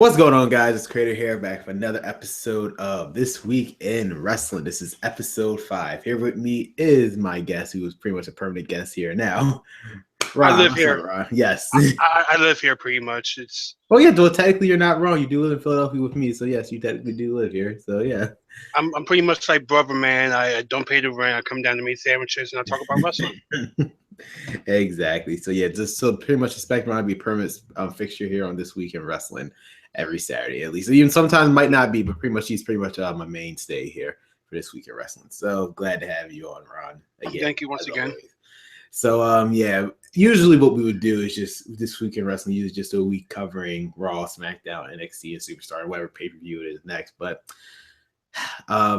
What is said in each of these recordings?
What's going on, guys? It's Creator here, back for another episode of This Week in Wrestling. This is episode 5. Here with me is my guest, who is pretty much a permanent guest here now. I Ron, live what's up, here. Ron? Yes. I live here pretty much. It's Well, yeah, well, technically you're not wrong. You do live in Philadelphia with me, so yes, you technically do live here. So, yeah. I'm pretty much like brother man. I don't pay the rent. I come down to make sandwiches and I talk about wrestling. Exactly. So, yeah, just so pretty much expect Ron to be a permanent fixture here on This Week in Wrestling every Saturday, at least. Even sometimes might not be, but pretty much he's pretty much my mainstay here for This Week in Wrestling. So glad to have you on, Ron. Again, Thank you once again. always. So yeah, usually what we would do is just This Week in Wrestling, usually just a week covering Raw, SmackDown, NXT, and Superstar, whatever pay-per-view it is next. But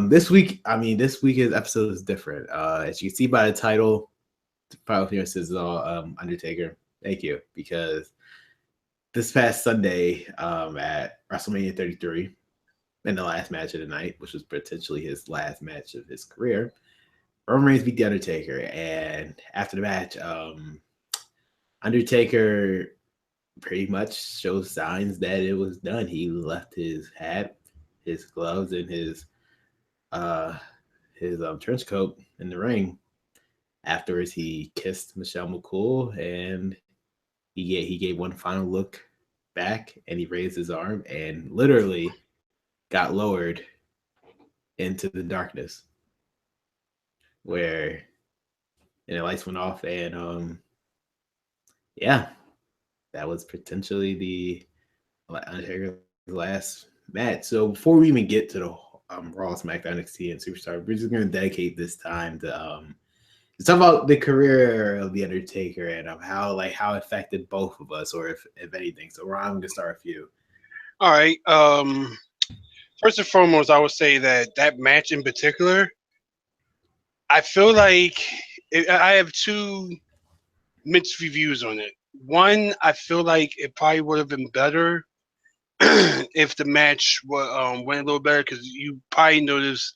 this week, this week's episode is different. As you can see by the title appearances is all Undertaker. Thank you, because this past Sunday at WrestleMania 33, in the last match of the night, which was potentially his last match of his career, Roman Reigns beat the Undertaker. And after the match, Undertaker pretty much showed signs that it was done. He left his hat, his gloves, and his trench coat in the ring. Afterwards, he kissed Michelle McCool, and he gave one final look back, and he raised his arm and literally got lowered into the darkness, where the lights went off, and yeah, that was potentially the Undertaker's last match. So before we even get to the Raw, SmackDown, NXT, and Superstar, we're just going to dedicate this time to talk about the career of the Undertaker and how it affected both of us, or if anything. So Ron, I'm gonna start with you. All right. First and foremost, I would say that match in particular, I feel like I have two mixed reviews on it. One, I feel like it probably would have been better if the match went a little better because you probably noticed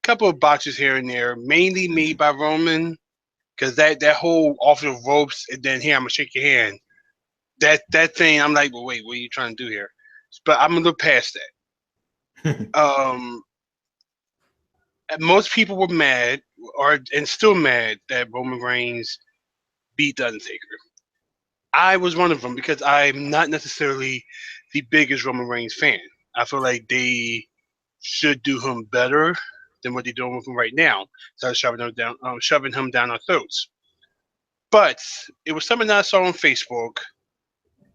a couple of botches here and there, mainly made by Roman. Because that whole off the ropes and then here I'm gonna shake your hand. That thing I'm like, well, wait, what are you trying to do here? But I'm gonna look past that. Most people were mad, and still mad that Roman Reigns beat the Undertaker. I was one of them because I'm not necessarily the biggest Roman Reigns fan. I feel like they should do him better than what they're doing with him right now. Start shoving him down our throats. But it was something that I saw on Facebook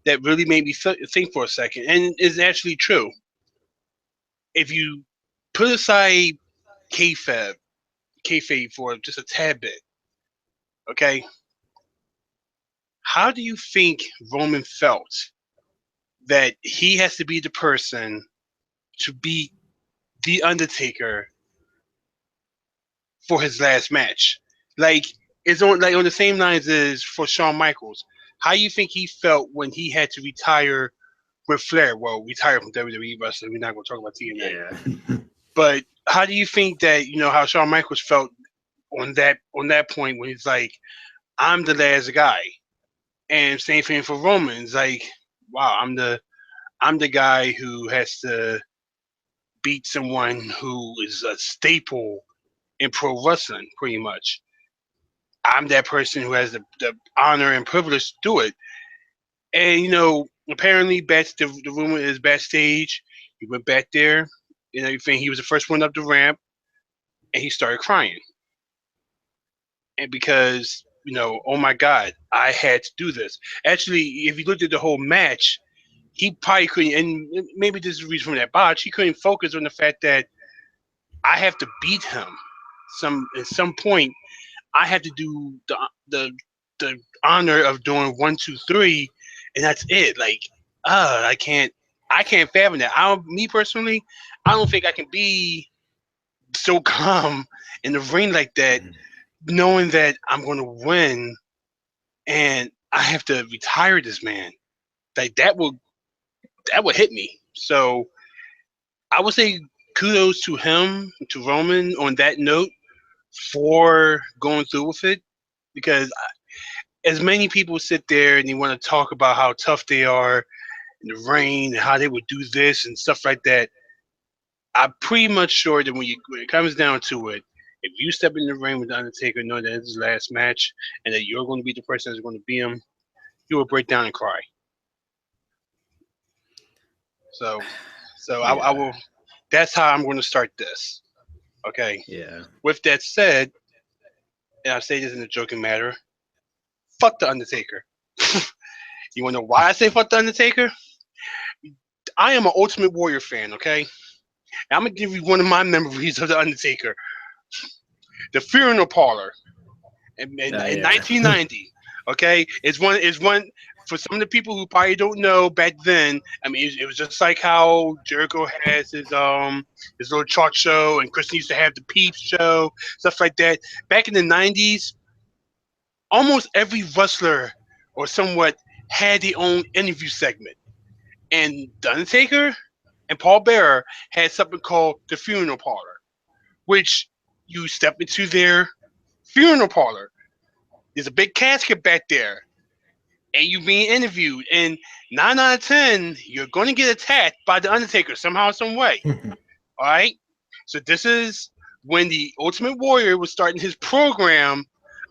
that really made me think for a second, and is actually true. If you put aside kayfabe, kayfabe for just a tad bit, okay, how do you think Roman felt that he has to be the person to beat the Undertaker for his last match? Like it's on the same lines as for Shawn Michaels. How do you think he felt when he had to retire with Flair? Well, retire from WWE wrestling. We're not going to talk about TNA. Yeah. But how do you think that how Shawn Michaels felt on that point when he's like, I'm the last guy, and same thing for Roman. It's like, wow, I'm the guy who has to beat someone who is a staple in pro wrestling, pretty much. I'm that person who has the honor and privilege to do it. And apparently, the rumor is backstage. He went back there and everything. He was the first one up the ramp, and he started crying. And because oh my God, I had to do this. Actually, if you looked at the whole match, he probably couldn't. And maybe this is the reason from that botch. He couldn't focus on the fact that I have to beat him. At some point, I have to do the the honor of doing 1, 2, 3, and that's it. Like, I can't fathom that. Me personally, I don't think I can be so calm in the ring like that, knowing that I'm going to win and I have to retire this man. Like that would hit me. So I would say kudos to him, to Roman, on that note for going through with it, because as many people sit there and they want to talk about how tough they are in the ring and how they would do this and stuff like that. I'm pretty much sure that when it comes down to it, if you step in the ring with the Undertaker, know that it's his last match and that you're going to be the person that's going to beat him, you will break down and cry. So, I Yeah. will. That's how I'm going to start this. Okay. Yeah. With that said, and I say this in a joking matter, fuck the Undertaker. You want to know why I say fuck the Undertaker? I am an Ultimate Warrior fan. Okay. And I'm gonna give you one of my memories of the Undertaker, the funeral parlor in Yeah. 1990. Okay, it's one for some of the people who probably don't know back then. I mean, it was just like how Jericho has his little chart show, and Christian used to have the Peeps show, stuff like that. Back in the 90s, almost every wrestler or somewhat had their own interview segment, and The Undertaker and Paul Bearer had something called the funeral parlor, which you step into their funeral parlor. There's a big casket back there, and you being interviewed. And 9 out of 10, you're going to get attacked by the Undertaker somehow, some way. All right. So this is when the Ultimate Warrior was starting his program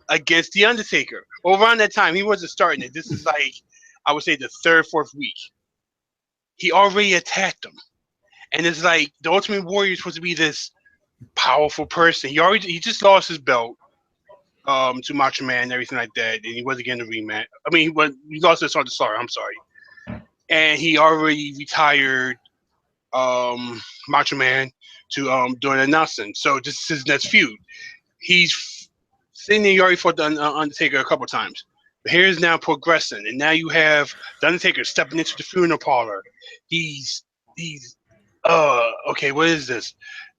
against the Undertaker. Well, around that time, he wasn't starting it. This is like, I would say, the third, fourth week. He already attacked him, and it's like the Ultimate Warrior is supposed to be this powerful person. He just lost his belt to Macho Man and everything like that, and he wasn't getting a rematch. I mean, he lost this on the sorry. I'm sorry, and he already retired Macho Man to doing announcing. So this is his next feud. He's sitting there. He already fought the Undertaker a couple times. But here's now progressing, and now you have the Undertaker stepping into the funeral parlor. He's okay, what is this?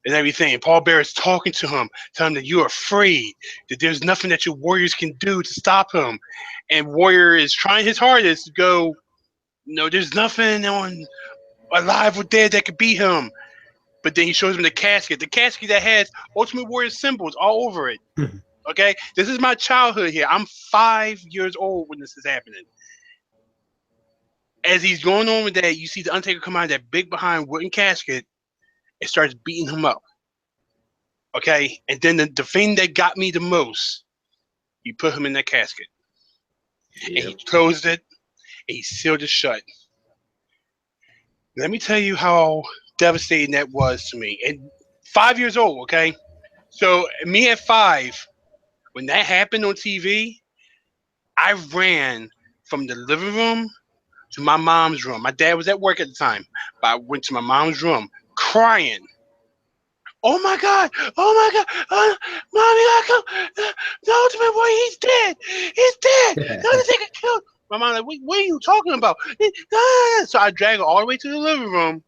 And everything. And Paul Bear is talking to him, telling him that you're afraid, that there's nothing that your warriors can do to stop him. And Warrior is trying his hardest to go, no, there's nothing on alive or dead that could beat him. But then he shows him the casket that has Ultimate Warrior symbols all over it. Okay? This is my childhood here. I'm 5 years old when this is happening. As he's going on with that, you see the Undertaker come out of that big behind wooden casket and starts beating him up. Okay, and then the thing that got me the most, he put him in that casket and he Yep. closed it and he sealed it shut. Let me tell you how devastating that was to me. And 5 years old, okay? So me at 5, when that happened on TV, I ran from the living room to my mom's room. My dad was at work at the time, but I went to my mom's room crying. Oh my God! Oh my God! Mommy, I come! The Ultimate Warrior, he's dead! He's dead! The Undertaker killed. My mom like, what are you talking about? So I drag her all the way to the living room.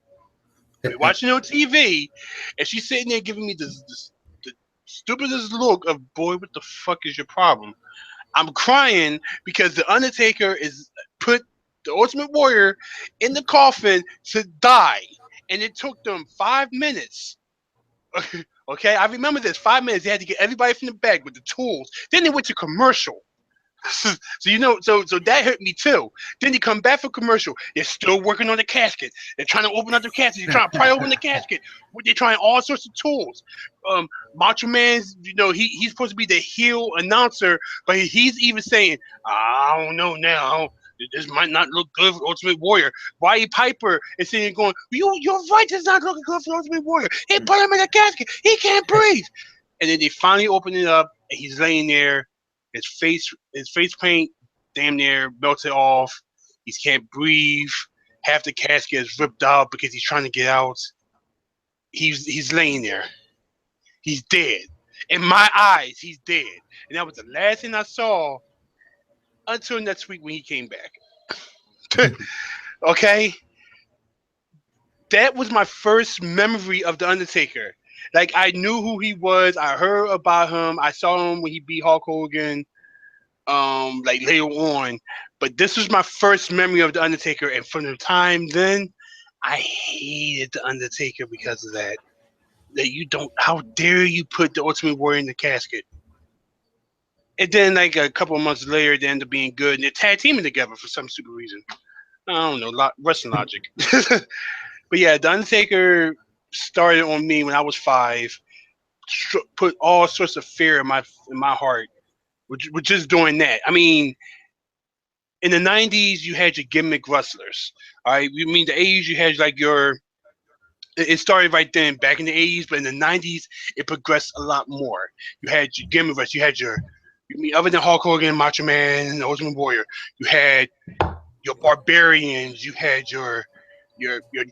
We're watching it on TV, and she's sitting there giving me the stupidest look of, boy, what the fuck is your problem? I'm crying because the Undertaker is put the Ultimate Warrior in the coffin to die, and it took them 5 minutes. Okay, I remember this. 5 minutes. They had to get everybody from the bag with the tools. Then they went to commercial. So so that hurt me too. Then you come back for commercial. They're still working on the casket. They're trying to open up the casket. They're trying to pry open the casket. They're trying all sorts of tools. Macho Man's, he's supposed to be the heel announcer, but he's even saying, I don't know now. This might not look good for Ultimate Warrior. Roddy Piper is sitting there going, you're right. This is not looking good for Ultimate Warrior. He put him in a casket. He can't breathe. And then they finally open it up, and he's laying there. His face paint damn near melted off. He can't breathe. Half the casket is ripped out because he's trying to get out. He's laying there. He's dead. In my eyes, he's dead. And that was the last thing I saw until next week when he came back. Okay? That was my first memory of The Undertaker. Like, I knew who he was. I heard about him. I saw him when he beat Hulk Hogan. Like later on, but this was my first memory of the Undertaker, and from the time then, I hated the Undertaker because of that. That you don't, how dare you put the Ultimate Warrior in the casket? And then, like a couple of months later, they end up being good, and they're tag teaming together for some stupid reason. I don't know, wrestling logic. But yeah, the Undertaker started on me when I was 5. Put all sorts of fear in my heart, with just doing that. I mean, in the '90s, you had your gimmick wrestlers. All right, you mean the '80s, you had like your. It started right then, back in the '80s, but in the '90s, it progressed a lot more. You had your gimmick wrestlers. You had your. You mean other than Hulk Hogan, Macho Man, and the Ultimate Warrior, you had your barbarians, you had your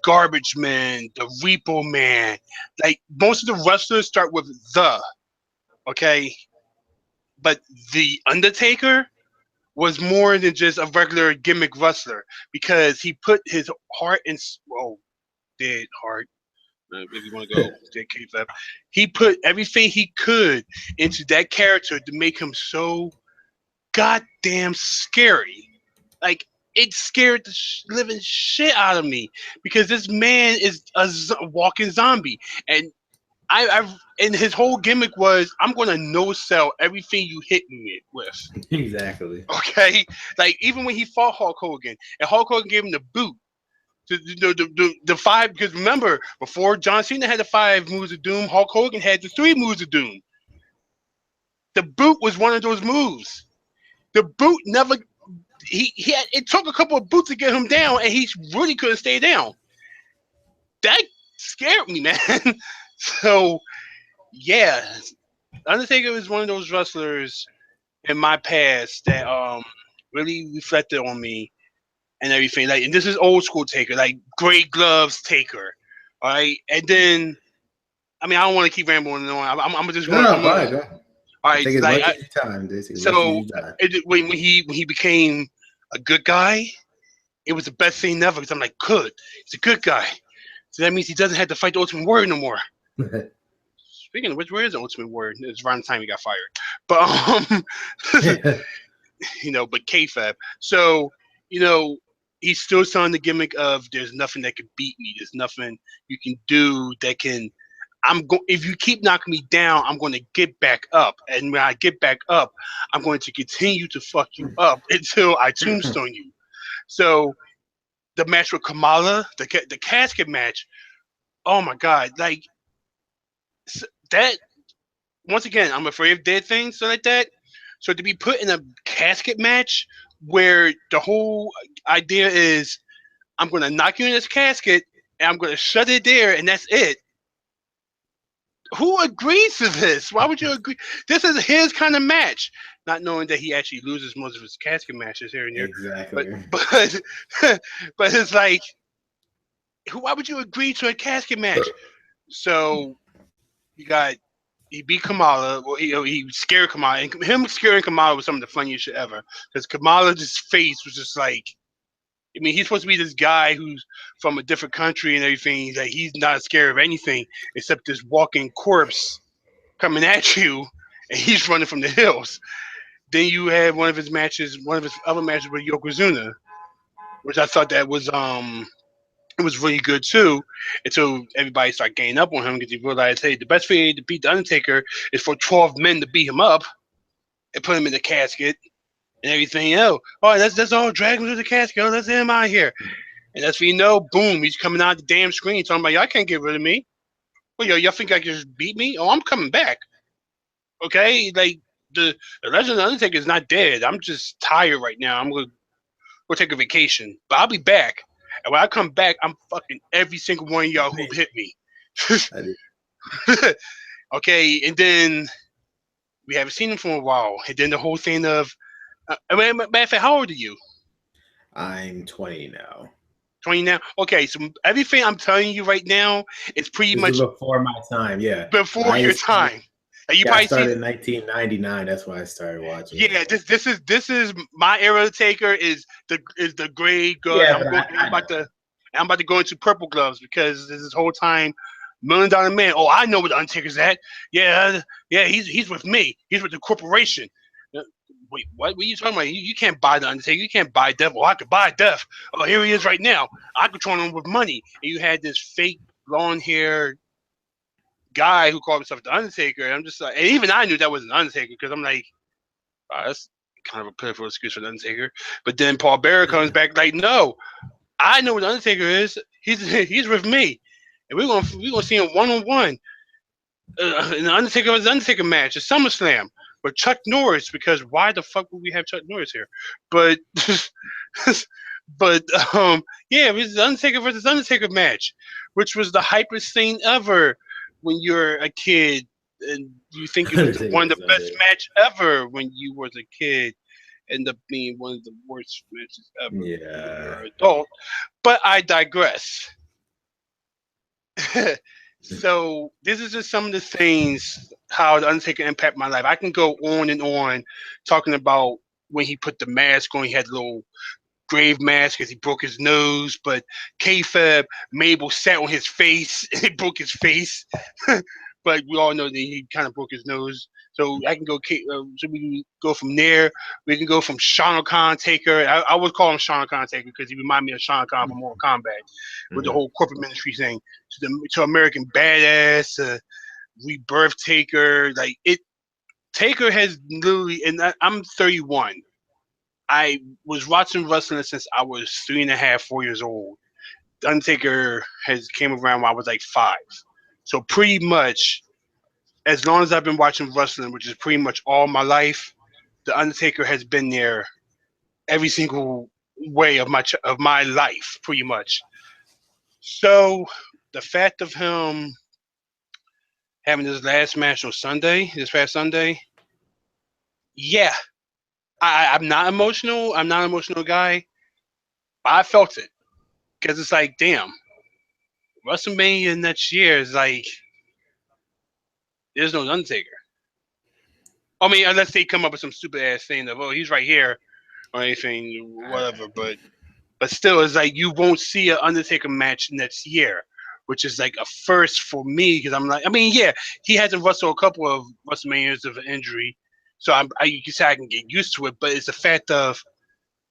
garbage man, the repo man. Like most of the wrestlers start with the, okay? But the Undertaker was more than just a regular gimmick wrestler because he put his heart and dead heart. If you want to go dead kayfabe, he put everything he could into that character to make him so goddamn scary. Like it scared the living shit out of me because this man is a walking zombie, and I and his whole gimmick was I'm gonna no sell everything you hit me with. Exactly. Okay, like even when he fought Hulk Hogan, and Hulk Hogan gave him the boot. The 5, because remember before John Cena had the 5 moves of doom, Hulk Hogan had the 3 moves of doom. The boot was one of those moves. The boot never he had it took a couple of boots to get him down, and he really couldn't stay down. That scared me, man. So yeah, Undertaker is one of those wrestlers in my past that really reflected on me and everything. Like, and this is old school Taker, like Gray Gloves Taker. All right, and then I mean I don't want to keep rambling on. I'm just No, going. no, I'm gonna. fine, go. All right, Take as like much as your time, dude. Take as much as so your time. when he became a good guy, it was the best thing ever because I'm like, good, he's a good guy. So that means he doesn't have to fight the Ultimate Warrior no more. Speaking of which, where is the Ultimate Warrior? It's around the time he got fired. But but kayfabe. So he's still selling the gimmick of there's nothing that can beat me. There's nothing you can do that can. If you keep knocking me down, I'm going to get back up, and when I get back up, I'm going to continue to fuck you up until I tombstone you. So the match with Kamala, the casket match. Oh my god, like that. Once again, I'm afraid of dead things so like that. So to be put in a casket match where the whole idea is I'm going to knock you in this casket and I'm going to shut it there and that's it. Who agrees to this? Why would you agree? This is his kind of match, not knowing that he actually loses most of his casket matches here and there. But Exactly. but but it's like, why would you agree to a casket match? So you got he beat Kamala. Well, he scared Kamala, and him scaring Kamala was some of the funniest shit ever. Because Kamala's face was just like, I mean, he's supposed to be this guy who's from a different country and everything. He's like, he's not scared of anything except this walking corpse coming at you, and he's running from the hills. Then you had one of his other matches with Yokozuna, which I thought that was it was really good too, until everybody started gaining up on him because he realized, hey, the best way to beat the Undertaker is for 12 men to beat him up and put him in the casket and everything else. Oh, that's all. Drag him to the casket. Oh, let's get him out of here. And that's when boom, he's coming out the damn screen talking about, y'all can't get rid of me. Well, y'all think I can just beat me? Oh, I'm coming back. Okay, like the Legend of the Undertaker is not dead. I'm just tired right now. I'm gonna go take a vacation, but I'll be back. And when I come back, I'm fucking every single one of y'all who hit me. Okay, and then we haven't seen him for a while, and then the whole thing of, matter of fact, how old are you? I'm 20 now. 20 now. Okay, so everything I'm telling you right now is pretty This is much before my time. Yeah, before your time. And you yeah, I probably see, started in 1999. That's when I started watching it. yeah. This is my era of Taker is the gray good. Yeah, but I know. I'm about to go into purple gloves because this whole time $1 million man. Oh, I know where the Undertaker's at. Yeah, yeah. He's with me. He's with the corporation. Uh, Wait, what? What are you talking about? You can't buy the Undertaker. You can't buy Death. Oh, I could buy Death. Oh, here he is right now. I control him with money. And you had this fake blonde hair guy who called himself the Undertaker. And I'm just like, and even I knew that was an Undertaker because I'm like, wow, that's kind of a pitiful excuse for the Undertaker. But then Paul Bearer comes back like, no, I know what the Undertaker is. He's with me, and we're gonna see him 1-on-1 in the Undertaker vs Undertaker match, a SummerSlam with Chuck Norris. Because why the fuck would we have Chuck Norris here? But but yeah, it was the Undertaker versus Undertaker match, which was the hypest thing ever when you're a kid and you think it was one of the best match ever when you was a kid. End up being one of the worst matches ever when you're an adult. But I digress. So this is just some of the things how the Undertaker impacted my life. I can go on and on talking about when he put the mask on. He had a little grave mask because he broke his nose, but kayfabe, Mabel sat on his face and it broke his face. But we all know that he kind of broke his nose. So I can go. So we can go from there. We can go from Sean Khan Taker. I would call him Sean Khan Taker because he reminded me of Sean Khan from Mortal Kombat with the whole corporate ministry thing. To American Badass, Rebirth Taker. Like it, Taker has literally. And I'm 31. I was watching wrestling since I was 3.5, 4 years old. The Undertaker has came around when I was like 5. So pretty much, as long as I've been watching wrestling, which is pretty much all my life, the Undertaker has been there every single way of my life, pretty much. So the fact of him having this last match on Sunday, this past Sunday, yeah, I'm not emotional. I'm not an emotional guy, but I felt it because it's like, damn, WrestleMania next year is like, there's no Undertaker. I mean, unless they come up with some stupid ass thing of, oh, he's right here or anything, whatever. But still, it's like you won't see an Undertaker match next year, which is like a first for me because I'm like, I mean, yeah, he hasn't wrestled a couple of WrestleManias of an injury, so you can say I can get used to it. But it's the fact of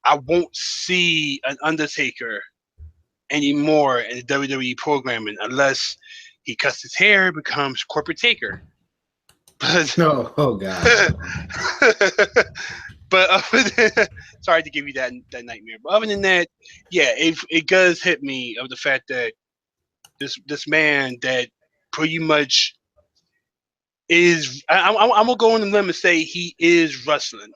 I won't see an Undertaker anymore in the WWE programming unless he cuts his hair and becomes Corporate Taker. But no, oh god. But other than, sorry to give you that nightmare. But other than that, yeah, it does hit me of the fact that this man that pretty much is I'm gonna go on the limb and say he is wrestling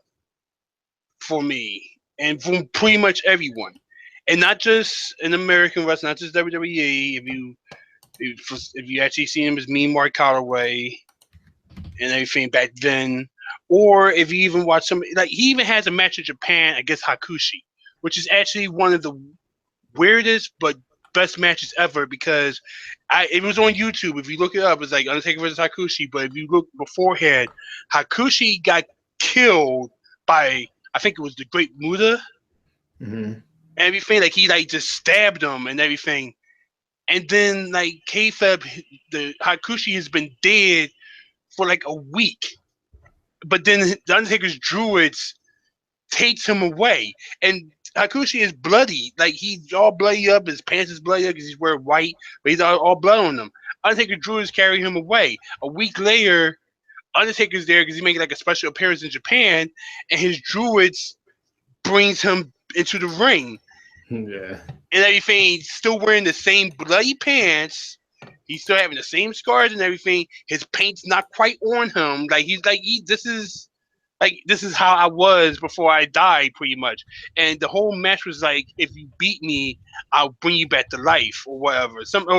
for me and from pretty much everyone, and not just in American wrestling, not just WWE. If you actually see him as Mean Mark Calloway and everything back then, or if you even watch some, like he even has a match in Japan against Hakushi, which is actually one of the weirdest but best matches ever because it was on YouTube. If you look it up, it's like Undertaker versus Hakushi. But if you look beforehand, Hakushi got killed by, I think it was the Great Muta. Mm-hmm. Everything, like he like just stabbed him and everything. And then like kayfabe, the Hakushi has been dead for like a week. But then the Undertaker's druids takes him away, and Hakushi is bloody. Like he's all bloody up. His pants is bloody up because he's wearing white, but he's all blood on him. Undertaker druids carry him away. A week later, Undertaker's there because he's making like a special appearance in Japan, and his druids brings him into the ring. Yeah. And everything, he's still wearing the same bloody pants. He's still having the same scars and everything. His paint's not quite on him. Like he's like this is how I was before I died, pretty much. And the whole match was like, if you beat me, I'll bring you back to life or whatever, something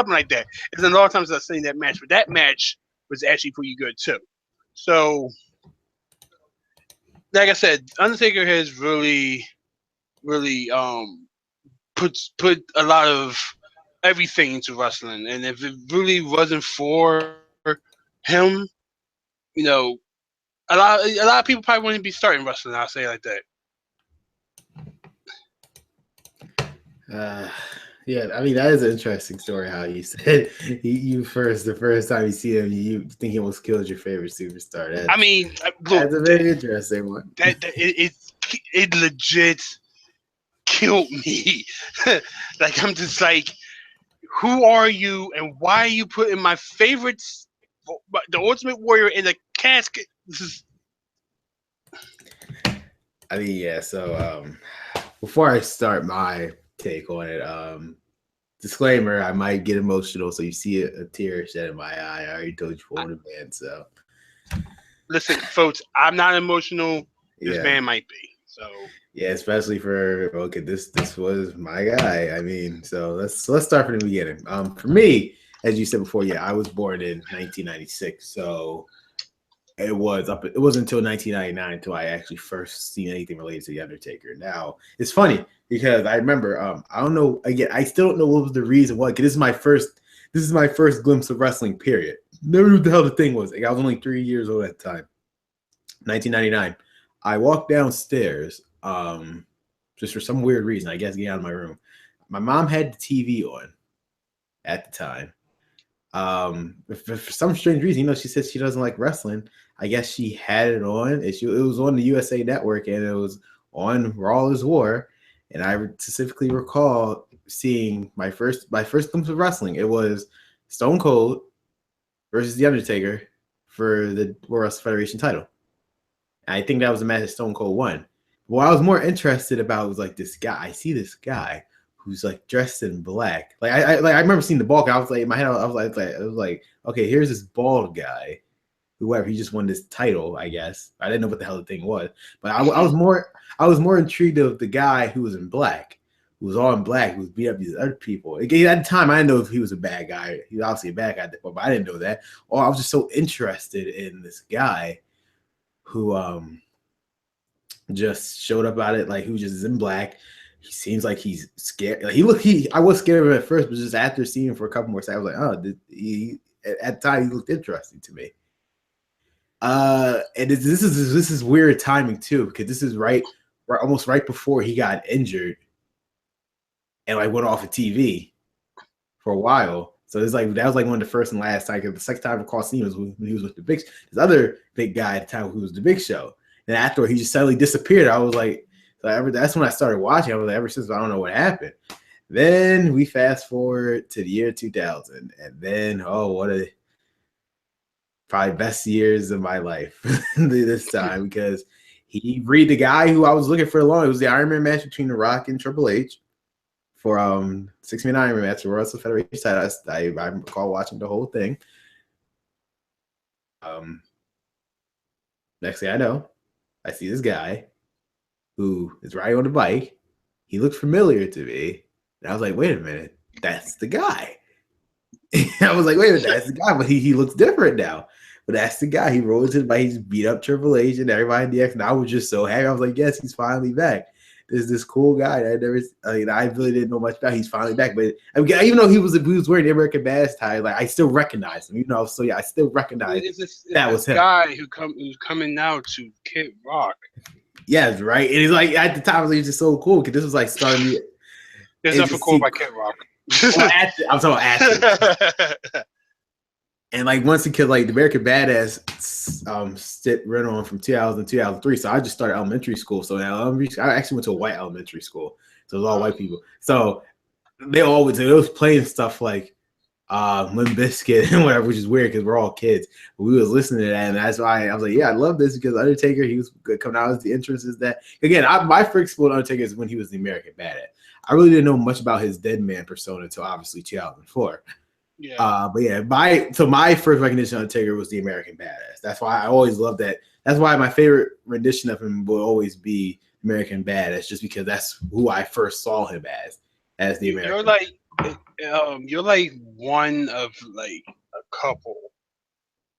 like that. There's a lot of times I've seen that match, but that match was actually pretty good too. So, like I said, Undertaker has really, really put a lot of everything into wrestling, and if it really wasn't for him, you know, a lot of people probably wouldn't be starting wrestling. I'll say it like that. Yeah, I mean that is an interesting story. How you said the first time you see him, you think he almost killed your favorite superstar. I mean, look, that's a very interesting one. It legit killed me. Like I'm just like, who are you, and why are you putting my favorites, the Ultimate Warrior, in a casket? This is I mean, yeah. So before I start my take on it, disclaimer: I might get emotional, so you see a tear shed in my eye. I already told you for the man, so Listen, folks, I'm not emotional. This yeah. man might be. So Yeah, especially for okay, this was my guy. I mean, so let's start from the beginning. For me, as you said before, yeah, I was born in 1996, so it wasn't until 1999 until I actually first seen anything related to the Undertaker. Now it's funny because I remember I don't know again I still don't know what was the reason why. Cause this is my first glimpse of wrestling. Period. Never knew what the hell the thing was. Like, I was only 3 years old at the time. 1999. I walked downstairs, just for some weird reason. I guess get out of my room. My mom had the TV on at the time. For some strange reason, she said she doesn't like wrestling. I guess she had it on. It was on the USA Network, and it was on Raw is War. And I specifically recall seeing my first glimpse of wrestling. It was Stone Cold versus the Undertaker for the World Wrestling Federation title. I think that was the match that Stone Cold won. What I was more interested about was like this guy. I see this guy who's like dressed in black. I remember seeing the bald guy. I was like in my head. I was like, okay, here's this bald guy. Whoever he just won this title, I guess. I didn't know what the hell the thing was, but I was more intrigued of the guy who was in black, who was all in black, who was beat up these other people. Again, at the time, I didn't know if he was a bad guy. He was obviously a bad guy, but I didn't know that. Or I was just so interested in this guy who just showed up at it like who just is in black. He seems like he's scared. Like I was scared of him at first, but just after seeing him for a couple more seconds, I was like, oh, at the time he looked interesting to me. And this is weird timing too, because this is right almost right before he got injured and like went off of TV for a while. So it's like that was like one of the first and last time. The second time across scene was when he was with this other big guy at the time who was the Big Show. And after he just suddenly disappeared, I was like, that's when I started watching. I was like, ever since I don't know what happened. Then we fast forward to the year 2000, and then what a probably best years of my life this time, because he read the guy who I was looking for long. It was the Iron Man match between The Rock and Triple H for 6-man Iron Man match for World Wrestling Federation title. I recall watching the whole thing. Next thing I know, I see this guy who is riding on the bike. He looked familiar to me. And I was like, wait a minute, that's the guy. I was like, wait a minute, that's the guy. But he looks different now. But that's the guy. He rolled to the bike. He's beat up Triple H and everybody in the X. And I was just so happy. I was like, yes, he's finally back. There's this cool guy that I really didn't know much about. He's finally back. But I mean, even though he was wearing the American Badass tie, like I still recognized him, So yeah, I still recognize that was him. Guy who's coming now to Kid Rock. Yes, right. And he's like at the time, it was just so cool because this was like starting me. There's nothing cool by Kid Rock. I'm talking about acting. And like once the kid, like the American Badass ran on from 2000 to 2003. So I just started elementary school. So I actually went to a white elementary school. So it was all white people. So they was playing stuff like Limp Bizkit and whatever, which is weird because we're all kids. But we was listening to that, and that's why I was like, yeah, I love this because Undertaker, he was coming out as the entrance is that. Again, my first exposure to Undertaker is when he was the American Badass. I really didn't know much about his dead man persona until obviously 2004. Yeah. But yeah, my first recognition of Undertaker was the American Badass. That's why I always loved that. That's why my favorite rendition of him will always be American Badass, just because that's who I first saw him as the American. You're like one of like a couple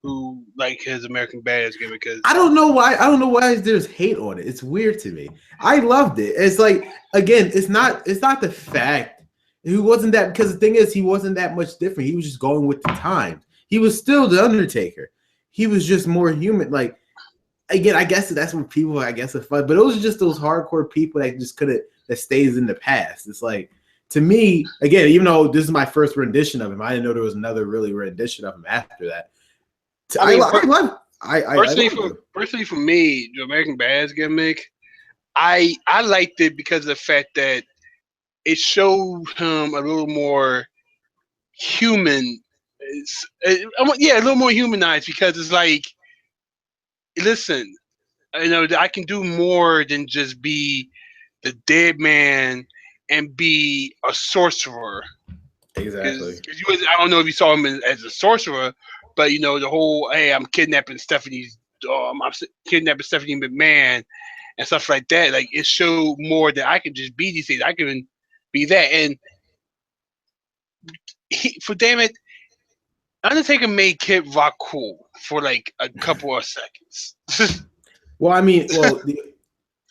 who like his American Badass gimmick. Because I don't know why there's hate on it. It's weird to me. I loved it. It's like, again, it's not the fact. He wasn't that, because the thing is, he wasn't that much different. He was just going with the times. He was still the Undertaker. He was just more human. Like, again, I guess that's what people, are fun. But those are just those hardcore people that just that stays in the past. It's like, to me, again, even though this is my first rendition of him, I didn't know there was another really rendition of him after that. Personally, for me, the American Badass gimmick, I liked it because of the fact that it showed him a little more human. A little more humanized, because it's like, listen, you know, that I can do more than just be the dead man and be a sorcerer. Exactly. Because I don't know if you saw him as a sorcerer, but you know the whole hey, I'm kidnapping Stephanie's, kidnapping Stephanie McMahon and stuff like that. Like it showed more that I could just be these things. I can be that, and for damn it, Undertaker made Kid Rock cool for like a couple of seconds. Well, I mean,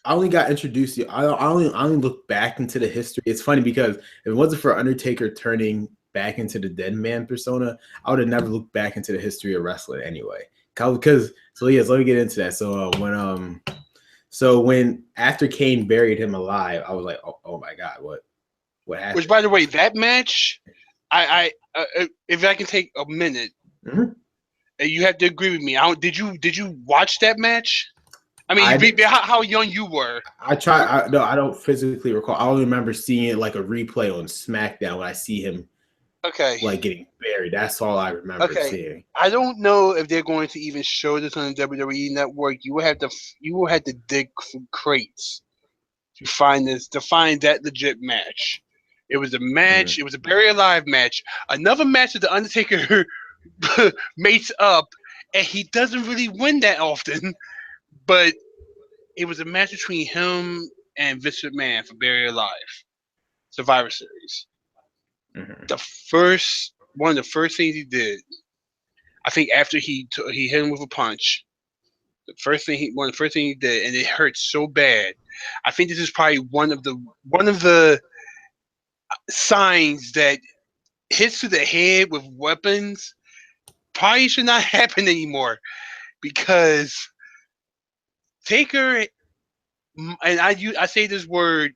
I only got introduced. I only look back into the history. It's funny because if it wasn't for Undertaker turning back into the dead man persona, I would have never looked back into the history of wrestling anyway. Because so let me get into that. When after Kane buried him alive, I was like, oh my god, what happened? Which, by the way, that match, if I can take a minute, mm-hmm. You have to agree with me. Did you watch that match? I mean, how young you were. No, I don't physically recall. I only remember seeing it like a replay on Smackdown when I see him like getting buried. That's all I remember seeing. I don't know if they're going to even show this on the WWE Network. You will have to dig through crates to find that legit match. It was a match. It was a Bury Alive match. Another match that the Undertaker mates up, and he doesn't really win that often. But it was a match between him and Vince McMahon for Bury Alive Survivor Series. One of the first things he did, I think after he hit him with a punch, one of the first thing he did, and it hurt so bad. I think this is probably one of the signs that hits to the head with weapons probably should not happen anymore, because Taker, and I say this word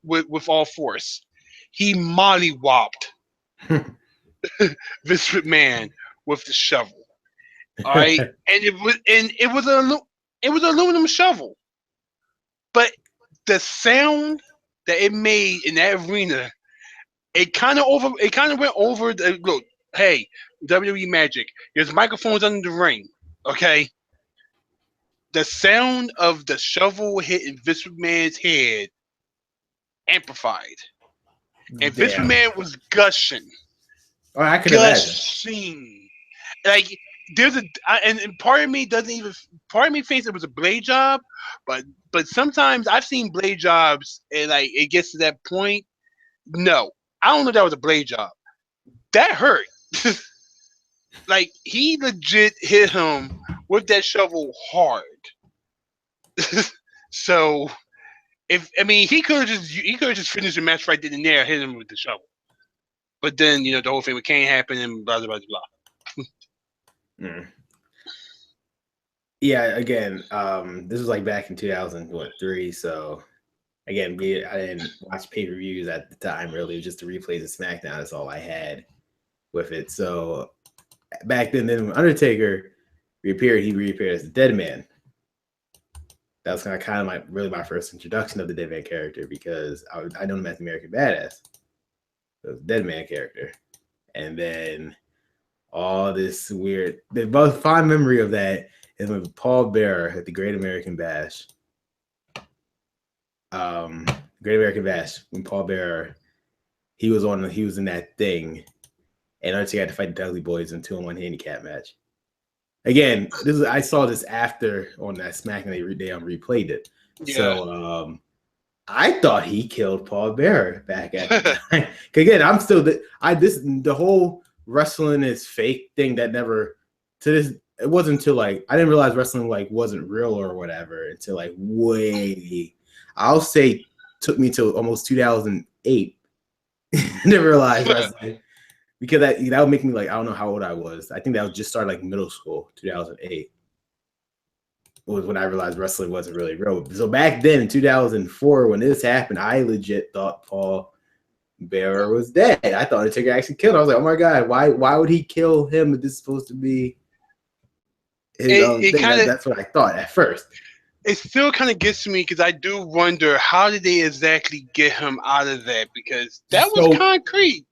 with all force, he mollywopped Vince McMahon with the shovel. All right, and it was an aluminum shovel, but the sound that it made in that arena, it kind of went over the look. Hey, WWE Magic, there's microphones under the ring, okay? The sound of the shovel hitting Vince McMahon's head amplified, and Vince McMahon was gushing. Oh, I could imagine. Like there's and part of me thinks it was a blade job, but sometimes I've seen blade jobs and like it gets to that point. No, I don't know if that was a blade job. That hurt. Like he legit hit him with that shovel hard. So he could have just finished the match right then and there, hit him with the shovel. But then the whole thing with Kane happened and blah blah blah blah. Yeah, again, this was like back in 2003. So again, I didn't watch pay-per-views at the time. Really, it was just the replays of SmackDown. That's all I had with it. So back then when Undertaker reappeared, he reappeared as the Dead Man. That was kind of my first introduction of the Dead Man character, because I know him as the American Badass. The Dead Man character. And then all this weird, the most fond memory of that is when Paul Bearer at the Great American Bash. Great American Bash, when Paul Bearer, he was in that thing, and Undertaker had to fight the Dudley Boys in a 2-on-1 handicap match. Again, I saw this after on that SmackDown they replayed it. Yeah. So I thought he killed Paul Bearer back at the time. Again, I'm still the whole wrestling is fake thing that never to this. It wasn't until like I didn't realize wrestling like wasn't real or whatever until like way. I'll say took me till almost 2008. Never realized wrestling. Because that would make me like, I don't know how old I was. I think that was just started like middle school, 2008. Was when I realized wrestling wasn't really real. So back then in 2004, when this happened, I legit thought Paul Bearer was dead. I thought Undertaker actually killed him. I was like, oh my God, why would he kill him if this is supposed to be his own thing? That's what I thought at first. It still kind of gets to me because I do wonder how did they exactly get him out of that, because that was concrete.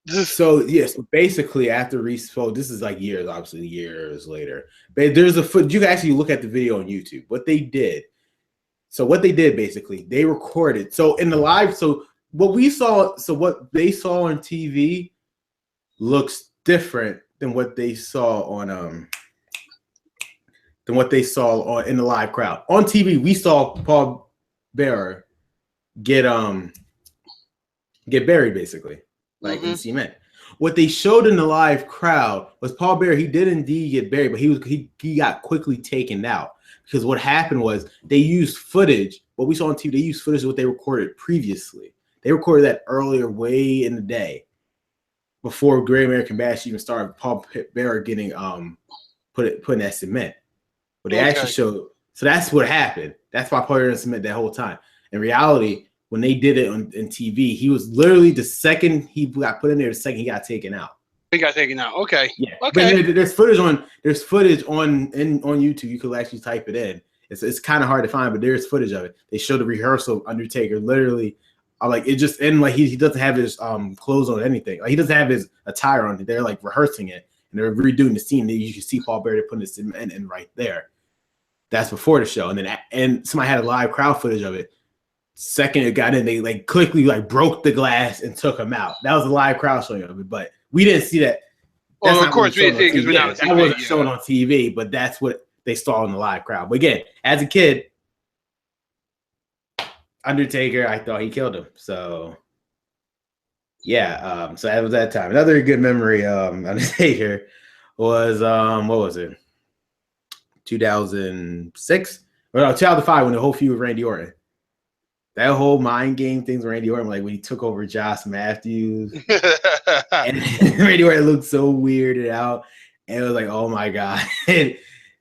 So yes, basically after Reese, so this is like years, obviously years later. But there's a foot. You can actually look at the video on YouTube. What they did. So what they did basically, they recorded. So in the live, so what we saw, so what they saw on TV looks different than what they saw on in the live crowd. On TV, we saw Paul Bearer get buried basically, like in cement. What they showed in the live crowd was Paul Bearer. He did indeed get buried, but he got quickly taken out because what happened was they used footage. What we saw on TV, they used footage of what they recorded previously. They recorded that earlier, way in the day, before Great American Bash even started. Paul Bearer getting put in that cement. But they actually showed. So that's what happened. That's why Paul Bearer didn't submit that whole time. In reality, when they did it on TV, he was literally the second he got put in there, the second he got taken out. He got taken out. Okay. Yeah. Okay. But there's footage on YouTube. You could actually type it in. It's kind of hard to find, but there's footage of it. They showed the rehearsal of Undertaker literally. Like it just and like he doesn't have his clothes on or anything. Like he doesn't have his attire on. They're like rehearsing it and they're redoing the scene. You can see Paul Bearer putting this in right there. That's before the show, and somebody had a live crowd footage of it. Second it got in, they like quickly like broke the glass and took him out. That was a live crowd showing of it, but we didn't see that. Well, of course we didn't see it because we're not on TV. That wasn't shown on TV, but that's what they saw in the live crowd. But again, as a kid, Undertaker, I thought he killed him. So yeah, so that was that time. Another good memory, Undertaker was what was it? 2006 or no, 2005 when the whole feud with Randy Orton. That whole mind game things with Randy Orton, like when he took over Josh Matthews, and Randy Orton looked so weirded out, and it was like, oh my god, and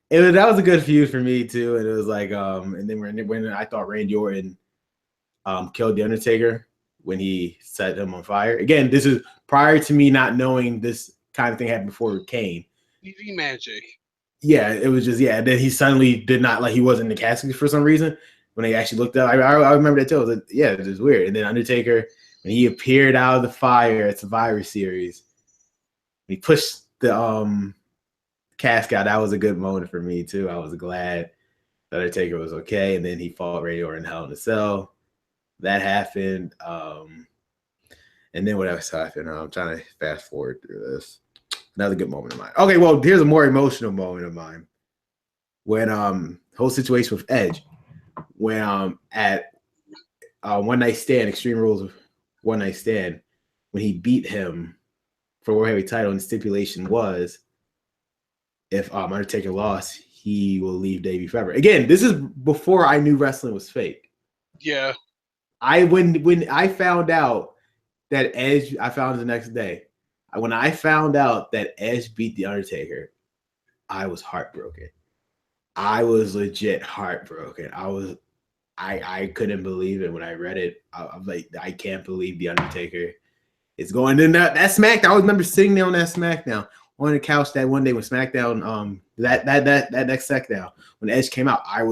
that was a good feud for me too. And it was like, and then when I thought Randy Orton killed the Undertaker when he set him on fire. Again, this is prior to me not knowing this kind of thing happened before Kane. TV magic. Yeah, it was just then he suddenly did not he wasn't in the casket for some reason. When they actually looked up, I remember that too. It was weird. And then Undertaker, when he appeared out of the fire at Survivor Series, he pushed the casket out. That was a good moment for me too. I was glad that Undertaker was okay. And then he fought Randy Orton in Hell in a Cell. That happened. And then what else happened? I'm trying to fast forward through this. Another good moment of mine. Okay, well, here's a more emotional moment of mine. When whole situation with Edge. When at One Night Stand, Extreme Rules of One Night Stand, when he beat him for World Heavyweight title, and the stipulation was if Undertaker lost, he will leave WWE forever. Again, this is before I knew wrestling was fake. Yeah. When I found out that Edge, I found it the next day. When I found out that Edge beat the Undertaker, I was heartbroken. I was legit heartbroken. I couldn't believe it when I read it. I'm like, I can't believe the Undertaker is going in that Smackdown. I remember sitting there on that Smackdown on the couch that one day when Smackdown, that next Smackdown when Edge came out. I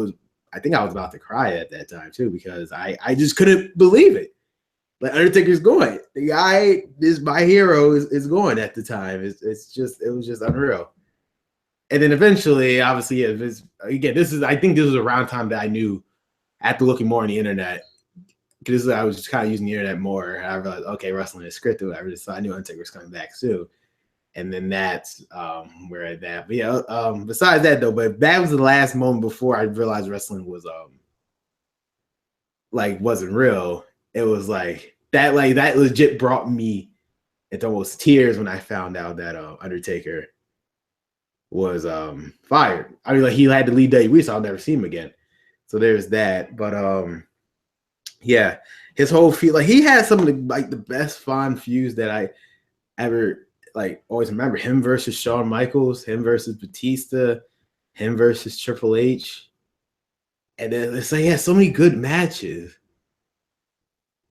think I was about to cry at that time too because I just couldn't believe it. Like Undertaker's going. The guy, my hero is going at the time. It was just unreal. And then eventually, obviously, I think this was around time that I knew after looking more on the internet, because I was just kind of using the internet more. I realized, okay, wrestling is scripted, whatever. So I knew Undertaker was coming back soon. And then that's where I'm at. But yeah, besides that though, but that was the last moment before I realized wrestling was wasn't real. It was that legit brought me into almost tears when I found out that Undertaker was fired. I mean, he had to leave WWE, so I'll never see him again. So there's that. But yeah, his whole feud, he had some of the best fond feuds that I ever always remember. Him versus Shawn Michaels, him versus Batista, him versus Triple H. And then it's he had so many good matches.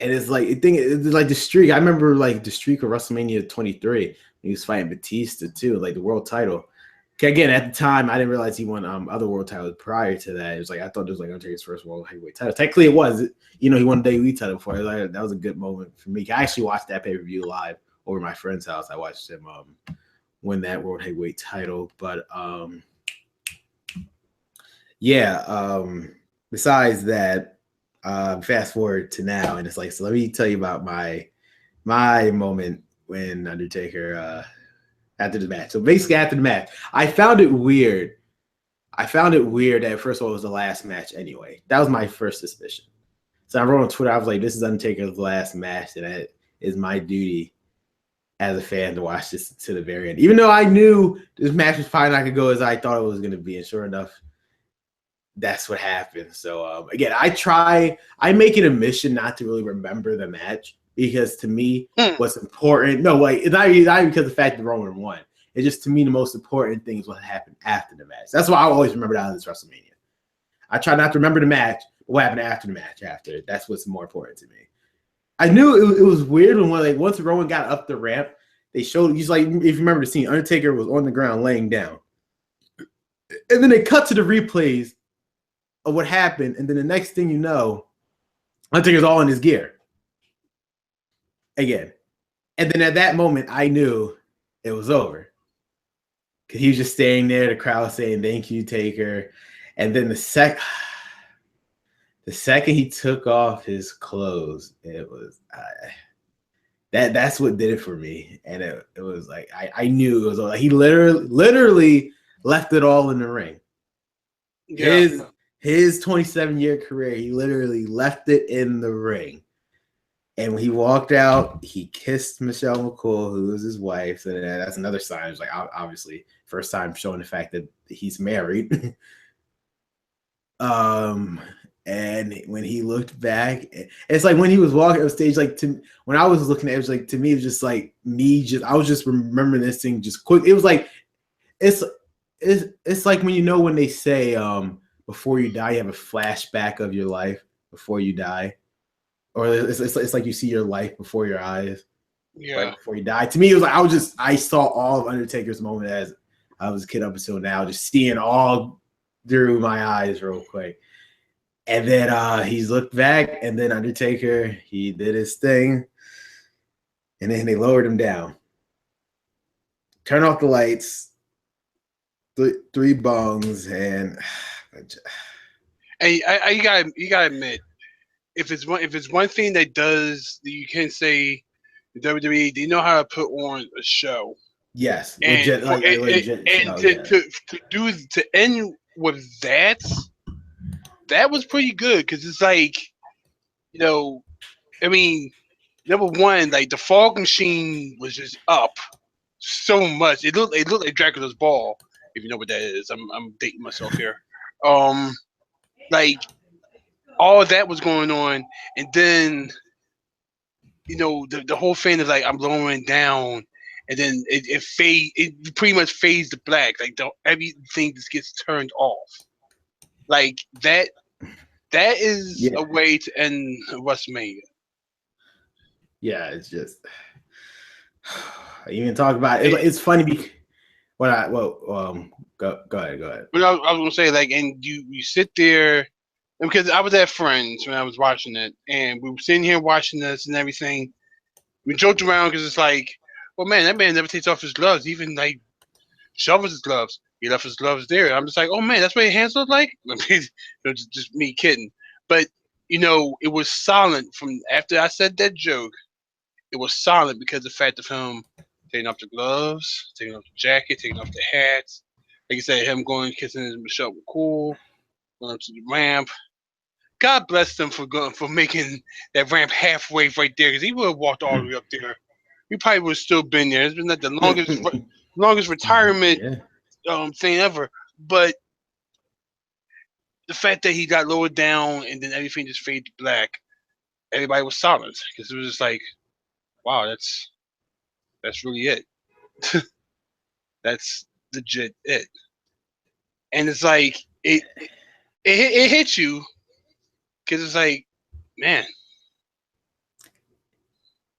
And it's the streak. I remember the streak of WrestleMania 23. He was fighting Batista too, the world title. Again, at the time, I didn't realize he won other world titles prior to that. It was I thought it was Undertaker's first world heavyweight title. Technically, it was. He won the WWE title before. That was a good moment for me. I actually watched that pay-per-view live over my friend's house. I watched him win that world heavyweight title. But besides that, fast forward to now, and it's like, so let me tell you about my moment when Undertaker after the match. So basically, after the match, I found it weird. That first of all, it was the last match anyway. That was my first suspicion. So I wrote on Twitter, I was like, this is Undertaker's last match, and it is my duty as a fan to watch this to the very end. Even though I knew this match was probably not going to go as I thought it was going to be, and sure enough, that's what happened. So again, I make it a mission not to really remember the match, because to me, what's important, it's not even because of the fact that Roman won. It's just, to me, the most important thing is what happened after the match. That's why I always remember that on this WrestleMania. I try not to remember the match, but what happened after the match. That's what's more important to me. I knew it was weird when once Roman got up the ramp, they showed, if you remember the scene, Undertaker was on the ground laying down. And then they cut to the replays of what happened, and then the next thing you know, Undertaker's all in his gear again. And then at that moment, I knew it was over, because he was just staying there, the crowd saying, "Thank you, Taker." And then the second he took off his clothes, it was that's what did it for me. And it was like I knew it was like he literally left it all in the ring. Yeah. His 27-year career, he literally left it in the ring. And when he walked out, he kissed Michelle McCool, who was his wife. So that's another sign. It's like, obviously, first time showing the fact that he's married. And when he looked back, it's like when he was walking on stage, when I was looking at it, was like, to me, it was just like I was just remembering this thing just quick. It was like, it's like when they say, before you die, you have a flashback of your life before you die. Or it's like you see your life before your eyes, right before you die. To me, it was like I saw all of Undertaker's moment as I was a kid up until now, just seeing all through my eyes real quick. And then he's looked back, and then Undertaker, he did his thing, and then they lowered him down. Turn off the lights, three bongs, and hey, you gotta admit, if it's one thing that you can say, the WWE, they know how to put on a show. Yes, and to end with that was pretty good, because it's like, I mean, number one, like the fog machine was just up so much. It looked like Dracula's ball, if you know what that is. I'm dating myself here. Like all of that was going on, and then the whole thing is like, I'm lowering down, and then it pretty much fades to black. Like everything just gets turned off. Like that is a way to end WrestleMania. Yeah, it's just I even talk about it. It's funny because go ahead. But I was gonna say, like, and you sit there, because I was at Friends when I was watching it, and we were sitting here watching this and everything. We joked around because it's like, well, man, that man never takes off his gloves, even like shovels his gloves. He left his gloves there. I'm just like, oh man, that's what your hands look like. Just me kidding. But it was silent from after I said that joke. It was silent because of the fact of him taking off the gloves, taking off the jacket, taking off the hats. Like you said, him going kissing Michelle McCool, going up to the ramp. God bless them for making that ramp halfway right there, because he would have walked all the way up there. He probably would have still been there. It's been like the longest retirement thing ever. But the fact that he got lowered down and then everything just faded to black, everybody was silent, because it was just like, wow, that's really it. That's legit it. And it's like it hits you, because it's like, man.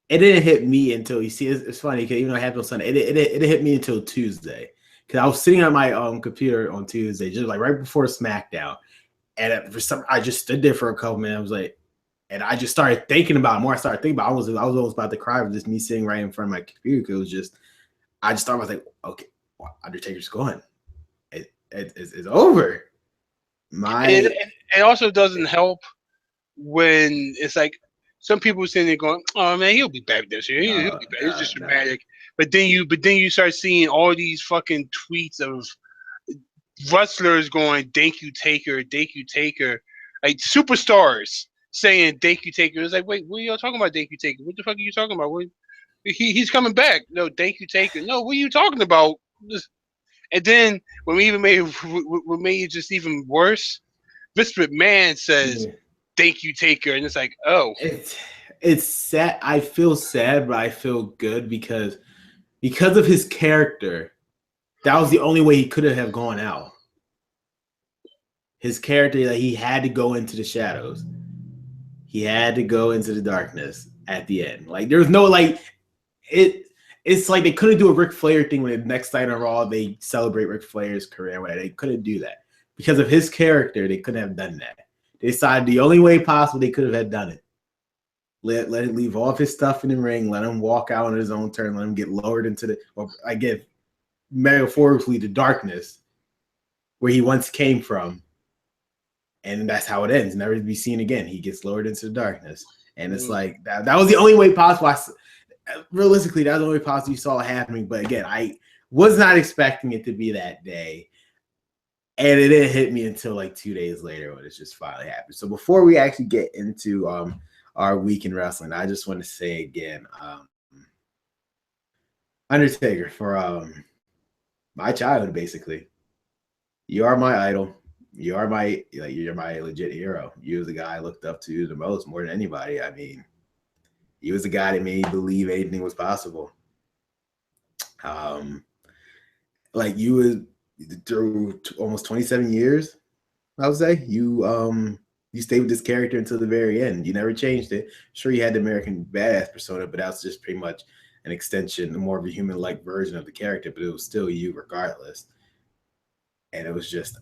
It didn't hit me until it's funny, because even though it happened on Sunday, it hit me until Tuesday, because I was sitting on my computer on Tuesday, just like right before Smackdown, and for some, I just stood there for a couple minutes. I was like, And I just started thinking about it more. I started thinking about it. I was almost about to cry with just me sitting right in front of my computer. It was just, I just thought, I was like, okay, well, Undertaker's gone. It's over. And My it also doesn't help when it's like some people sitting there going, "Oh man, he'll be back this year. He'll be back." It's just no. dramatic. But then you start seeing all these fucking tweets of wrestlers going, "Thank you, Taker. Thank you, Taker." Like superstars saying, "Thank you, Taker." It's like, wait, what are y'all talking about? Thank you, Taker. What the fuck are you talking about? He's coming back. No, thank you, Taker. No, what are you talking about? And then when we even made what made it just even worse, Vince McMahon says, Yeah. "Thank you, Taker," and it's like, oh, It's it's sad. I feel sad, but I feel good because of his character. That was the only way he could have gone out. His character, that he had to go into the shadows. He had to go into the darkness at the end. Like there was no like it. It's like they couldn't do a Ric Flair thing when the next night on Raw they celebrate Ric Flair's career. Whatever. They couldn't do that because of his character. They couldn't have done that. They decided the only way possible they could have had done it. Let him leave all of his stuff in the ring. Let him walk out on his own turn. Let him get lowered into the, or I guess metaphorically, the darkness where he once came from, and that's how it ends. Never to be seen again. He gets lowered into the darkness, and it's like that. That was the only way possible. Realistically, that was the only way possible you saw it happening. But again, I was not expecting it to be that day, and it didn't hit me until like 2 days later when it just finally happened. So before we actually get into our week in wrestling, I just want to say again, Undertaker for my childhood, basically. You are my idol. You are my like you're my legit hero. You was the guy I looked up to the most, more than anybody. I mean, he was the guy that made me believe anything was possible. Um, like you was through almost 27 years, I would say. You stayed with this character until the very end. You never changed it. Sure, you had the American badass persona, but that's just pretty much an extension, more of a human like version of the character, but it was still you regardless. And it was just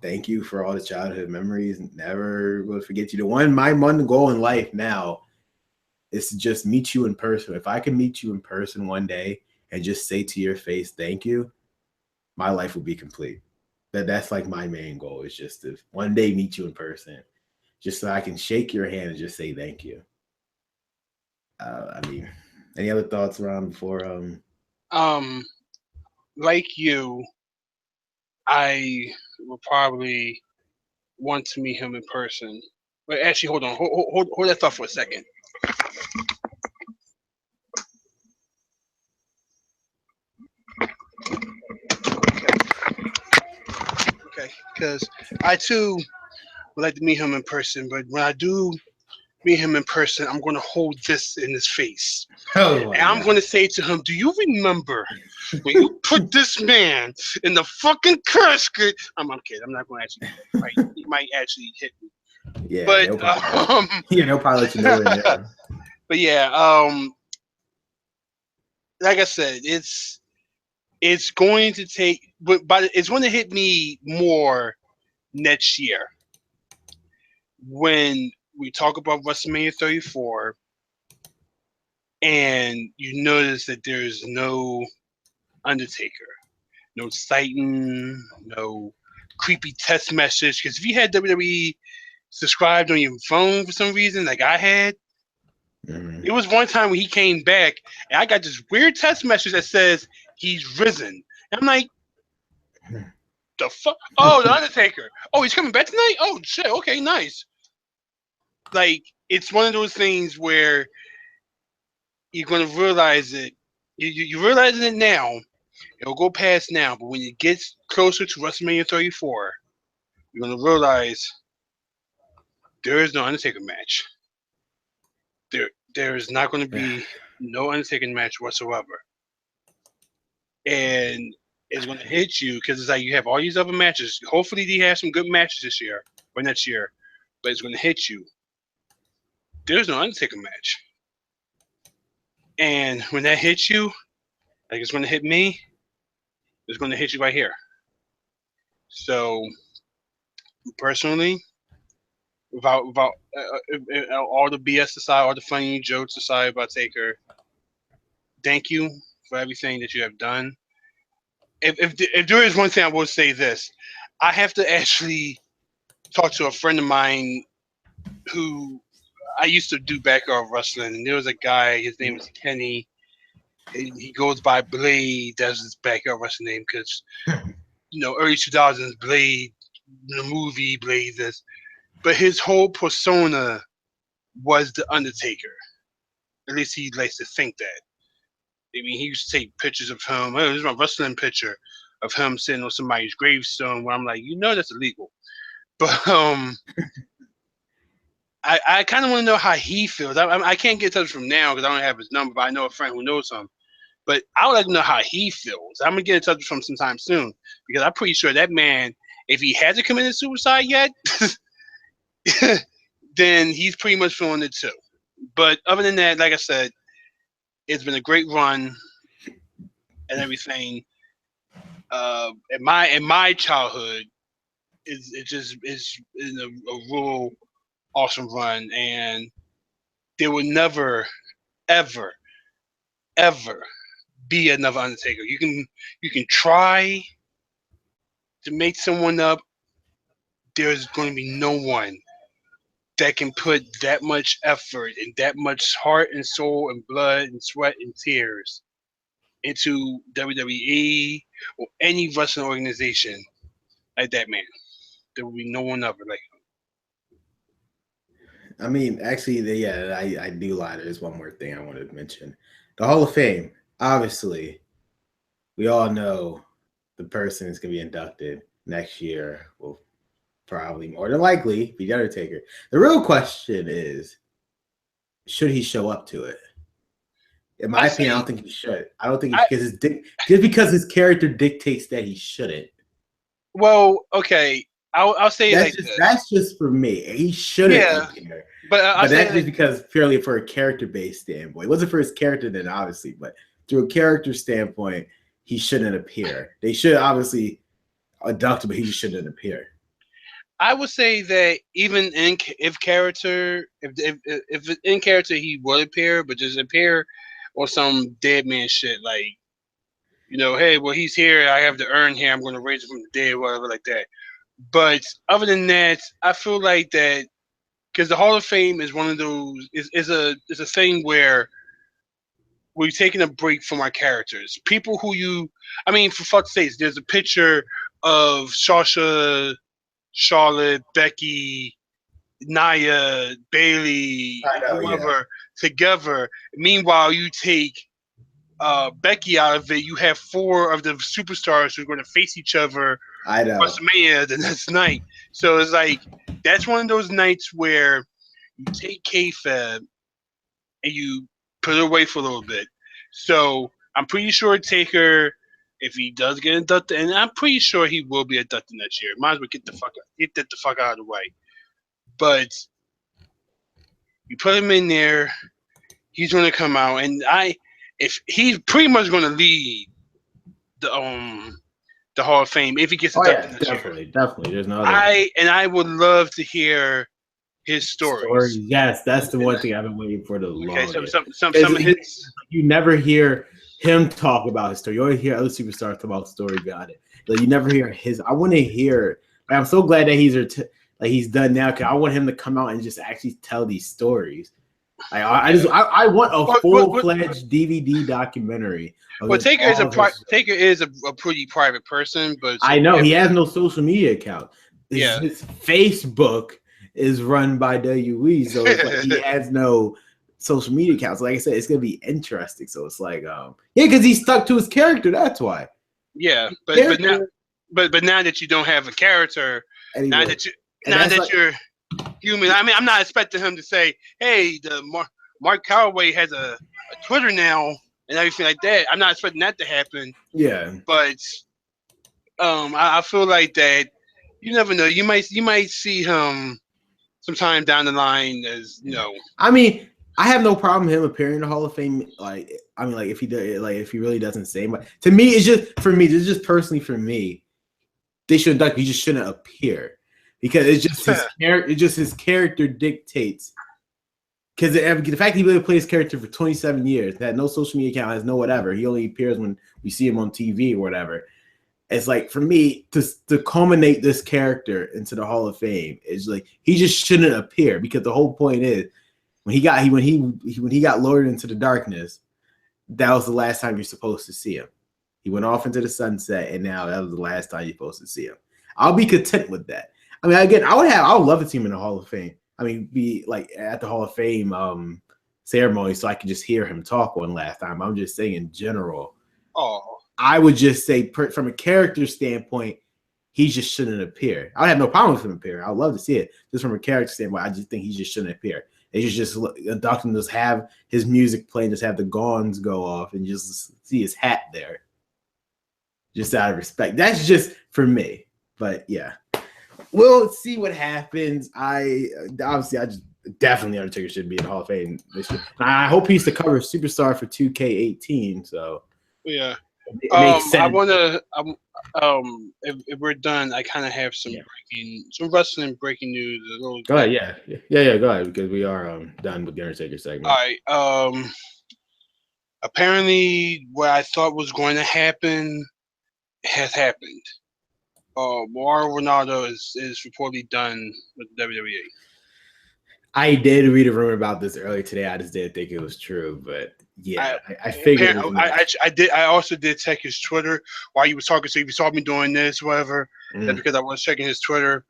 thank you for all the childhood memories. Never will forget you. My one goal in life now is to just meet you in person. If I can meet you in person one day and just say to your face thank you, my life will be complete. That's like my main goal, is just to one day meet you in person, just so I can shake your hand and just say thank you. I mean, any other thoughts around before um, like you, I will probably want to meet him in person. But actually, hold on, hold that thought for a second. Okay, because I too would like to meet him in person, but when I do meet him in person, I'm going to hold this in his face. oh And my I'm going to god. say to him, "Do you remember when you put this man in the fucking casket?" I'm kidding. I'm not going to actually. He might actually hit me. Yeah, But they'll probably yeah, they'll probably let you know in there. but yeah, like I said, it's going to take, but it's going to hit me more next year when we talk about WrestleMania 34, and you notice that there's no Undertaker, no sighting, no creepy text message. Because if you had WWE subscribed on your phone for some reason, like I had, Mm-hmm. it was one time when he came back, and I got this weird text message that says he's risen. And I'm like, the fuck? Oh, the Undertaker. Oh, he's coming back tonight. Oh shit. Okay, nice. Like it's one of those things where you're gonna realize it. You realizing it now. It'll go past now, but when it gets closer to WrestleMania 34, you're gonna realize there is no Undertaker match. There is not going to be no Undertaker match whatsoever, and it's going to hit you because it's like you have all these other matches. Hopefully, they have some good matches this year or next year, but it's going to hit you. There's no Undertaker match, and when that hits you, like it's going to hit me, it's going to hit you right here. So, personally, without all the BS aside, all the funny jokes aside about Taker. Thank you for everything that you have done. If there is one thing I will say this, I have to actually talk to a friend of mine who I used to do backyard wrestling, and there was a guy. His name is Kenny. He goes by Blade. That's his backyard wrestling name because early 2000s Blade, the movie Blade. This, but his whole persona was the Undertaker. At least he likes to think that. I mean, he used to take pictures of him. Oh, this is my wrestling picture of him sitting on somebody's gravestone. Where I'm like, that's illegal. But I kind of want to know how he feels. I can't get in touch from now because I don't have his number. But I know a friend who knows him. But I would like to know how he feels. I'm gonna get in touch with him sometime soon because I'm pretty sure that man, if he hasn't committed suicide yet, then he's pretty much feeling it too. But other than that, like I said, it's been a great run and everything. In my childhood, it's a real awesome run, and there will never, ever, ever be another Undertaker. You can try to make someone up. There's going to be no one that can put that much effort and that much heart and soul and blood and sweat and tears into WWE or any wrestling organization like that man. There will be no one ever like him. I mean, actually, I do lie. There's one more thing I wanted to mention. The Hall of Fame, obviously, we all know the person is going to be inducted next year will probably more than likely be the Undertaker. The real question is, should he show up to it? In my opinion, I don't think he should. I don't think just because his character dictates that he shouldn't. Well, okay. I'll say that's just for me. He shouldn't appear. But that's just because purely for a character-based standpoint. It wasn't for his character then, obviously, but through a character standpoint, he shouldn't appear. They should obviously induct him, but he just shouldn't appear. I would say that even in character he would appear, but just appear on some dead man shit like, hey, well he's here, I have to earn here, I'm going to raise him from the dead, whatever like that. But other than that, I feel like that because the Hall of Fame is one of those is a thing where we're taking a break from our characters. People who for fuck's sake, there's a picture of Sasha, Charlotte, Becky, Nia, Bailey, whoever together. Meanwhile, you take Becky out of it. You have 4 of the superstars who are going to face each other at WrestleMania the next night. So it's like that's one of those nights where you take kayfabe and you put it away for a little bit. So I'm pretty sure Taker, if he does get inducted, and I'm pretty sure he will be inducted next year. Might as well get that the fuck out of the way. But you put him in there, he's going to come out, and if he's pretty much going to lead the Hall of Fame if he gets inducted next year. Definitely. There's no other. I would love to hear his stories. Yes, that's the one thing I've been waiting for the longest. Okay, some of his. You never hear him talk about his story. You always hear other superstars talk about the story about it. Like you never hear his. I want to hear. Like, I'm so glad that he's done now because I want him to come out and just actually tell these stories. Like, I want a full-fledged DVD documentary. Well, Taker is a pretty private person, but I know he has no social media account. His Facebook is run by WWE, so it's like he has no social media accounts. Like I said, it's gonna be interesting. So it's like, because he's stuck to his character. That's why. Yeah, but now that you don't have a character, now that you're human. I mean, I'm not expecting him to say, "Hey, the Mark Calloway has a Twitter now and everything like that." I'm not expecting that to happen. Yeah, but I feel like that you never know. You might see him sometime down the line as I mean, I have no problem him appearing in the Hall of Fame. Like, I mean, like if he really doesn't say, but to me, it's just for me. This is just personally for me. They should induct. He just shouldn't appear because it's just his character. It's just his character dictates. Because the fact he really played his character for 27 years, had no social media account, has no whatever. He only appears when we see him on TV or whatever. It's like for me to culminate this character into the Hall of Fame is like he just shouldn't appear because the whole point is when he got lowered into the darkness, that was the last time you're supposed to see him. He went off into the sunset, and now that was the last time you're supposed to see him. I'll be content with that. I mean, again, I would love to see him in the Hall of Fame. I mean, be like at the Hall of Fame ceremony, so I could just hear him talk one last time. I'm just saying in general. Oh, I would just say, from a character standpoint, he just shouldn't appear. I would have no problem with him appearing. I'd love to see it. Just from a character standpoint, I just think he just shouldn't appear. They just induct him, just have his music playing, just have the gongs go off, and just see his hat there. Just out of respect. That's just for me. But yeah, we'll see what happens. I just definitely Undertaker should be in the Hall of Fame this year. I hope he's the cover superstar for 2K18. So yeah. it makes sense. I want to. If we're done, I kind of have some wrestling breaking news. Go ahead, yeah. Go ahead because we are done with the Undertaker segment. All right. Apparently, what I thought was going to happen has happened. Mauro Ronaldo is reportedly done with WWE. I did read a rumor about this earlier today. I just didn't think it was true, but yeah, I figured. I also did check his Twitter while you was talking. So if you saw me doing this, whatever, that's because I was checking his Twitter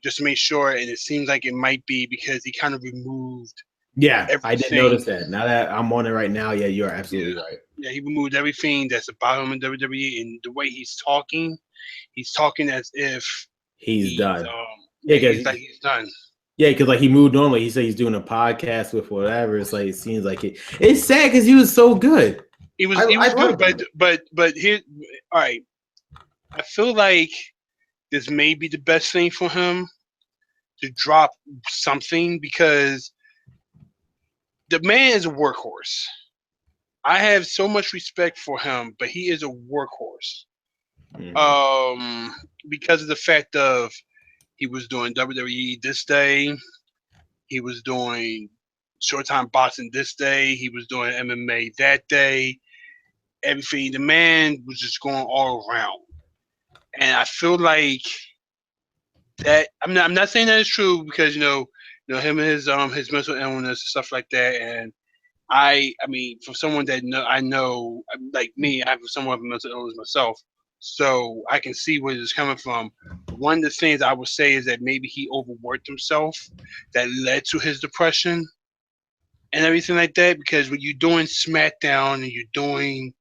just to make sure. And it seems like it might be because he kind of removed. Yeah, I did notice that. Now that I'm on it right now, yeah, you're absolutely right. Yeah, he removed everything that's about him in WWE, and the way he's talking as if he's done. He's done. Yeah, because like he moved on, like he said he's doing a podcast with whatever. It's like it seems like it's sad because he was so good. He was good, but here, all right. I feel like this may be the best thing for him to drop something because the man is a workhorse. I have so much respect for him, but he is a workhorse. Because of the fact of he was doing WWE this day, he was doing Showtime boxing this day, he was doing MMA that day. Everything, the man was just going all around, and I feel like that. I'm not saying that it's true because you know him and his mental illness and stuff like that, and I mean, for someone that I know, like me, I have somewhat of a mental illness myself, so I can see where it's coming from. One of the things I would say is that maybe he overworked himself, that led to his depression and everything like that. Because when you're doing Smackdown and you're doing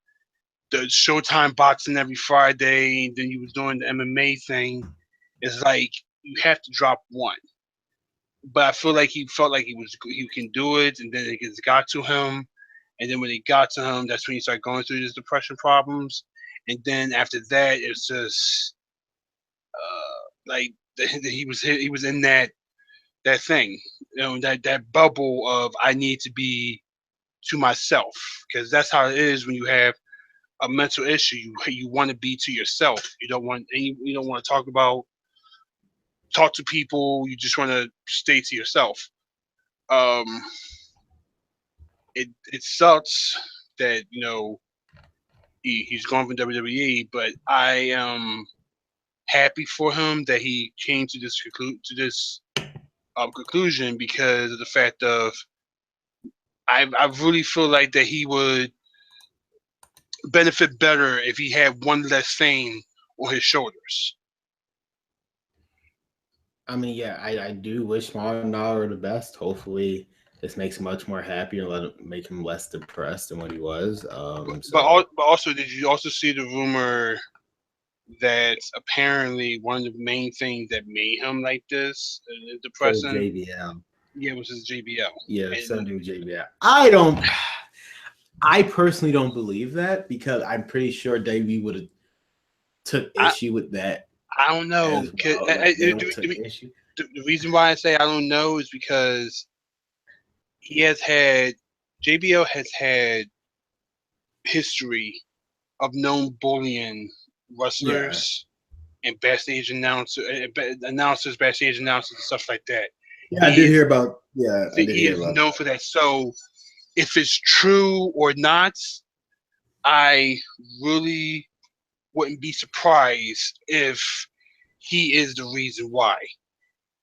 the Showtime boxing every Friday, and then you was doing the MMA thing, it's like you have to drop one. But I feel like he felt like he can do it, and then it just got to him, and then when it got to him, that's when he started going through his depression problems, and then after that, it's just like he was in that thing, that bubble of I need to be to myself, because that's how it is when you have a mental issue. You want to be to yourself. You don't want to talk to people. You just want to stay to yourself. It sucks that he's gone from WWE, but I am happy for him that he came to this conclusion because of the fact of I really feel like that he would benefit better if he had one less thing on his shoulders. I mean, yeah, I do wish Ronaldo the best. Hopefully, this makes him much more happy and make him less depressed than what he was. But also, did you also see the rumor that apparently one of the main things that made him like this, depressing? JBL. Yeah, it was his JBL. Yeah, something with JBL. I personally don't believe that because I'm pretty sure Davey would have took issue with that. I don't know. Well. The reason why I say I don't know is because JBL has had history of known bullying wrestlers. and backstage announcers, backstage announcers, and stuff like that. Yeah, I did hear about. Yeah, I did He hear is about. known for that. So if it's true or not, I really wouldn't be surprised if he is the reason why.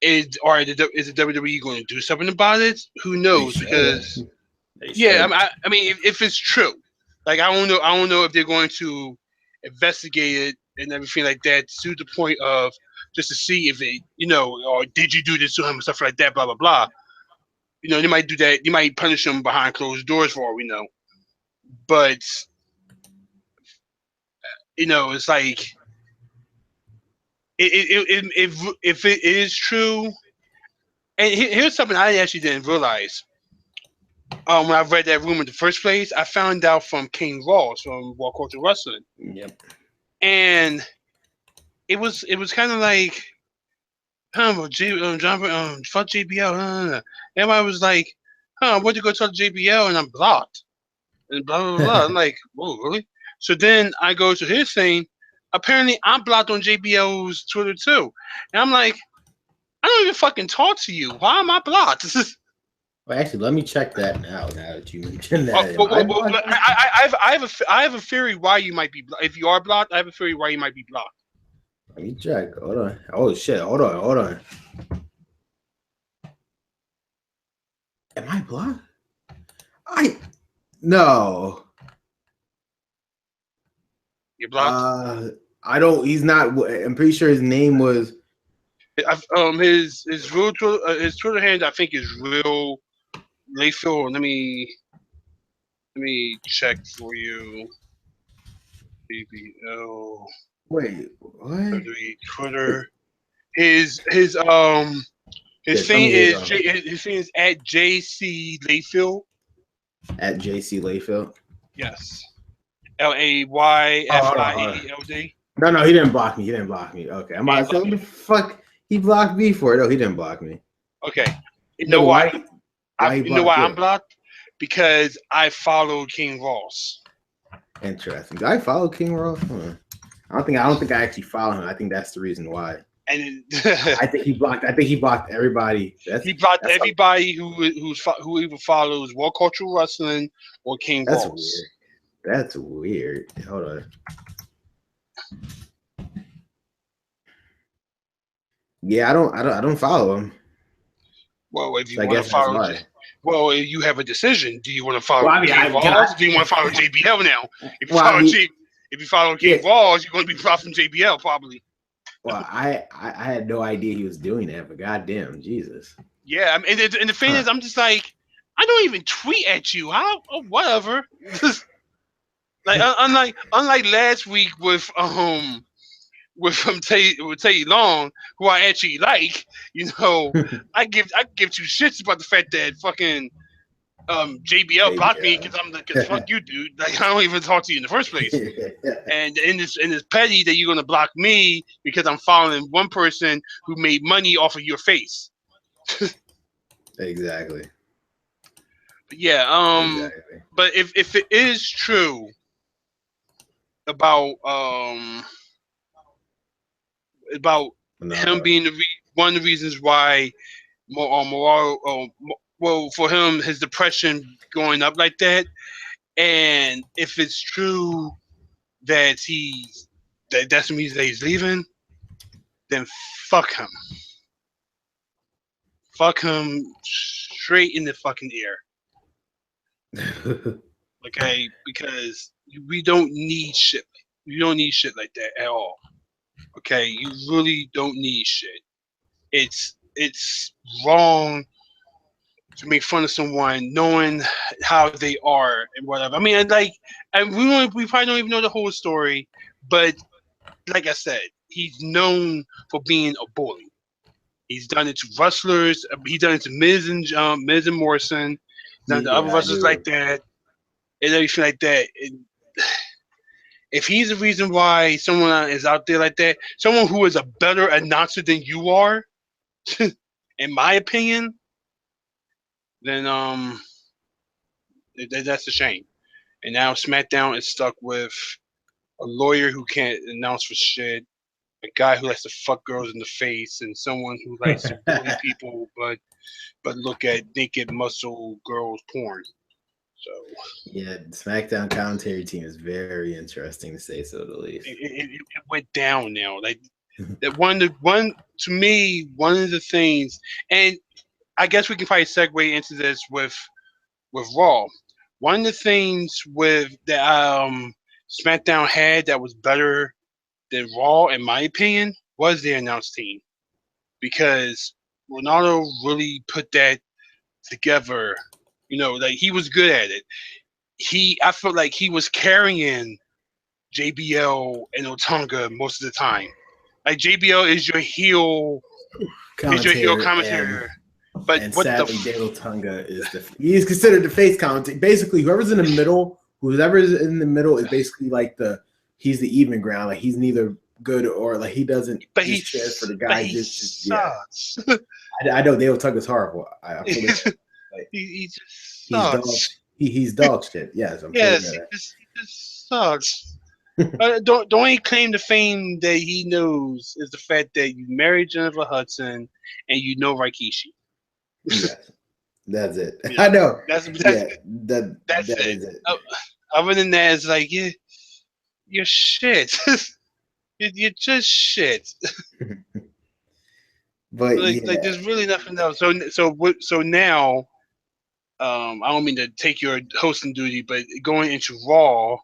Is the WWE going to do something about it? Who They knows? should. Because They yeah, should. I mean, if it's true, like I don't know if they're going to investigate it and everything like that to the point of just to see if it, or did you do this to him and stuff like that, blah blah blah. They might do that. They might punish him behind closed doors for all we know. But it's like if it is true, and here's something I actually didn't realize. When I read that rumor in the first place, I found out from King Ross from World Culture Wrestling, Yep. and it was kind of like, fuck JBL. Everybody was like, where'd you go talk to JBL? And I'm blocked. And blah, blah, blah. I'm like, whoa, really? So then I go to his thing. Apparently, I'm blocked on JBL's Twitter too. And I'm like, I don't even fucking talk to you. Why am I blocked? Well, actually, let me check that now. Now that you mentioned that, am I blocked? I have a theory why you might be blocked. If you are blocked, I have a theory why you might be blocked. Let me check. Hold on. Oh shit. Hold on. Hold on. Am I blocked? No. You're blocked. I don't. He's not. I'm pretty sure his name was. His real his Twitter handle I think is real Layfield. Let me check for you. BBL Wait. What? Twitter. His Yeah, tell thing me is his thing is at JC Layfield. at JC Layfield. Yes. LAYFIELD. No, he didn't block me. He didn't block me. Okay, I'm about to say, what the fuck? He blocked me for it. No, he didn't block me. Okay. You No, know why? Why he You know blocked why you? I'm blocked? Because I followed King Ross. Interesting. Do I follow King Ross? I don't think I actually follow him. I think that's the reason why. And I think he blocked everybody. he blocked everybody who either follows World Cultural Wrestling or King That's Ross. weird. That's weird. Hold on. Yeah, I don't follow him. Well, if you So I want guess to that's follow, why. Well, you have a decision. Do you want to follow Well, I mean, King Ross? Do you want to follow JBL now? If you follow King Ross, you're going to be blocked from JBL probably. Well, I had no idea he was doing that, but goddamn, Jesus. Yeah, I mean, and the thing is, I'm just like, I don't even tweet at you. How? Oh, whatever. Like unlike last week with Tay Long, who I actually like, I give two shits about the fact that fucking JBL blocked me because fuck you, dude. Like I don't even talk to you in the first place. And it's petty that you're gonna block me because I'm following one person who made money off of your face. Exactly. But yeah, exactly. But if it is true about him being one of the reasons why for him his depression going up like that, and if it's true that that's the reason that he's leaving, then fuck him. Fuck him straight in the fucking ear. Okay, because we don't need shit. You don't need shit like that at all. Okay, you really don't need shit. It's wrong to make fun of someone knowing how they are and whatever. I mean, and we probably don't even know the whole story, but like I said, he's known for being a bully. He's done it to wrestlers. He's done it to Miz and Morrison. He's done it to other wrestlers like that and everything like that. If he's the reason why someone is out there like that, someone who is a better announcer than you are, in my opinion, then that's a shame. And now SmackDown is stuck with a lawyer who can't announce for shit, a guy who likes to fuck girls in the face, and someone who likes to bully people, but look at naked muscle girls porn. So Yeah, the SmackDown commentary team is very interesting to say so the least. it went down now. Like that one to me, one of the things, and I guess we can probably segue into this with Raw. One of the things with that SmackDown had that was better than Raw, in my opinion, was the announce team, because Ronaldo really put that together. You know, like he was good at it. I felt like he was carrying JBL and Otunga most of the time. Like JBL is your heel commentator. But And what the sadly, Dale Tunga he's considered the face commentator. Basically, whoever's in the middle is basically like he's the even ground. Like he's neither good or like he doesn't but just cheer for the guy. Just sucks. Yeah. I know Dale Tunga's horrible. I fully like, he just he's sucks. dog. He's dog shit. Yes, I'm yes, fully he just sucks. The only claim to fame that he knows is the fact that you married Jennifer Hudson and you know Rikishi. Yes, that's it. Yeah, I know. That's That it. is it. Other than that, it's like you're shit. you're just shit. But like there's really nothing else. So now, I don't mean to take your hosting duty, but going into Raw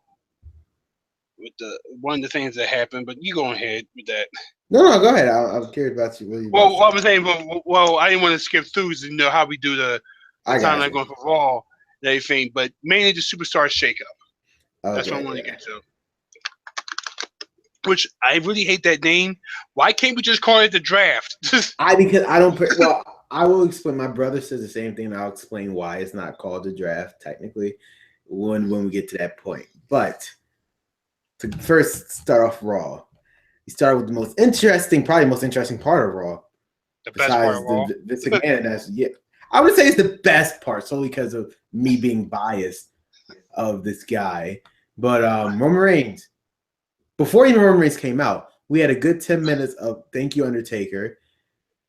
with the one of the things that happened, but you go ahead with that. No, go ahead. I'm curious about you. What you Well, what I'm saying, well, I didn't want to skip through, so you know how we do the timeline going for Raw and everything, but mainly the Superstar shakeup. Okay, that's what I want to get to. Which I really hate that name. Why can't we just call it the draft? Because I don't. Well, I will explain. My brother says the same thing, and I'll explain why it's not called the draft technically when we get to that point. But to first start off Raw, you start with probably the most interesting part of Raw. The best part of Raw. Vince McMahon, I would say it's the best part solely because of me being biased of this guy. But Roman Reigns, before even Roman Reigns came out, we had a good 10 minutes of "Thank You, Undertaker."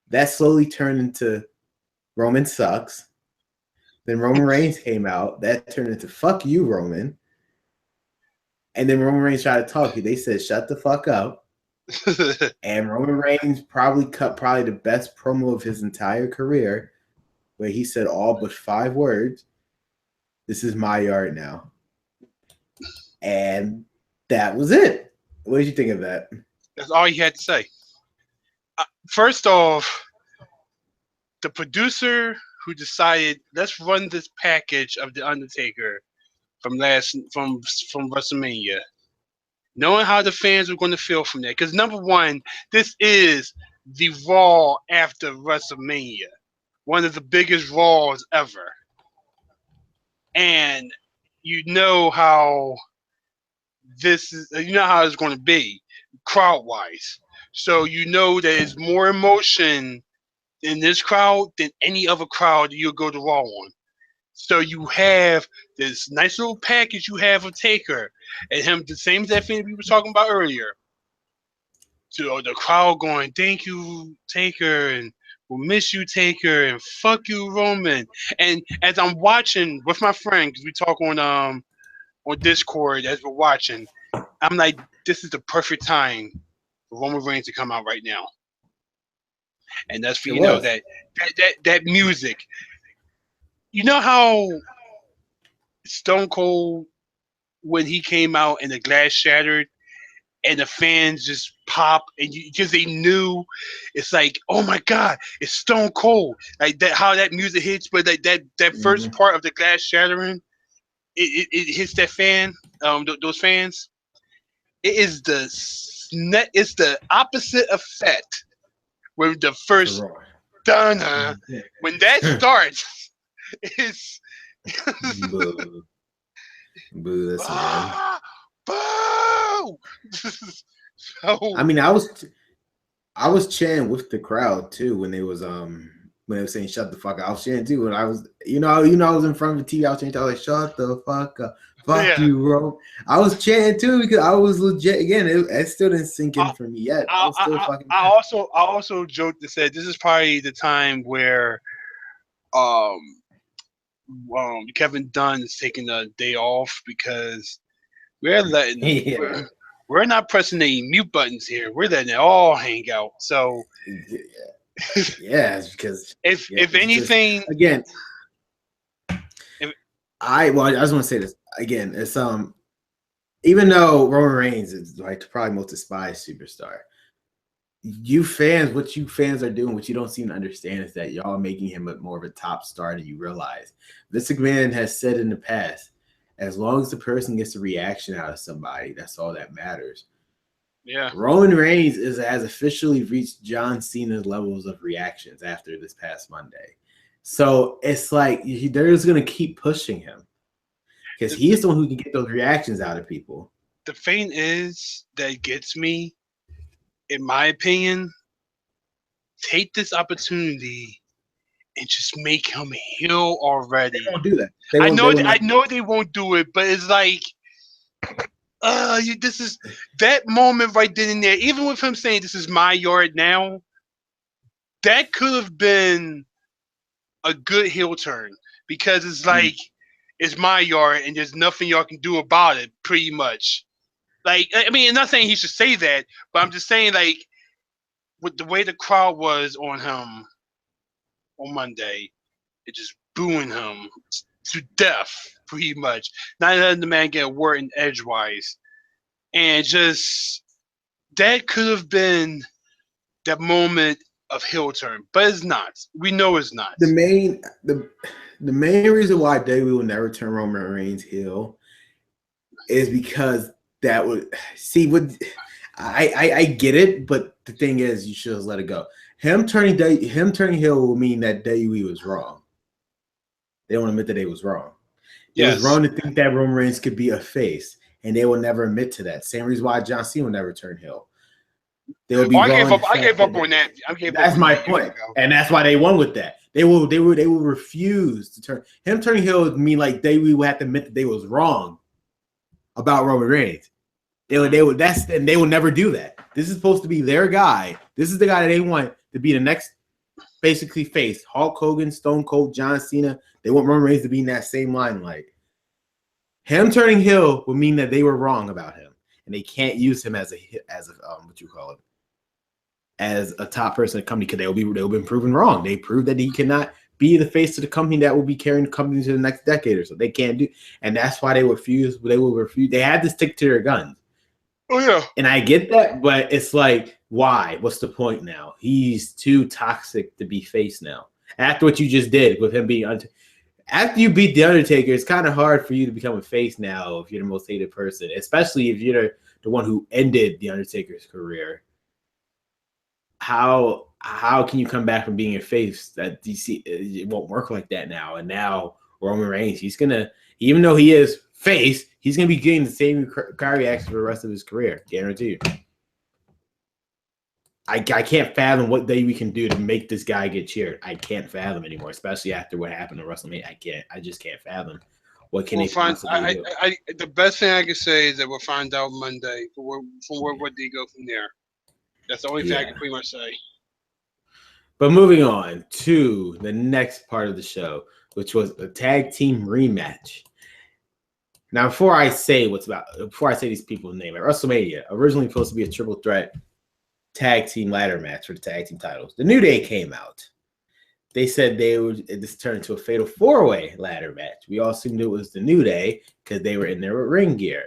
That slowly turned into Roman sucks. Then Roman Reigns came out. That turned into "Fuck you, Roman." And then Roman Reigns tried to talk. They said, "Shut the fuck up." And Roman Reigns probably cut the best promo of his entire career, where he said all but 5 words. "This is my yard now." And that was it. What did you think of that? That's all he had to say. First off, the producer who decided let's run this package of the Undertaker from WrestleMania, knowing how the fans were going to feel from that, because number one, this is the Raw after WrestleMania, one of the biggest Raws ever, and you know how it's going to be crowd wise. So you know there's more emotion in this crowd than any other crowd you'll go to Raw on. So you have this nice little package you have of Taker and him, the same as that thing we were talking about earlier. So the crowd going, "Thank you, Taker," and "We'll miss you, Taker," and "Fuck you, Roman." And as I'm watching with my friend, because we talk on Discord as we're watching, I'm like, this is the perfect time for Roman Reigns to come out right now. And that's for that music. You know how Stone Cold, when he came out and the glass shattered and the fans just pop, and because they knew, it's like, oh my God, it's Stone Cold. Like that, how that music hits, but like that first part of the glass shattering, it hits that fan, those fans. It is it's the opposite effect with the first dun. When that starts, it's boo. That's man. Boo! I mean, I was chanting with the crowd too when they was saying "shut the fuck up." I was chanting too, and I was I was in front of the TV. I was chanting, I was like, "Shut the fuck up, Fuck Yeah. you, bro. I was chanting too because I was legit. Again, it still didn't sink in I, for me yet. I I, was still I, fucking I mad. also joked and said this is probably the time where um Kevin Dunn is taking a day off because we're letting Yeah. we're not pressing any mute buttons here. We're letting it all hang out. So Yeah, it's because if it's just anything, again. if, I just want to say this again. It's even though Roman Reigns is like probably most despised superstar, what you fans are doing, what you don't seem to understand is that y'all are making him more of a top star than you realize. Vince McMahon has said in the past, as long as the person gets a reaction out of somebody, that's all that matters. yeah, Roman Reigns has officially reached John Cena's levels of reactions after this past Monday. So it's like they're just going to keep pushing him because he's the one who can get those reactions out of people. the thing is that gets me, in my opinion, take this opportunity and just make him heel They already. won't do that. They I won't. know, They will I not. know they won't do it, but it's like, this is that moment right then and there. Even with him saying this is my yard now, that could have been a good heel turn because it's like it's my yard and there's nothing y'all can do about it. Pretty much. Like, I mean, I'm not saying he should say that, but I'm just saying like with the way the crowd was on him on Monday, it just booing him to death, pretty much. Not letting the man get a word in edgewise. And just that could have been that moment of heel turn, but it's not. We know it's not. The main reason why David will never turn Roman Reigns heel is because that would see what I get it, but the thing is, you should just let it go. Him turning heel will mean that WWE was wrong. They don't admit that they was wrong. It was Yes. wrong to think that Roman Reigns could be a face, and they will never admit to that. Same reason why John Cena will never turn heel. They will be Oh, wrong. I gave up on that. I gave up That's on my that years point, ago. and that's why they won with that. They will refuse to turn him. Turning heel would mean like they will have to admit that they was wrong about Roman Reigns. They would and they will never do that. This is supposed to be their guy. This is the guy that they want to be the next basically face. Hulk Hogan, Stone Cold, John Cena. They want Roman Reigns to be in that same line. Like him turning heel would mean that they were wrong about him, and they can't use him as a what you call it, as a top person in the company because they'll be proven wrong. They proved that he cannot be the face of the company that will be carrying the company to the next decade or so. They can't do, and that's why they refuse. They will refuse. They had to stick to their guns. Oh yeah. And I get that, but it's like, why? What's the point now? He's too toxic to be face now. After what you just did with him being after you beat the Undertaker, it's kind of hard for you to become a face now if you're the most hated person, especially if you're the one who ended the Undertaker's career. How can you come back from being a face? That DC it won't work like that now. And now Roman Reigns, he's gonna, even though he is face, he's gonna be getting the same car reaction for the rest of his career, guaranteed. I can't fathom what we can do to make this guy get cheered. I can't fathom anymore, especially after what happened at WrestleMania. I just can't fathom what can they possibly do. The best thing I can say is that we'll find out Monday from where they go from there. That's the only thing I can pretty much say. But moving on to the next part of the show, which was a tag team rematch. Now, before I say these people's name, at WrestleMania, originally supposed to be a triple threat tag team ladder match for the tag team titles. The New Day came out. They said this turned into a fatal 4-way ladder match. We all assumed it was the New Day because they were in there with ring gear.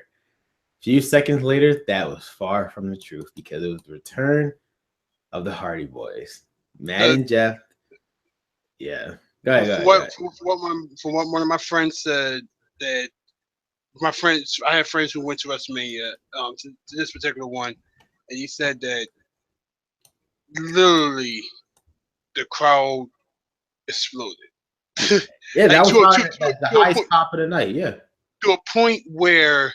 A few seconds later, that was far from the truth because it was the return of the Hardy Boys. Matt and Jeff. Yeah. Go ahead. From what one of my friends said, that I have friends who went to WrestleMania, to this particular one, and he said that literally the crowd exploded. Yeah, that like was the highest pop of the night. Yeah. To a point where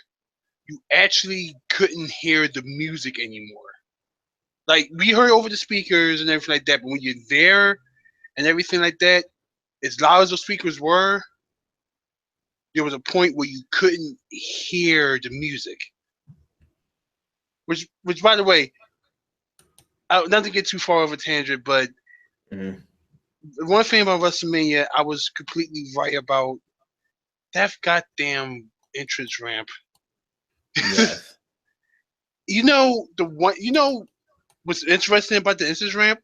you actually couldn't hear the music anymore. Like we heard over the speakers and everything like that, but when you're there and everything like that, as loud as those speakers were, there was a point where you couldn't hear the music. Which by the way, not to get too far over tangent, but one thing about WrestleMania, I was completely right about that goddamn entrance ramp. Yes. You know what's interesting about the entrance ramp?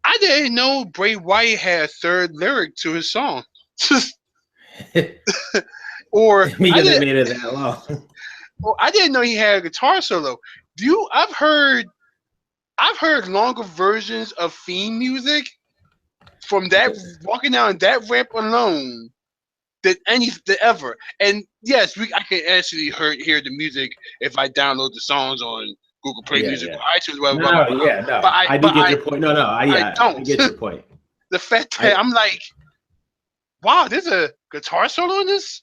I didn't know Bray Wyatt had a third lyric to his song. Or Because they made it that long. I didn't know he had a guitar solo. I've heard longer versions of theme music from that walking down that ramp alone than ever. And yes, I can actually hear the music if I download the songs on Google Play Music or iTunes, whatever. No. I do get your point. No, I don't. I get your point. The fact that I'm like, wow, there's a guitar solo in this.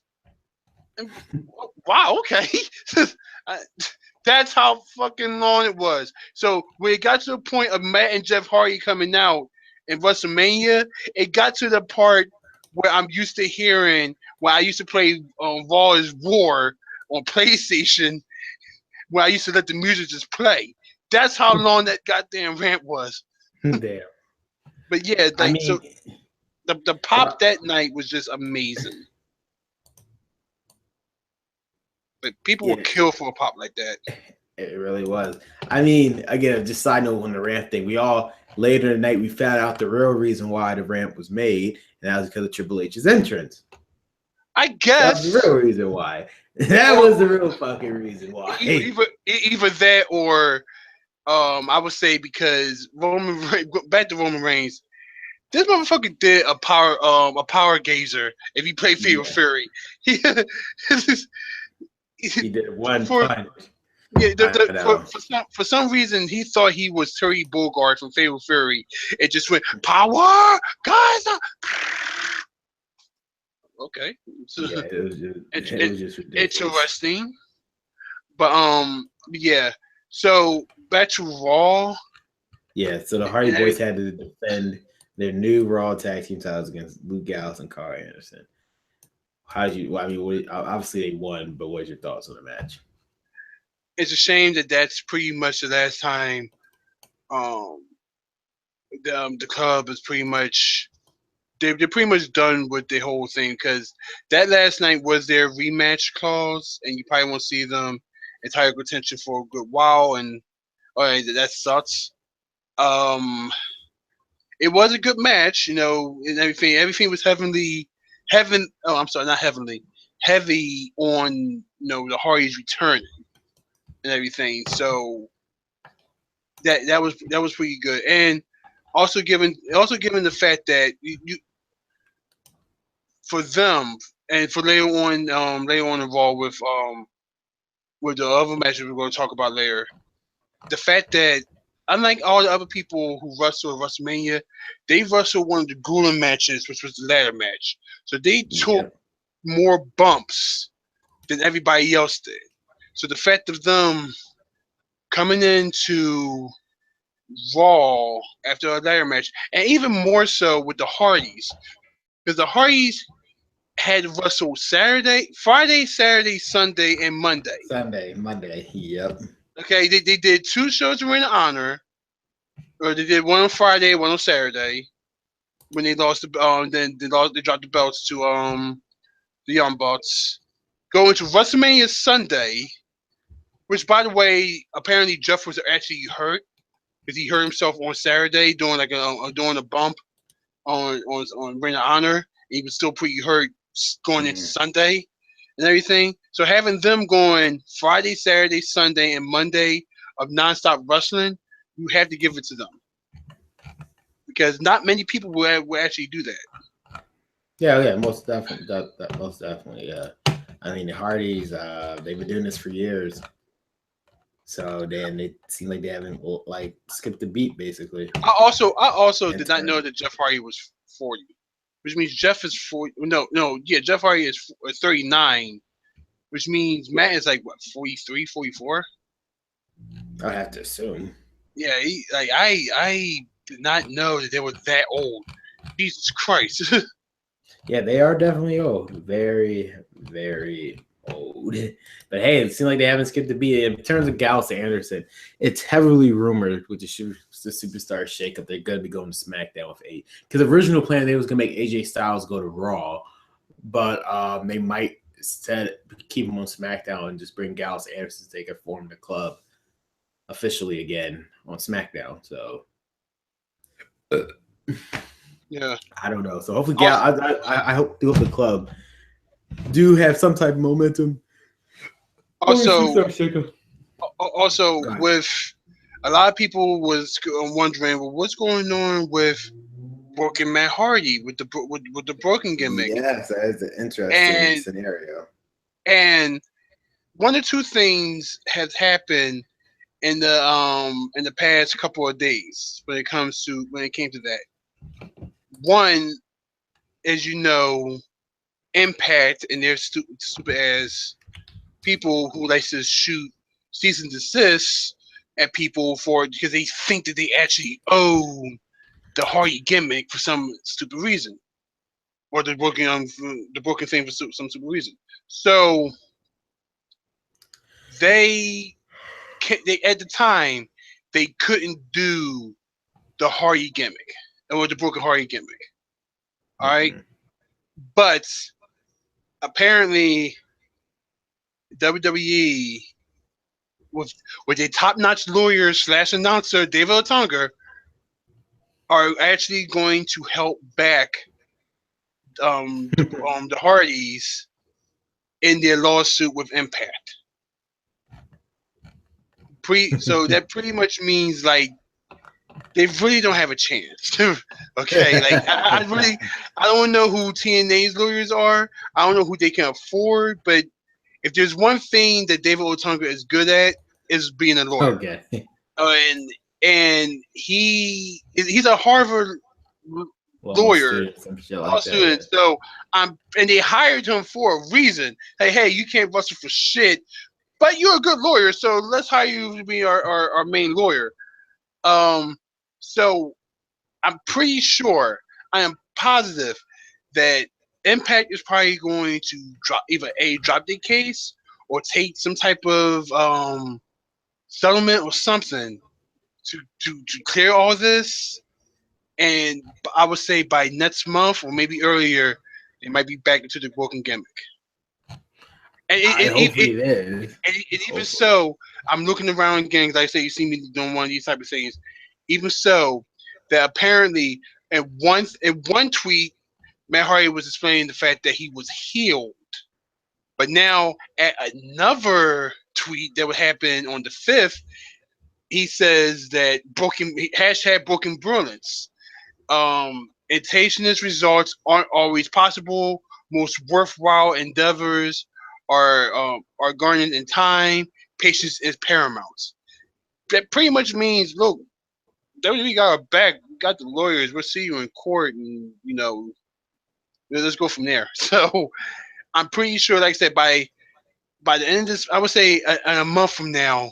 Wow, okay. That's how fucking long it was. So when it got to the point of Matt and Jeff Hardy coming out in WrestleMania, it got to the part where I'm used to hearing when I used to play Raw is War on PlayStation, where I used to let the music just play. That's how long that goddamn rant was. Damn. But yeah, so the pop that night was just amazing. But people would kill for a pop like that. It really was. I mean, again, just side note on the ramp thing. We all later in the night we found out the real reason why the ramp was made, and that was because of Triple H's entrance. I guess that's the real reason why. That was the real fucking reason why. Either that or I would say because back to Roman Reigns, this motherfucker did a power gazer. If he played Fatal Fury, he did one punch. Yeah, for some reason he thought he was Terry Bogard from Fatal Fury. It just went power, guys. Okay, so, yeah, it was just ridiculous. Interesting. But yeah. So back to Raw. Yeah, so the Hardy Boys had to defend their new Raw tag team titles against Luke Gallows and Carl Anderson. Obviously they won, but what's your thoughts on the match? It's a shame that that's pretty much the last time the club is pretty much they're pretty much done with the whole thing, because that last night was their rematch clause, and you probably won't see them in title contention for a good while, and that sucks. It was a good match, and everything was heavy on the Hardys returning and everything. So that was pretty good, and also given the fact that you for them and for later on involved with the other matches we're going to talk about later, the fact that unlike all the other people who wrestled at WrestleMania, they wrestled one of the grueling matches, which was the ladder match. So they took more bumps than everybody else did. So the fact of them coming into Raw after a ladder match, and even more so with the Hardys, because the Hardys had wrestled Friday, Saturday, Sunday, and Monday. Monday, yep. Okay, they did 2 shows in Ring of Honor, or they did one on Friday, one on Saturday. When they lost then they dropped the belts to the Young Bucks. Going to WrestleMania Sunday, which by the way, apparently Jeff was actually hurt because he hurt himself on Saturday doing doing a bump on Ring of Honor. He was still pretty hurt going into Sunday and everything. So having them going Friday, Saturday, Sunday, and Monday of nonstop wrestling, you have to give it to them, because not many people will actually do that. Yeah, most definitely. Most definitely, yeah. I mean, the Hardys, they've been doing this for years. So then it seemed like they haven't skipped the beat, basically. I also did not know that Jeff Hardy was 40, which means Jeff is 40. Jeff Hardy is 39, which means Matt is like what, 43, 44. I have to assume. Yeah, I did not know that they were that old. Jesus Christ. Yeah, they are definitely old. Very, very old. But hey, it seems like they haven't skipped a beat. In terms of Gallus Anderson, it's heavily rumored with the superstar shakeup they're going to be going to SmackDown with eight. Because the original plan, they was going to make AJ Styles go to Raw, but they might instead keep him on SmackDown and just bring Gallus Anderson so they can form the club officially again on SmackDown. So yeah, I don't know. So hopefully, I hope the club do have some type of momentum. Also, with a lot of people was wondering, well, what's going on with Broken Matt Hardy with the broken gimmick? Yes, that is an interesting scenario. And one or two things has happened in the past couple of days when it came to that. One, as you know, Impact and their stupid ass people who likes to shoot cease and desist at people because they think that they actually own the Hardy gimmick for some stupid reason, or the broken thing for some stupid reason. So they at the time they couldn't do the Hardy gimmick or the broken Hardy gimmick. All right, but apparently WWE with their top-notch lawyer / announcer David Otunga are actually going to help back the Hardys in their lawsuit with Impact. So that pretty much means like they really don't have a chance. Okay, like I don't know who TNA's lawyers are. I don't know who they can afford, but if there's one thing that David Otunga is good at, is being a lawyer. Okay. And he's a Harvard lawyer, student. So and they hired him for a reason. Hey, you can't bustle for shit, but you're a good lawyer, so let's hire you to be our main lawyer. So I'm pretty sure, I am positive that Impact is probably going to drop their case or take some type of settlement or something to clear all this. And I would say by next month or maybe earlier, they might be back into the broken gimmick. And even so, I'm looking around again, because like I say, you see me doing one of these type of things. Even so, that apparently in one tweet, Matt Hardy was explaining the fact that he was healed. But now at another tweet that would happen on the 5th, he says that broken brilliance. Intentionist results aren't always possible. Most worthwhile endeavors are garnered in time. Patience is paramount. That pretty much means, look, WWE got our back. We got the lawyers. We'll see you in court, and let's go from there. So I'm pretty sure, like I said, by the end of this, I would say a month from now,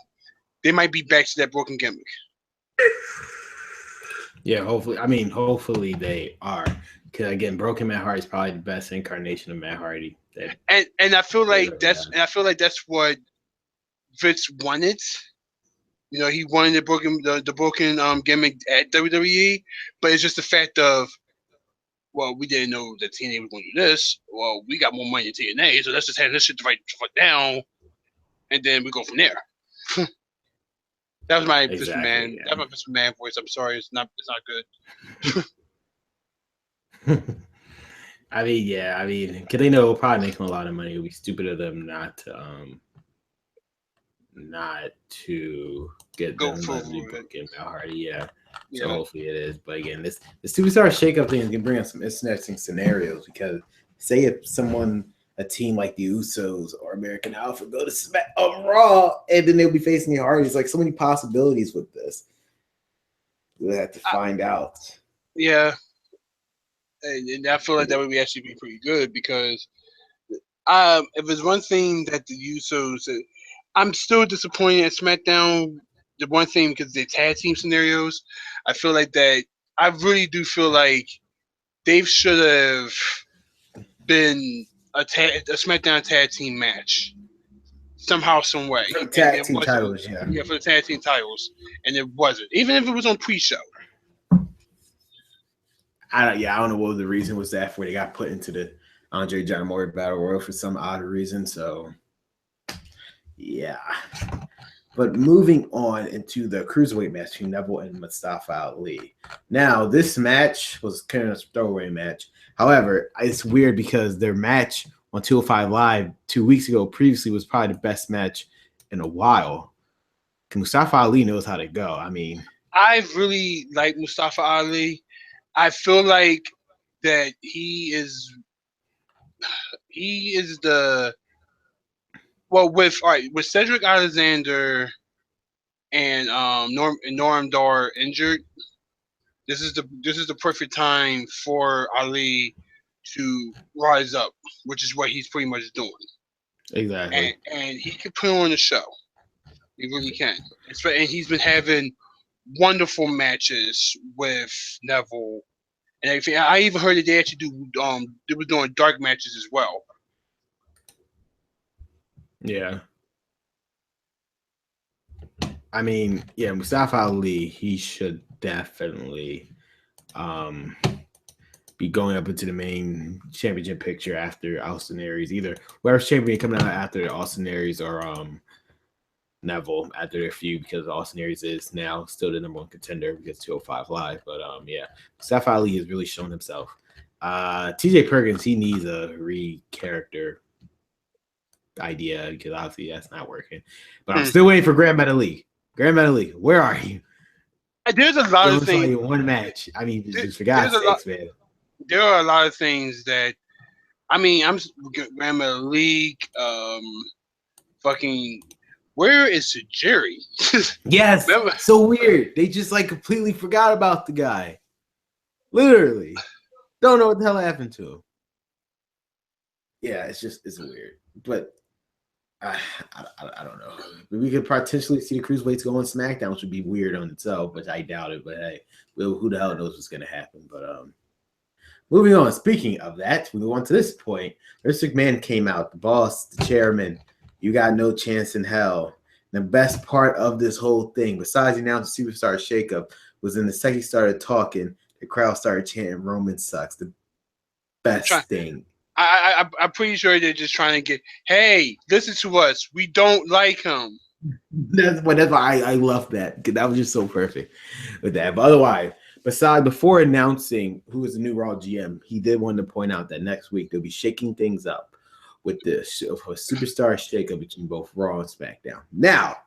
they might be back to that broken gimmick. Yeah, hopefully they are. Because again, Broken Matt Hardy is probably the best incarnation of Matt Hardy. And I feel like that's what Vince wanted. He wanted the broken gimmick at WWE, but it's just the fact of, well, we didn't know that TNA was going to do this. Well, we got more money than TNA, so let's just have this shit right down, and then we go from there. That was my Mr. Man. Yeah. That was my Mr. Man voice. I'm sorry, it's not good. I mean, because they know it'll probably make them a lot of money. It would be stupid of them not to get go them for Broken Matt Hardy. Yeah. So hopefully it is. But again, the superstar shakeup thing is gonna bring us some interesting scenarios, because say if a team like the Usos or American Alpha go to Raw, and then they'll be facing the Hardys. Like, so many possibilities with this. We'll have to find out. Yeah. And I feel like that would actually be pretty good, because if there's one thing that the Usos, I'm still disappointed at SmackDown. The one thing, because they're tag team scenarios, I feel like that. I really do feel like they should have been a SmackDown tag team match somehow, some way, For the and tag it team wasn't. titles, yeah. Yeah, for the tag team titles, and it wasn't. Even if it was on pre-show. I don't know what the reason was that for they got put into the Andre John Moore Battle Royal for some odd reason. So yeah. But moving on into the cruiserweight match between Neville and Mustafa Ali. Now, this match was kind of a throwaway match. However, it's weird because their match on 205 Live 2 weeks ago previously was probably the best match in a while. Mustafa Ali knows how to go. I mean, I really like Mustafa Ali. I feel like that he is the with Cedric Alexander and Norm Dar injured. This is the perfect time for Ali to rise up, which is what he's pretty much doing, exactly. and he can put on the show. He really can. And he's been having wonderful matches with Neville and everything. I even heard that they actually they were doing dark matches as well. Yeah. I mean, yeah, Mustafa Ali, he should definitely be going up into the main championship picture after Austin Aries. Either whoever's champion coming out after Austin Aries or Neville after their feud, because Austin Aries is now still the number one contender because 205 Live. But yeah, Mustafa Ali has really shown himself. TJ Perkins, he needs a re-character idea because obviously that's not working. But I'm still waiting for Grand Metalik. Grand Metalik, where are you? There's a lot of things. One match. I mean, just for God's sakes, man. There are a lot of things that, I mean, I'm Grandma League, fucking, where is Jerry? Yes, so weird. They just like completely forgot about the guy. Literally, don't know what the hell happened to him. Yeah, it's weird, but I don't know. We could potentially see the cruiserweights go on SmackDown, which would be weird on itself, which I doubt it. But hey, who the hell knows what's gonna happen? But moving on. Speaking of that, we move on to this point. Vince McMahon came out, the boss, the chairman. You got no chance in hell. The best part of this whole thing, besides the announcing Superstar shakeup, was in the second he started talking, the crowd started chanting "Roman sucks." The best thing. I'm pretty sure they're just trying to get, hey, listen to us. We don't like him. That's why I love that. That was just so perfect with that. But otherwise, before announcing who is the new Raw GM, he did want to point out that next week they'll be shaking things up with the Superstar shakeup between both Raw and SmackDown. Now,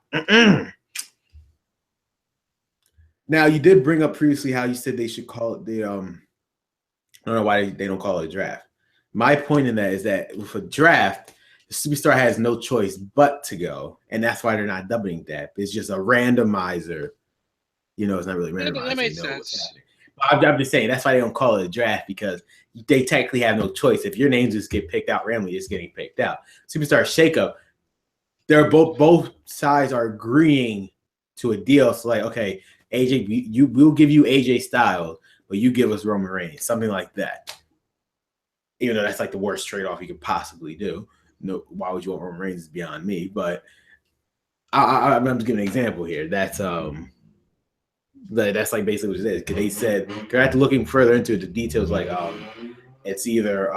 now you did bring up previously how you said they should call it the I don't know why they don't call it a draft. My point in that is that with a draft, the Superstar has no choice but to go, and that's why they're not doubling that. It's just a randomizer. You know, it's not really randomizer. That makes sense. I'm just saying that's why they don't call it a draft, because they technically have no choice. If your names just get picked out randomly, it's getting picked out. Superstar shakeup, they're both sides are agreeing to a deal. So like, okay, AJ, we'll give you AJ Styles, but you give us Roman Reigns, something like that. Even though that's like the worst trade-off you could possibly do. No, why would you want Roman Reigns? Is beyond me. But I'm just giving an example here. That's like basically what it is. Because they said, they're after looking further into the details, like it's either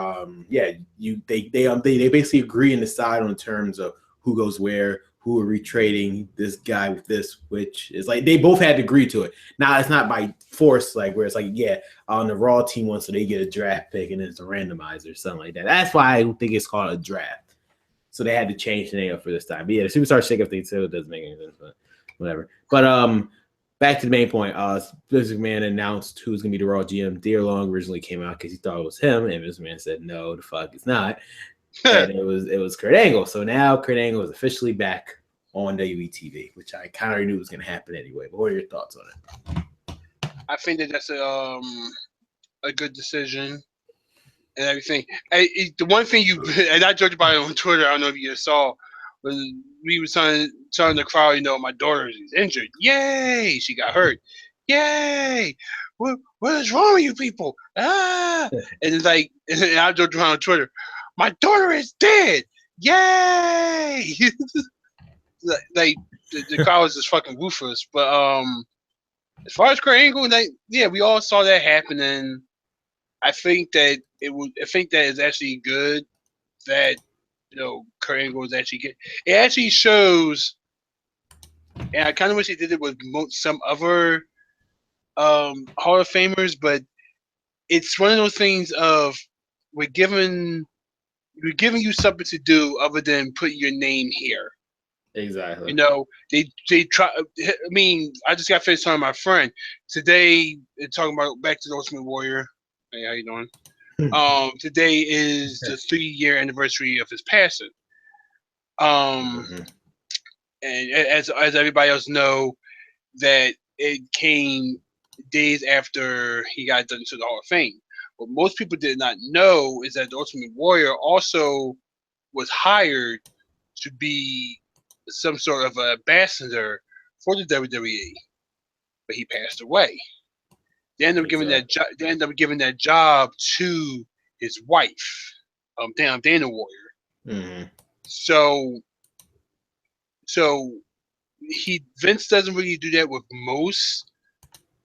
they basically agree and decide on terms of who goes where, who are retrading this guy with this, which is like they both had to agree to it. Now it's not by force, like where it's like, yeah, on the Raw team wants, so they get a draft pick and it's a randomizer or something like that. That's why I think it's called a draft. So they had to change the name up for this time. But yeah, the Superstar shakeup thing still doesn't make any sense, but whatever. But back to the main point. Vince McMahon announced who's gonna be the Raw GM. Dear Long originally came out because he thought it was him, and Vince McMahon said, "No, the fuck, it's not." And it was Kurt Angle. So now Kurt Angle is officially back on WETV, which I kind of knew was gonna happen anyway. But what are your thoughts on it? I think that's a good decision and everything. The one thing and I joked about it on Twitter. I don't know if you saw when we were telling the crowd, you know, my daughter is injured. Yay! She got hurt. Yay! What is wrong with you people? Ah! And it's like, and I joked around on Twitter. my daughter is dead. Yay! Like the crowd was just fucking ruthless. But as far as Kurt Angle, like yeah, we all saw that happening. I think that it would. I think that is actually good that Kurt Angle is actually good. It actually shows, and I kind of wish they did it with some other Hall of Famers, but it's one of those things of we're giving you something to do other than put your name here. Exactly. They try. I mean, I just got finished talking to my friend today. Talking about back to the Ultimate Warrior. Hey, how you doing? Today is the 3-year anniversary of his passing. Mm-hmm. And as everybody else know, that it came days after he got done to the Hall of Fame. What most people did not know is that the Ultimate Warrior also was hired to be some sort of ambassador for the WWE, but he passed away. They ended up giving that job. They ended up giving that job to his wife, Dana Warrior. Mm-hmm. So Vince doesn't really do that with most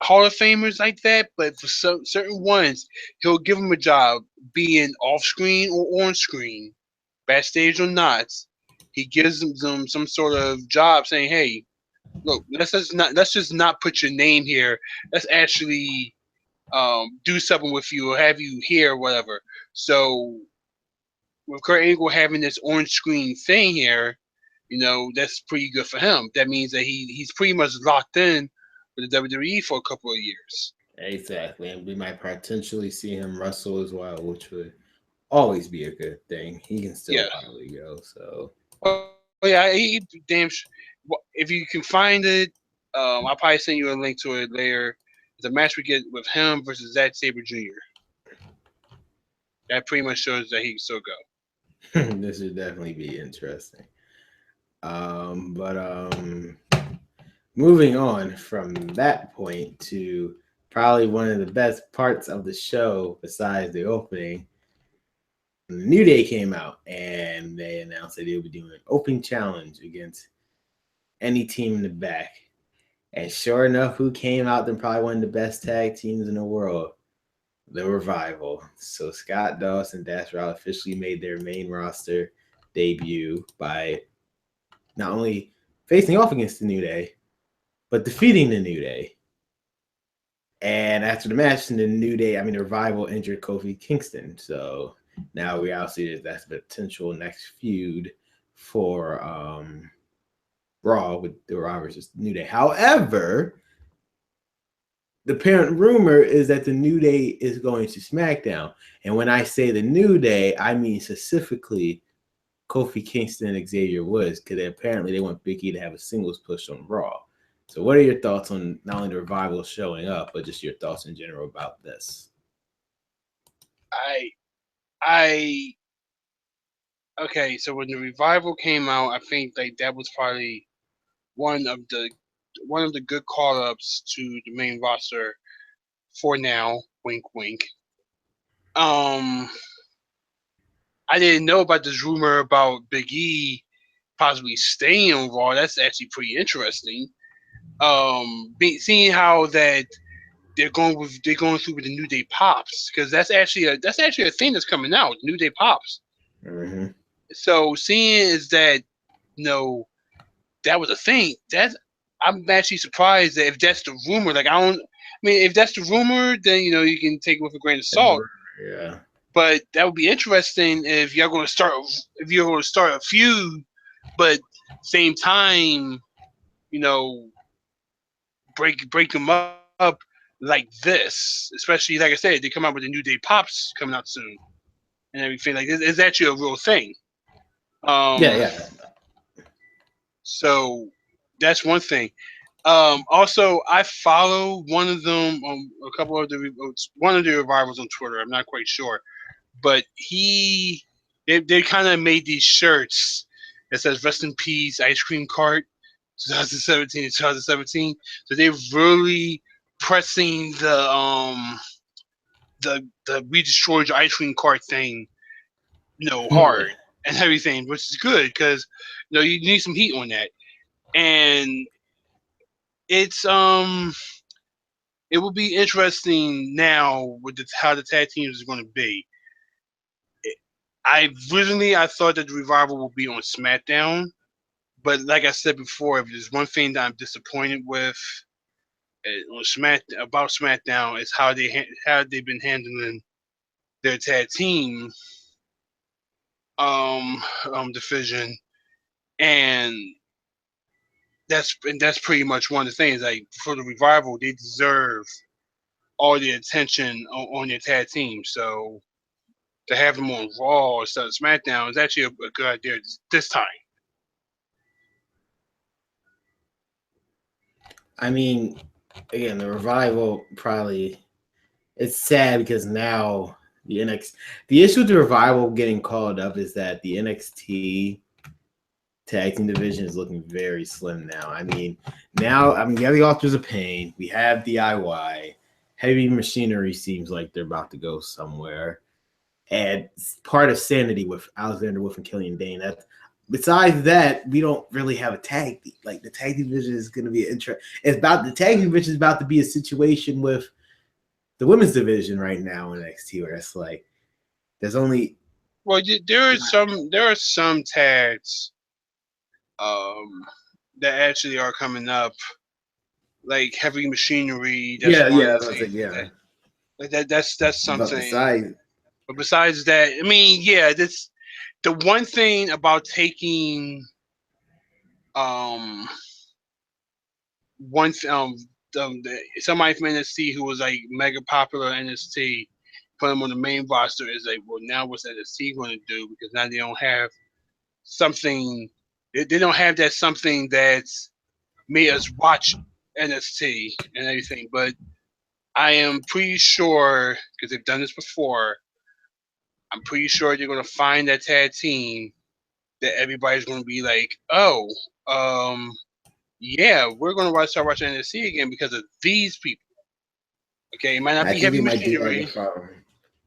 Hall of Famers like that, but for certain ones, he'll give them a job, being off screen or on screen, backstage or not. He gives them some sort of job, saying, "Hey, look, let's just not put your name here. Let's actually do something with you or have you here or whatever." So with Kurt Angle having this on screen thing here, that's pretty good for him. That means that he's pretty much locked in with the WWE for a couple of years. Exactly, and we might potentially see him wrestle as well, which would always be a good thing. He can still Yeah. probably go. So Oh yeah, if you can find it, I'll probably send you a link to it later. It's a match we get with him versus Zack Sabre Jr. That pretty much shows that he can still go. this would definitely be interesting. But moving on from that point to probably one of the best parts of the show besides the opening, the New Day came out and they announced that they would be doing an open challenge against any team in the back. And sure enough, who came out? Then probably one of the best tag teams in the world, the Revival. So Scott Dawson and Dash Rowell officially made their main roster debut by not only facing off against the New Day, but defeating the New Day. And after the match, the the Revival injured Kofi Kingston. So now we obviously that's the potential next feud for Raw with the Raw versus New Day. However, the apparent rumor is that the New Day is going to SmackDown. And when I say the New Day, I mean specifically Kofi Kingston and Xavier Woods, because apparently they want Big E to have a singles push on Raw. So what are your thoughts on not only the Revival showing up, but just your thoughts in general about this? I okay. So when the Revival came out, I think like that was probably one of the good call ups to the main roster for now. Wink, wink. Um, I didn't know about this rumor about Big E possibly staying on Raw. That's actually pretty interesting. Seeing how that they're going through with the New Day pops, because that's actually a thing that's coming out. New Day pops. Mm-hmm. So seeing is that that was a thing. I'm actually surprised that if that's the rumor. Like if that's the rumor, then you can take it with a grain of salt. Yeah. But that would be interesting if you're going to start a feud, but same time, break them up like this. Especially like I said, they come out with the New Day pops coming out soon and everything. Like it's actually a real thing. Yeah. So that's one thing. Also, I follow one of them, a couple of one of the revivals on Twitter. I'm not quite sure, but they kind of made these shirts that says "Rest in Peace, Ice Cream Cart, 2017 to 2017." So they're really pressing the "We Destroyed Your Ice Cream Cart" thing hard and everything, which is good because you need some heat on that. And it's it will be interesting now with how the tag teams is going to be. I thought that the revival will be on SmackDown, but like I said before, if there's one thing that I'm disappointed with on SmackDown is how they've been handling their tag team division, and that's pretty much one of the things. Like for the revival, they deserve all the attention on their tag team. So to have them on Raw instead of SmackDown is actually a good idea this time. I mean, again, the revival probably it's sad because now the issue with the revival getting called up is that the NXT tag team division is looking very slim now. We have the Authors of Pain, we have DIY, Heavy Machinery seems like they're about to go somewhere, and part of Sanity with Alexander Wolf and Killian Dane. Besides that, we don't really have a tag. Like the tag division is going to be the tag division is about to be a situation with the women's division right now in NXT, where it's like there's only there are some tags that actually are coming up, like Heavy Machinery. That's one of the things. That's something. But besides that, I mean, yeah, this the one thing about taking um one somebody from NXT who was like mega popular in NXT, put him on the main roster is like, well, now what's NXT going to do? Because now they don't have something. They don't have that something that's made us watch NXT and everything. But I am pretty sure because they've done this before. I'm pretty sure they're going to find that tag team that everybody's going to be like, oh, yeah, we're going to start watching NXT again because of these people. Okay, it might not be Heavy Machinery.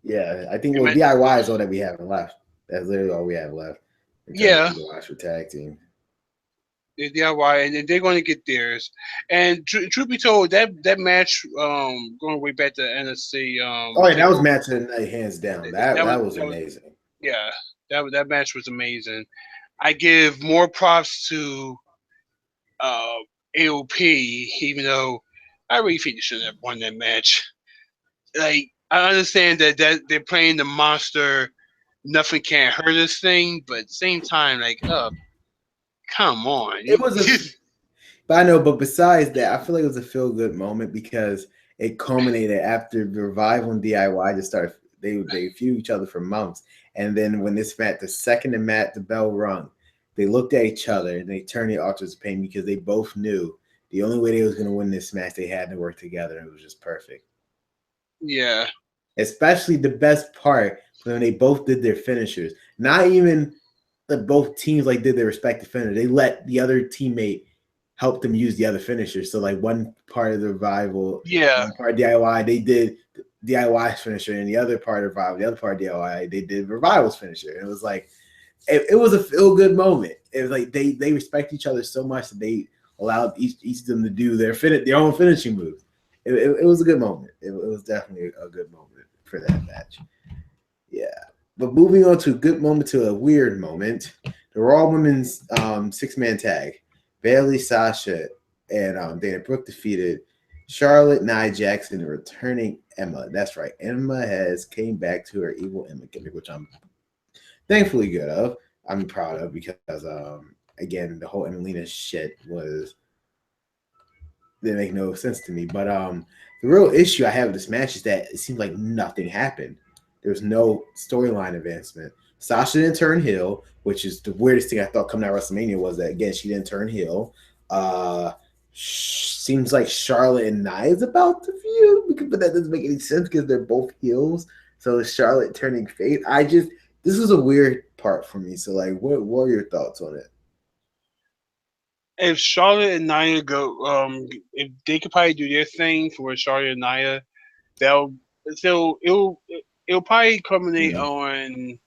Yeah, I think DIY is all that we have left. That's literally all we have left. Yeah. To watch for tag team. DIY, and they're going to get theirs. And truth be told, that match, going way back to NXT. That was match of the night, hands down. That was amazing. Yeah, that match was amazing. I give more props to AOP, even though I really think they shouldn't have won that match. Like, I understand that they're playing the monster, nothing can hurt us thing, but at the same time, like, come on. It was but I know, but besides that, I feel like it was a feel good moment because it culminated after the revival and DIY just started. They feud each other for months, and then when this match, the second the bell rung, they looked at each other and they turned the Authors of Pain because they both knew the only way they was going to win this match, they had to work together, and it was just perfect. Yeah. Especially the best part when they both did their finishers. Not even both teams did their respective finisher. They let the other teammate help them use the other finisher. So one part of the revival, one part of DIY, they did DIY's finisher, and the other part of revival, the other part of DIY, they did revival's finisher. And it was like it was a feel good moment. It was like they respect each other so much that they allowed each of them to do their own finishing move. It was a good moment. It was definitely a good moment for that match. Yeah. But moving on to a good moment to a weird moment, the Raw Women's 6-man tag. Bayley, Sasha, and Dana Brooke defeated Charlotte, Nia Jax, and returning Emma. That's right. Emma has came back to her evil Emma gimmick, which I'm thankfully good of. I'm proud of because, again, the whole Emelina shit didn't make no sense to me. But the real issue I have with this match is that it seems like nothing happened. There was no storyline advancement. Sasha didn't turn heel, which is the weirdest thing I thought coming out of WrestleMania was that, again, she didn't turn heel. Seems like Charlotte and Nia is about to feud, but that doesn't make any sense because they're both heels. So is Charlotte turning face? This was a weird part for me. So, what are your thoughts on it? If Charlotte and Nia go, if they could probably do their thing for Charlotte and Nia, it'll probably culminate on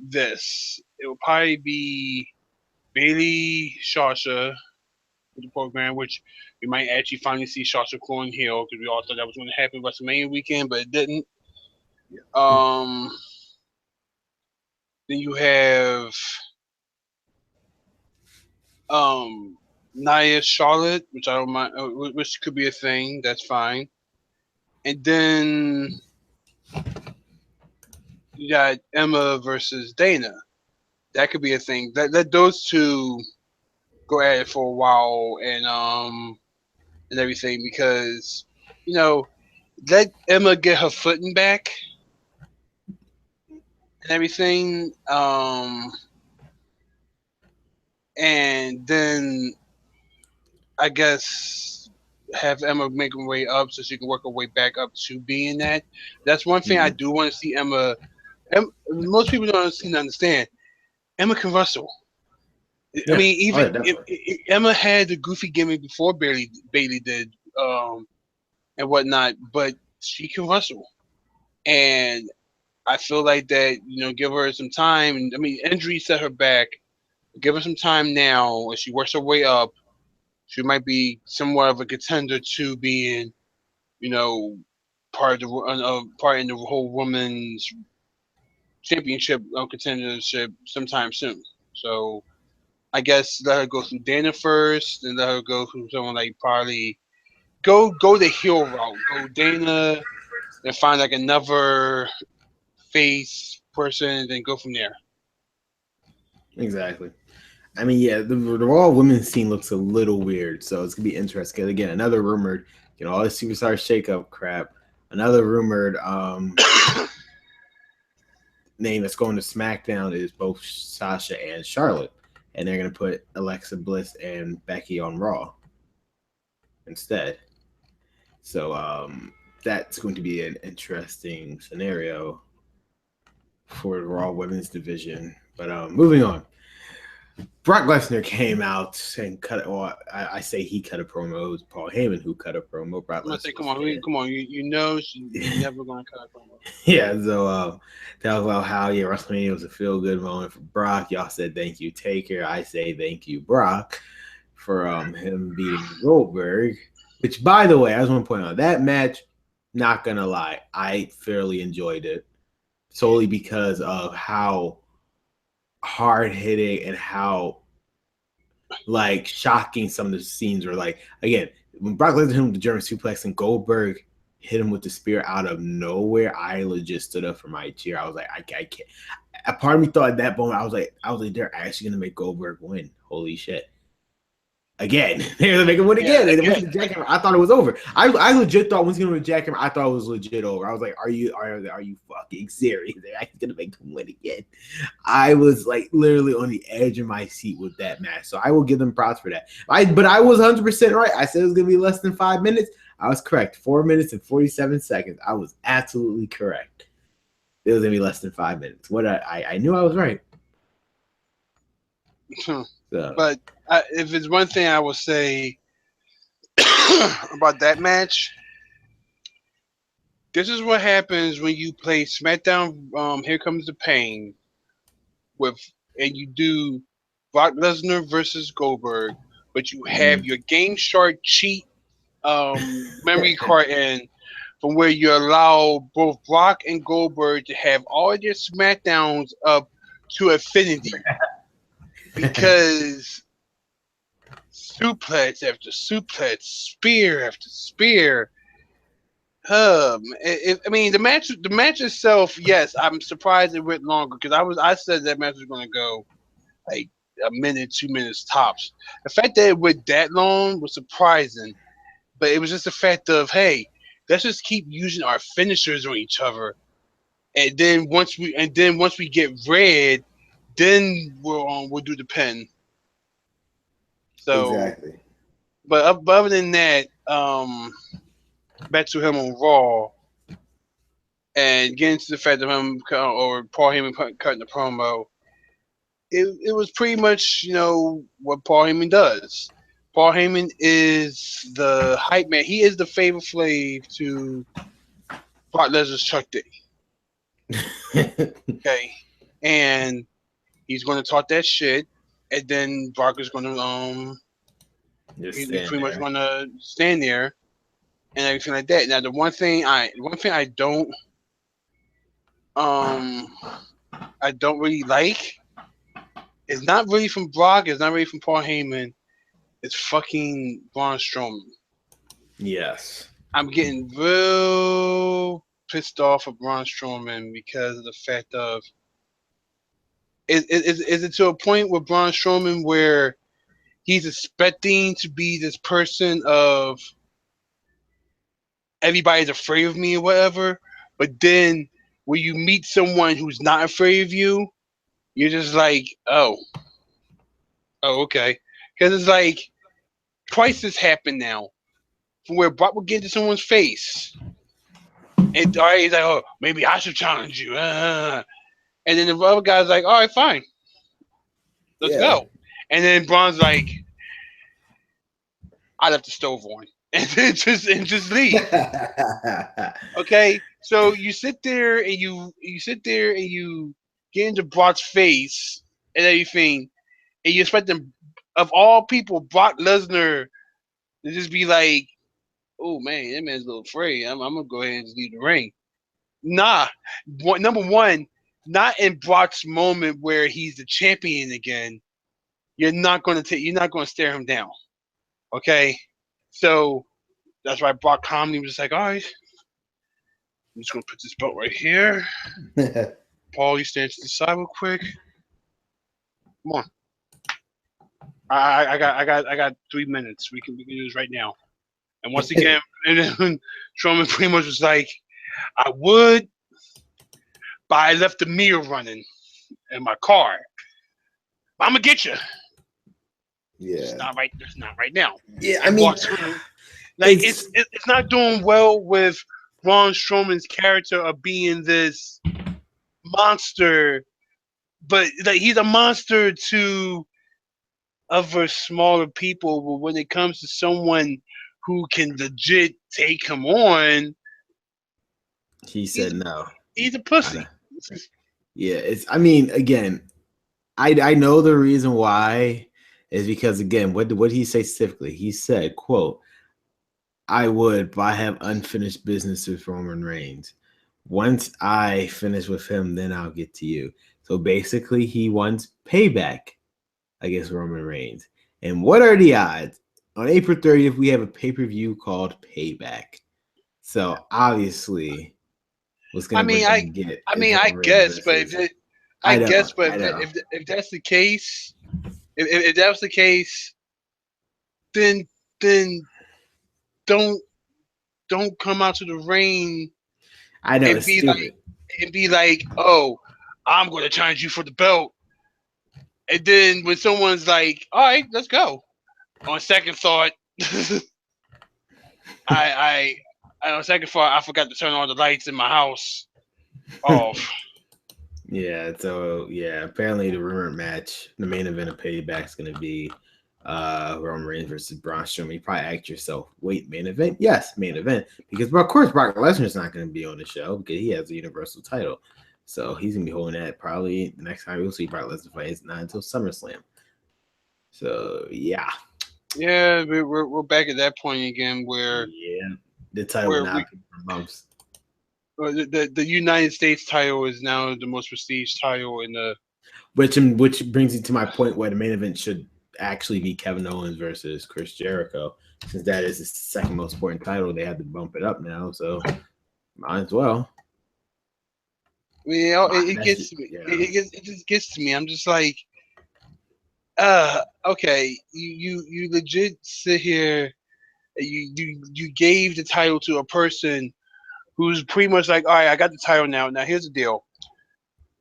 this, it will probably be Bailey Sasha with the program, which we might actually finally see Sasha Corn Hill because we all thought that was going to happen WrestleMania weekend, but it didn't. Yeah. Um, then you have um Nia Charlotte, which I don't mind, which could be a thing. That's fine. And then you got Emma versus Dana. That could be a thing. Let those two go at it for a while and everything because you know let Emma get her footing back and everything. And then I guess have Emma make her way up so she can work her way back up to being that. That's one thing I Mhm. do want to see Emma. Most people don't seem to understand. Emma can wrestle. I Yeah. mean, Oh even yeah, definitely. Emma had the goofy gimmick before Bailey did, and whatnot, but she can wrestle, and I feel like that. Give her some time. And I mean, injury set her back. Give her some time now. As she works her way up, she might be somewhat of a contender to being, you know, part in the whole women's championship contendership sometime soon. So I guess let her go through Dana first, and let her go through someone like probably go the heel route. Go Dana, and find like another face person, and then go from there. Exactly. I mean, yeah, the Raw women's scene looks a little weird, so it's gonna be interesting. Again, another rumored, all the superstar shakeup crap. Another rumored name that's going to SmackDown is both Sasha and Charlotte, and they're gonna put Alexa Bliss and Becky on Raw instead. So that's going to be an interesting scenario for the Raw Women's division. But moving on, Brock Lesnar came out and cut. Well, I say he cut a promo. It was Paul Heyman who cut a promo. Brock I'm gonna say, Lesnar come was on, fan. come on. You know you're never gonna cut a promo. Yeah, so that was about how WrestleMania was a feel good moment for Brock. Y'all said thank you, Taker. I say thank you, Brock, for him beating Goldberg. Which, by the way, I just want to point out that match. Not gonna lie, I fairly enjoyed it solely because of how hard hitting and how like shocking some of the scenes were. Like again, when Brock Lesnar hit him with the German suplex and Goldberg hit him with the spear out of nowhere, I legit stood up for my chair. I was like, I can't. A part of me thought at that moment, I was like, they're actually gonna make Goldberg win. Holy shit! Again, they're gonna make him win Yeah, again. And once again. he jackhammer, I thought it was over. I legit thought once he went with jackhammer, I thought it was legit over. I was like, are you fucking serious? They're actually gonna make him win again. I was like literally on the edge of my seat with that match. So I will give them props for that. But I was 100% right. I said it was gonna be less than 5 minutes. I was correct. 4 minutes and 47 seconds. I was absolutely correct. It was gonna be less than 5 minutes. What I knew I was right. So But if it's one thing I will say about that match, this is what happens when you play SmackDown. Here comes the pain with, and you do Brock Lesnar versus Goldberg, but you have your Game Shark cheat memory card in from where you allow both Brock and Goldberg to have all their SmackDowns up to infinity because suplex after suplex, spear after spear. I mean the match itself. Yes, I'm surprised it went longer because I said that match was going to go like a minute, 2 minutes tops. The fact that it went that long was surprising, but it was just the fact of hey, let's just keep using our finishers on each other, and then once we get red, then we'll do the pin. So, exactly. but other than that, back to him on Raw and getting to the fact of him or Paul Heyman cutting the promo. It was pretty much what Paul Heyman does. Paul Heyman is the hype man. He is the favorite slave to Brock Lesnar's Chuck D. Okay, and he's going to talk that shit, and then Brock is going to Just he's stand pretty much there. going to stand there and everything like that. Now, um I don't really like is not really from Brock, it's not really from Paul Heyman. It's fucking Braun Strowman. Yes. I'm getting real pissed off at Braun Strowman because of the fact of is it to a point with Braun Strowman where he's expecting to be this person of everybody's afraid of me or whatever, but then when you meet someone who's not afraid of you, you're just like, oh, okay, because it's like twice this happened now, from where Brock would get into someone's face, and all right, he's like, oh, maybe I should challenge you, and then the other guy's like, all right, fine, let's Yeah. go, and then Braun's like, I left the stove on, and then just leave. Okay, so you sit there and you get into Brock's face and everything, and you expect them of all people, Brock Lesnar, to just be like, "Oh man, that man's a little afraid. I'm gonna go ahead and just leave the ring." Nah, number one, not in Brock's moment where he's the champion again. You're not gonna stare him down. Okay, so that's why Brock calmly was just like, "All right, I'm just gonna put this belt right here." Paul, you stand to the side real quick. Come on. I got 3 minutes. We can do this right now. And once again, and then Strowman pretty much was like, I would, but I left the mirror running in my car. I'm gonna get you. Just Yeah. not right. Just not right now. Yeah. I And mean, walks through. Like it's it's not doing well with Braun Strowman's character of being this monster, but like he's a monster to other smaller people, but when it comes to someone who can legit take him on, he he's said no. he's a I know. pussy. Yeah. It's. I mean, again, I know the reason why is because again, what did he say specifically? He said, "quote I would, but I have unfinished business with Roman Reigns. Once I finish with him, then I'll get to you." So basically, he wants payback against Roman Reigns. And what are the odds? On April 30th, we have a pay per view called Payback. So obviously, what's I gonna we're mean, gonna get I is mean, I Roman Reigns guess, but versus. I know, I know. if that's the case, if that was the case, then then don't don't come out to the ring I know and it's stupid. be like, oh, I'm going to challenge you for the belt, and then when someone's like, all right, let's go. On second thought, I, on second thought, I forgot to turn on the lights in my house off. Yeah, so yeah, apparently the rumored match, the main event of Payback is gonna be Roman Reigns versus Braun Strowman. You probably ask yourself, wait, main event? Yes, main event. Because of course Brock Lesnar's not gonna be on the show because he has the universal title. So he's gonna be holding that probably the next time we'll see Brock Lesnar fight is not until SummerSlam. So yeah. Yeah, we're back at that point again Yeah. The title will where we not be for months. the United States title is now the most prestige title in the. Which brings you to my point where the main event should actually be Kevin Owens versus Chris Jericho, since that is the second most important title. They had to bump it up now, so might as well. You know, it That's gets just, to me. yeah. It just gets to me. I'm just like, okay, you legit sit here. You gave the title to a person who's pretty much like, all right, I got the title now. Now here's the deal.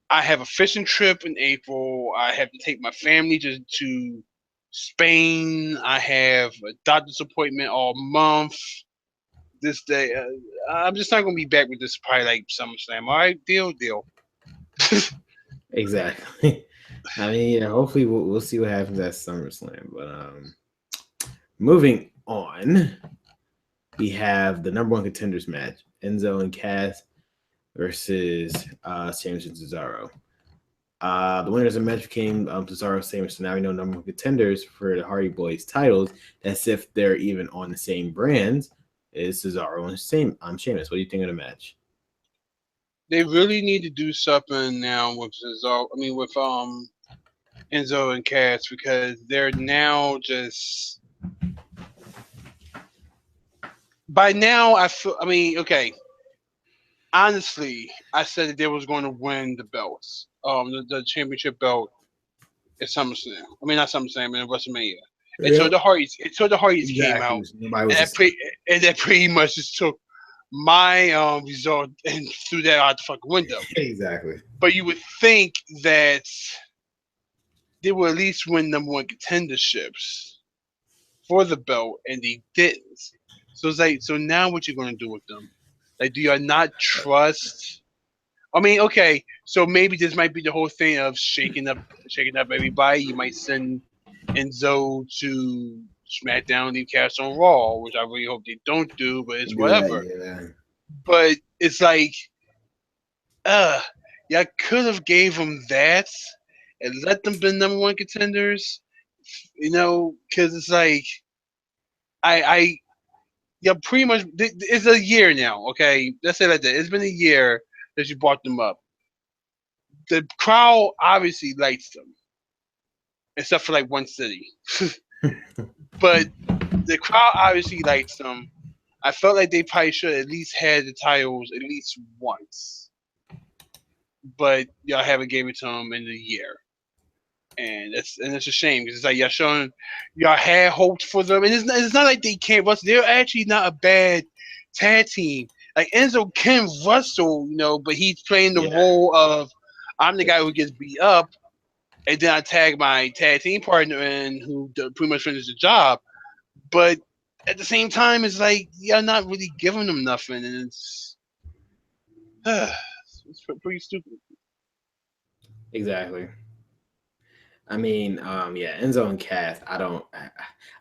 I have a fishing trip in April. I have to take my family to Spain. I have a doctor's appointment all month. This day, I'm just not gonna be back with this probably like SummerSlam. All right, deal. Exactly. I mean, yeah. Hopefully, we'll see what happens at SummerSlam. But moving on, we have the number one contenders match: Enzo and Cass versus James and Cesaro. The winners of the match became Cesaro and Sheamus. So now we know number one contenders for the Hardy Boys titles. As if they're even on the same brands. Is Cesaro and Sheamus. What do you think of the match? They really need to do something now with Cesaro. I mean, with Enzo and Cass because they're now just. By now, I feel. I mean, okay. Honestly, I said that they was going to win the belts, the championship belt at SummerSlam. I mean, not SummerSlam, I mean WrestleMania. Yep. Until the Hardys came Exactly. out, Nobody and was that pretty much just took my result and threw that out the fucking window. exactly. But you would think that they would at least win number one contenderships for the belt, and they didn't. So it's like, so now what you gonna do with them? Like, do you not trust? I mean, okay, so maybe this might be the whole thing of shaking up everybody. You might send Enzo to SmackDown, leave Cass on Raw, which I really hope they don't do, but it's Do that, whatever. yeah. But it's like, uh, y'all could have gave them that and let them be number one contenders, because it's like I yeah, pretty much. It's a year now. Okay, let's say like that. It's been a year that you brought them up. The crowd obviously likes them, except for like one city. But the crowd obviously likes them. I felt like they probably should at least had the titles at least once, but y'all haven't gave it to them in a year, and it's a shame because it's like y'all had hopes for them, and it's not like they can't wrestle. They're actually not a bad tag team. Like Enzo can wrestle, but he's playing the Yeah. role of I'm the guy who gets beat up, and then I tag my tag team partner in who pretty much finishes the job. But at the same time, it's like you're not really giving them nothing, and it's pretty stupid. Exactly. I mean, yeah, Enzo and Cass. I don't.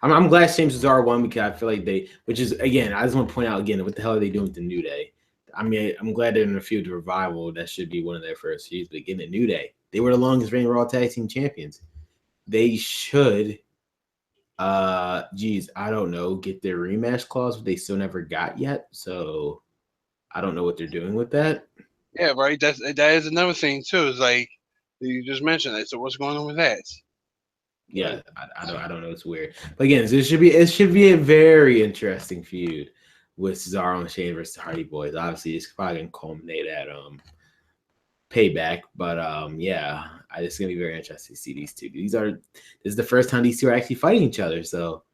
I'm glad James Cesaro won because I feel like which is again, I just want to point out again, what the hell are they doing with the New Day? I mean, I'm glad they're in a feud revival. That should be one of their first feuds. But again, the New Day, they were the longest reigning Raw Tag Team Champions. They should, geez, I don't know, get their rematch clause, but they still never got yet. So I don't know what they're doing with that. Yeah, right. That is another thing too. Is like you just mentioned it. So what's going on with that? Yeah, I don't know. It's weird. But again, it should be a very interesting feud with Cesaro and Shane versus the Hardy Boys. Obviously, it's probably gonna culminate at payback. But yeah, it's gonna be very interesting to see these two. This is the first time these two are actually fighting each other. So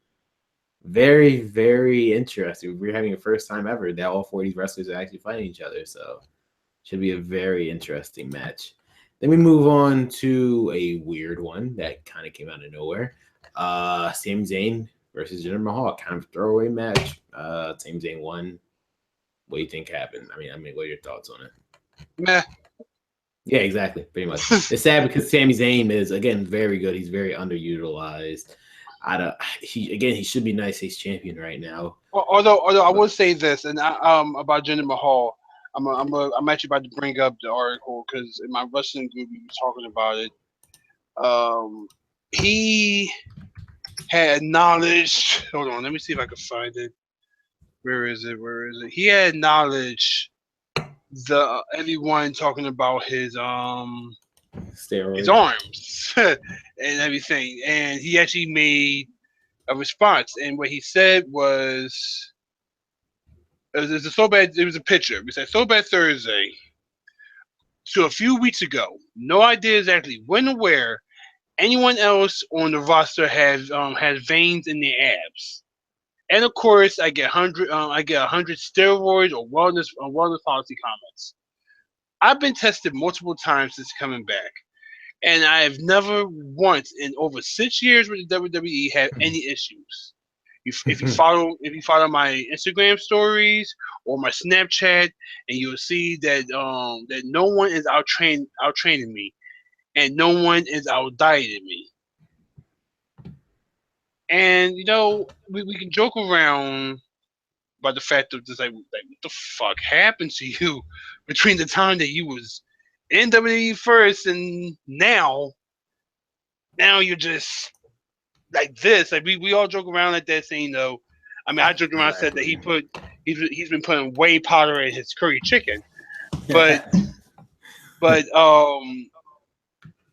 very, very interesting. We're having a first time ever that all four of these wrestlers are actually fighting each other. So should be a very interesting match. Then we move on to a weird one that kind of came out of nowhere. Sami Zayn versus Jinder Mahal, kind of throwaway match. Sami Zayn won. What do you think happened? I mean, what are your thoughts on it? Meh. Yeah, exactly. Pretty much. It's sad because Sami Zayn is again very good. He's very underutilized. I don't. He should be United States champion right now. Although I But will say this, and about Jinder Mahal, I'm actually about to bring up the article because in my wrestling group we were talking about it. Um, he had knowledge. Hold on, let me see if I can find it. Where is it? Where is it? He had knowledge. The everyone talking about his steroids. arms and everything, and he actually made a response. And what he said was, it was a so bad. It was a picture. We said so bad Thursday to a few weeks ago. No idea exactly when or where anyone else on the roster has veins in their abs. And of course, I get 100 steroids or wellness policy comments. I've been tested multiple times since coming back, and I have never once in over 6 years with the WWE had any issues. If you follow my Instagram stories or my Snapchat, and you'll see that no one is out training me, and no one is out dieting me. And we can joke around about the fact of just like what the fuck happened to you between the time that you was in WWE first, and now you're just like this. Like we all joke around like that, saying though. I mean, I joke around and said that Exactly. he's been putting whey powder in his curry chicken, but but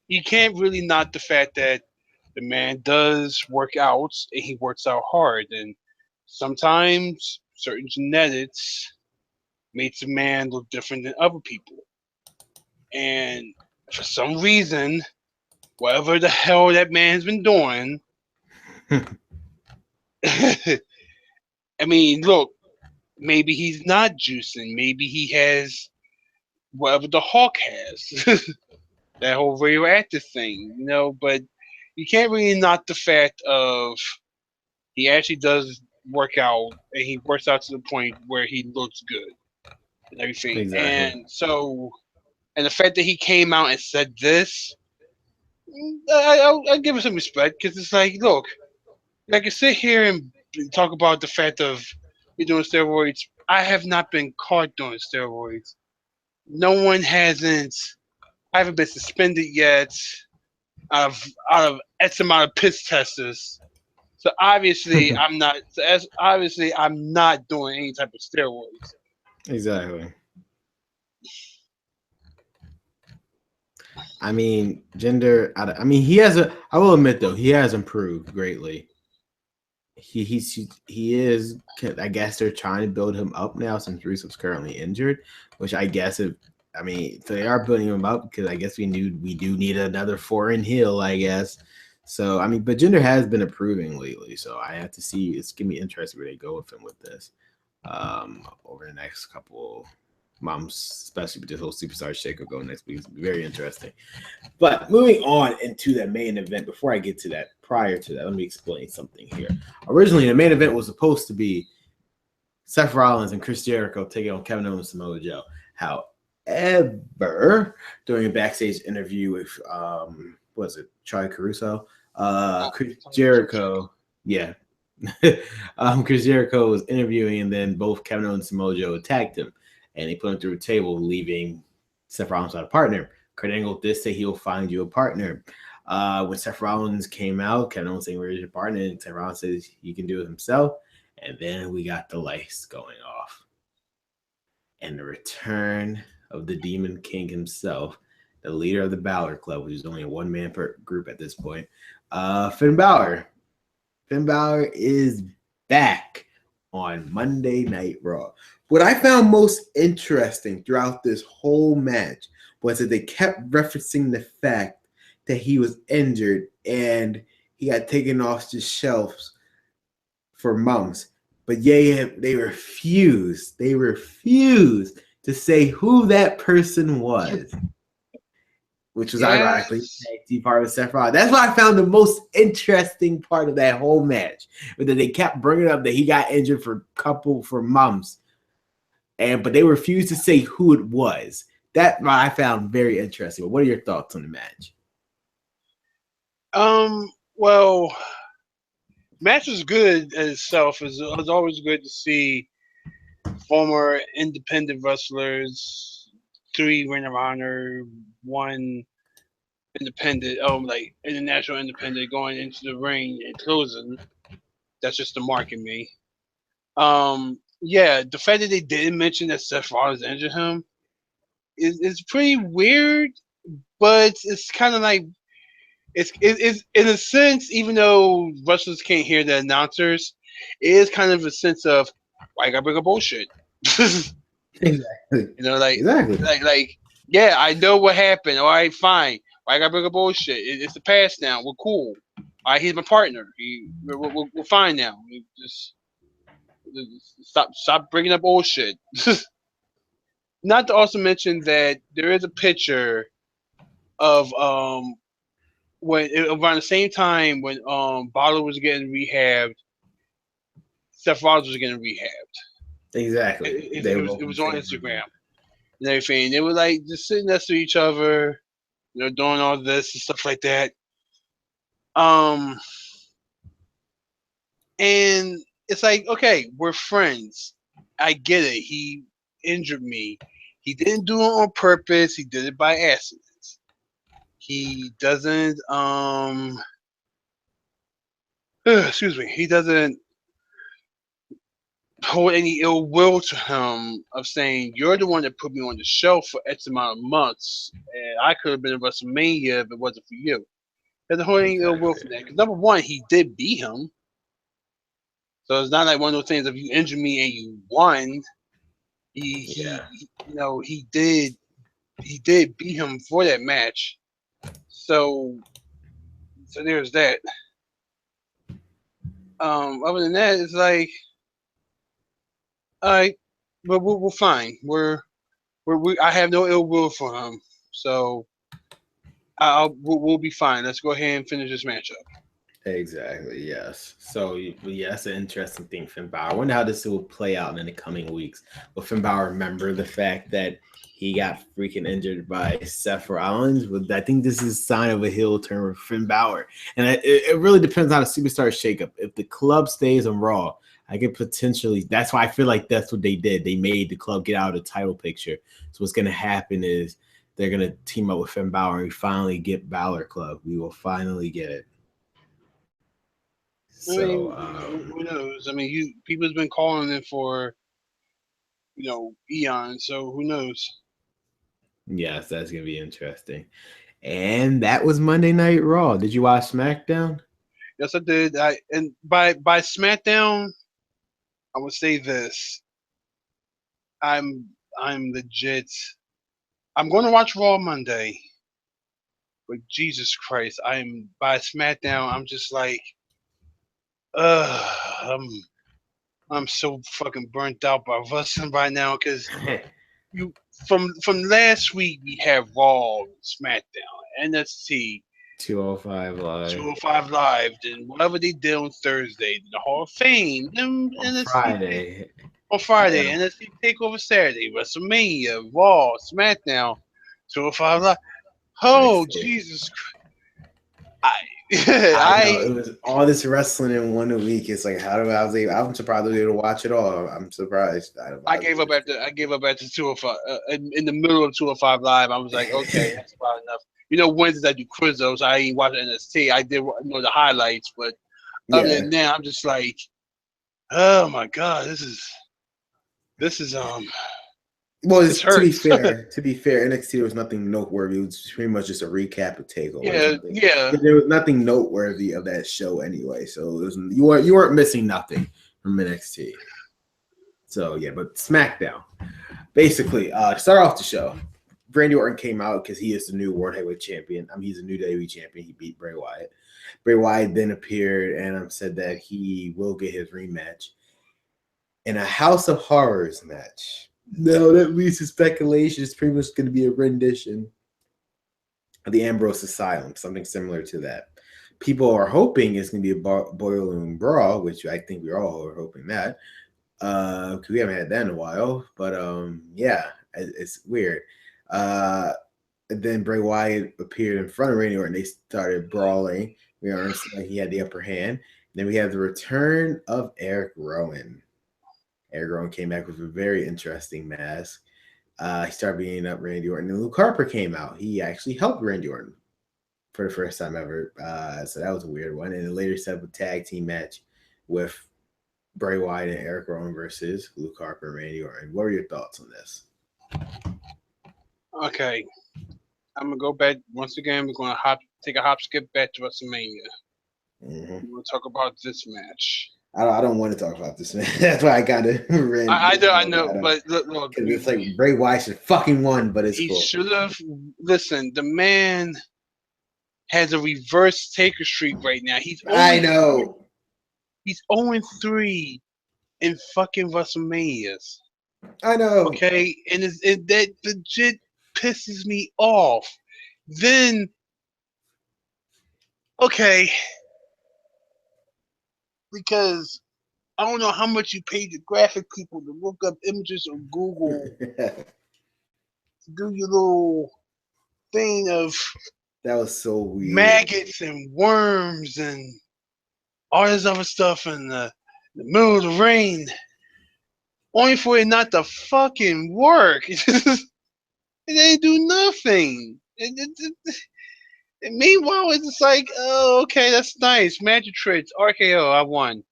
you can't really knock the fact that the man does work out and he works out hard, and sometimes certain genetics makes a man look different than other people, and for some reason, whatever the hell that man's been doing. I mean, look, maybe he's not juicing. Maybe he has whatever the Hawk has, that whole radioactive thing, But you can't really knock the fact of he actually does work out, and he works out to the point where he looks good and everything. Exactly. And the fact that he came out and said this, I'll give him some respect because it's like, look, I can sit here and talk about the fact of me doing steroids. I have not been caught doing steroids. No one hasn't. I haven't been suspended yet out of X amount of piss testers. So obviously I'm not. Obviously I'm not doing any type of steroids. Exactly. I mean, gender. I mean, he has a. I will admit though, he has improved greatly. He is. I guess they're trying to build him up now since Rusev's currently injured, which I guess if. I mean, so they are building him up because I guess we do need another foreign heel. I guess. So I mean, but Jinder has been improving lately, so I have to see. It's gonna be interesting where they go with him with this over the next couple months, especially with this whole Superstar Shakeout going next week. It's very interesting. But moving on into the main event, before I get to that, prior to that, let me explain something here. Originally, the main event was supposed to be Seth Rollins and Chris Jericho taking on Kevin Owens and Samoa Joe. However, during a backstage interview with was it Charlie Caruso? Chris Jericho, yeah. Chris Jericho was interviewing, and then both Kevin Owens and Samoa Joe attacked him, and they put him through a table, leaving Seth Rollins without a partner. Kurt Angle did say he'll find you a partner. When Seth Rollins came out, Kevin Owens saying, "Where's your partner?" And Seth Rollins says he can do it himself. And then we got the lights going off, and the return of the Demon King himself, the leader of the Balor Club, which is only a one-man per group at this point, Finn Balor. Finn Balor is back on Monday Night Raw. What I found most interesting throughout this whole match was that they kept referencing the fact that he was injured and he got taken off the shelves for months. But yeah, they refused. They refused to say who that person was, which was ironically Yes. part of Seth Rollins. That's what I found the most interesting part of that whole match. But that they kept bringing up that he got injured for months, but they refused to say who it was. That I found very interesting. But what are your thoughts on the match? Well, match was good in itself. It's always good to see former independent wrestlers, 3 Ring of Honor, 1 independent, like international independent, going into the ring and closing. That's just the mark in me. Yeah, the fact that they didn't mention that Seth Rollins injured him is pretty weird, but it's kind of like it's in a sense, even though wrestlers can't hear the announcers, it is kind of a sense of why I gotta bring up bullshit. Exactly. Like Exactly. yeah, I know what happened. All right, fine. Why I gotta bring up bullshit? It's the past now. We're cool. All right, he's my partner. We're fine now. Just stop bringing up bullshit. Not to also mention that there is a picture of when around the same time when Balor was getting rehabbed, Seth Rollins was getting rehabbed. Exactly. They were It both in the was on same Instagram room. and everything. They were like just sitting next to each other, doing all this and stuff like that. Um, and it's like, okay, we're friends. I get it. He injured me. He didn't do it on purpose. He did it by accident. He doesn't excuse me. He doesn't hold any ill will to him of saying you're the one that put me on the shelf for X amount of months, and I could have been in WrestleMania if it wasn't for you. He doesn't hold any ill will for that. Because number one, he did beat him, so it's not like one of those things if you injured me and you won. He did beat him for that match. So there's that. Other than that, it's like, all right, but we're fine. I have no ill will for him, so we'll be fine. Let's go ahead and finish this matchup. Exactly. Yes. So yeah, that's an interesting thing, Finn Balor. I wonder how this will play out in the coming weeks. Will Finn Balor remember the fact that he got freaking injured by Seth Rollins? I think this is a sign of a heel turn with Finn Balor, and it really depends on the superstar shakeup. If the club stays on Raw, I could potentially. That's why I feel like that's what they did. They made the club get out of the title picture. So what's going to happen is they're going to team up with Finn Balor, and we finally get Balor Club. We will finally get it. I mean, So who knows? I mean, people's been calling it for eons, so who knows? yes, that's gonna be interesting. And that was Monday Night Raw. Did you watch SmackDown? Yes, I did. And by SmackDown, I would say this: I'm legit. I'm going to watch Raw Monday, but Jesus Christ, I'm by SmackDown. I'm just like, I'm so fucking burnt out by wrestling right now because you from last week we have Raw, SmackDown, NXT, 205 Live 205 Live, then whatever they did on Thursday, the Hall of Fame, then on NXT Friday. on Friday, Yeah, NXT Takeover Saturday, WrestleMania, Raw, SmackDown, 205 Live. Oh NXT. Jesus Christ! I know I it was all this wrestling in 1 week. It's like how do I was able? I'm surprised I was able to watch it all. I'm surprised. I I was gave able up after 205. In the middle of 205 Live, I was like, okay, to. that's about enough. Wednesdays I do Quizos. I ain't watching NXT. I did the highlights, but other Yeah. than that, I'm just like, oh my god, this is Well, this hurts. to be fair, NXT was nothing noteworthy. It was pretty much just a recap of Takeover. Yeah, yeah. There was nothing noteworthy of that show anyway. So it was you weren't missing nothing from NXT. So yeah, but SmackDown. Basically, start off the show. Randy Orton came out because he is the new World Heavyweight Champion. He's a new WWE Champion. He beat Bray Wyatt. Bray Wyatt then appeared and said that he will get his rematch in a House of Horrors match. No, that leads to speculation. It's pretty much going to be a rendition of the Ambrose Asylum, something similar to that. People are hoping it's going to be a Boiler Room Brawl, which I think we all are hoping that. Because we haven't had that in a while. But yeah, it's weird. Then Bray Wyatt appeared in front of Randy Orton. They started brawling. We understand like he had the upper hand. Then we have the return of Eric Rowan. Eric Rowan came back with a very interesting mask. He started beating up Randy Orton. And Luke Harper came out. He actually helped Randy Orton for the first time ever. So that was a weird one. And then later set up a tag team match with Bray Wyatt and Eric Rowan versus Luke Harper and Randy Orton. What are your thoughts on this? Okay, I'm gonna go back once again. We're gonna take a hop, skip back to WrestleMania. Mm-hmm. We're gonna talk about this match. I don't want to talk about this, man. That's why I got to I know, but look, it's like Bray Wyatt should fucking won, but it's he cool. should have. Listen, the man has a reverse taker streak right now. I know. He's 0-3 in fucking WrestleManias. I know. Okay, and that legit pisses me off. Then, okay, because I don't know how much you paid the graphic people to look up images on Google to do your little thing of that was so weird. Maggots and worms and all this other stuff in the middle of the rain, only for it not to fucking work. And they do nothing. And meanwhile, it's just like, oh, okay, that's nice. Magic tricks, RKO, I won.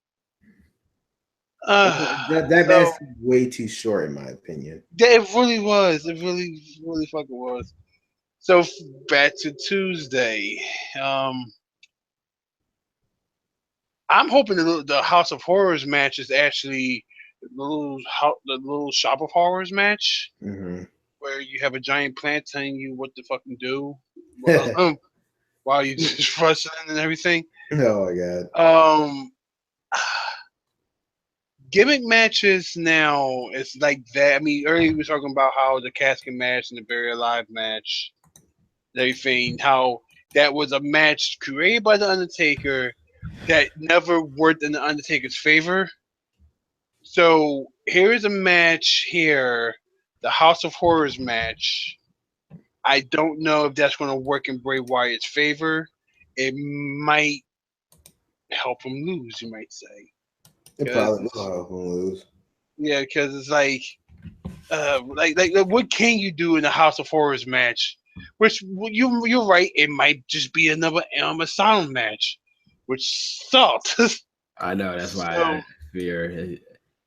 So That's way too short in my opinion. yeah, it really was. It really fucking was. So back to Tuesday. Um, I'm hoping the House of Horrors match is actually the little Shop of Horrors match Mm-hmm. where you have a giant plant telling you what to fucking do while you just wrestling and everything. Oh my god. Um, Gimmick matches now it's like that. I mean, earlier we were talking about how the casket match and the buried alive match, and everything, how that was a match created by the Undertaker that never worked in the Undertaker's favor. So here is a match here, the House of Horrors match. I don't know if that's going to work in Bray Wyatt's favor. It might help him lose, you might say, It probably will because help him lose. yeah, because it's like what can you do in a House of Horrors match? Which you're right, it might just be another Asylum match, which sucked. I know that's why So I fear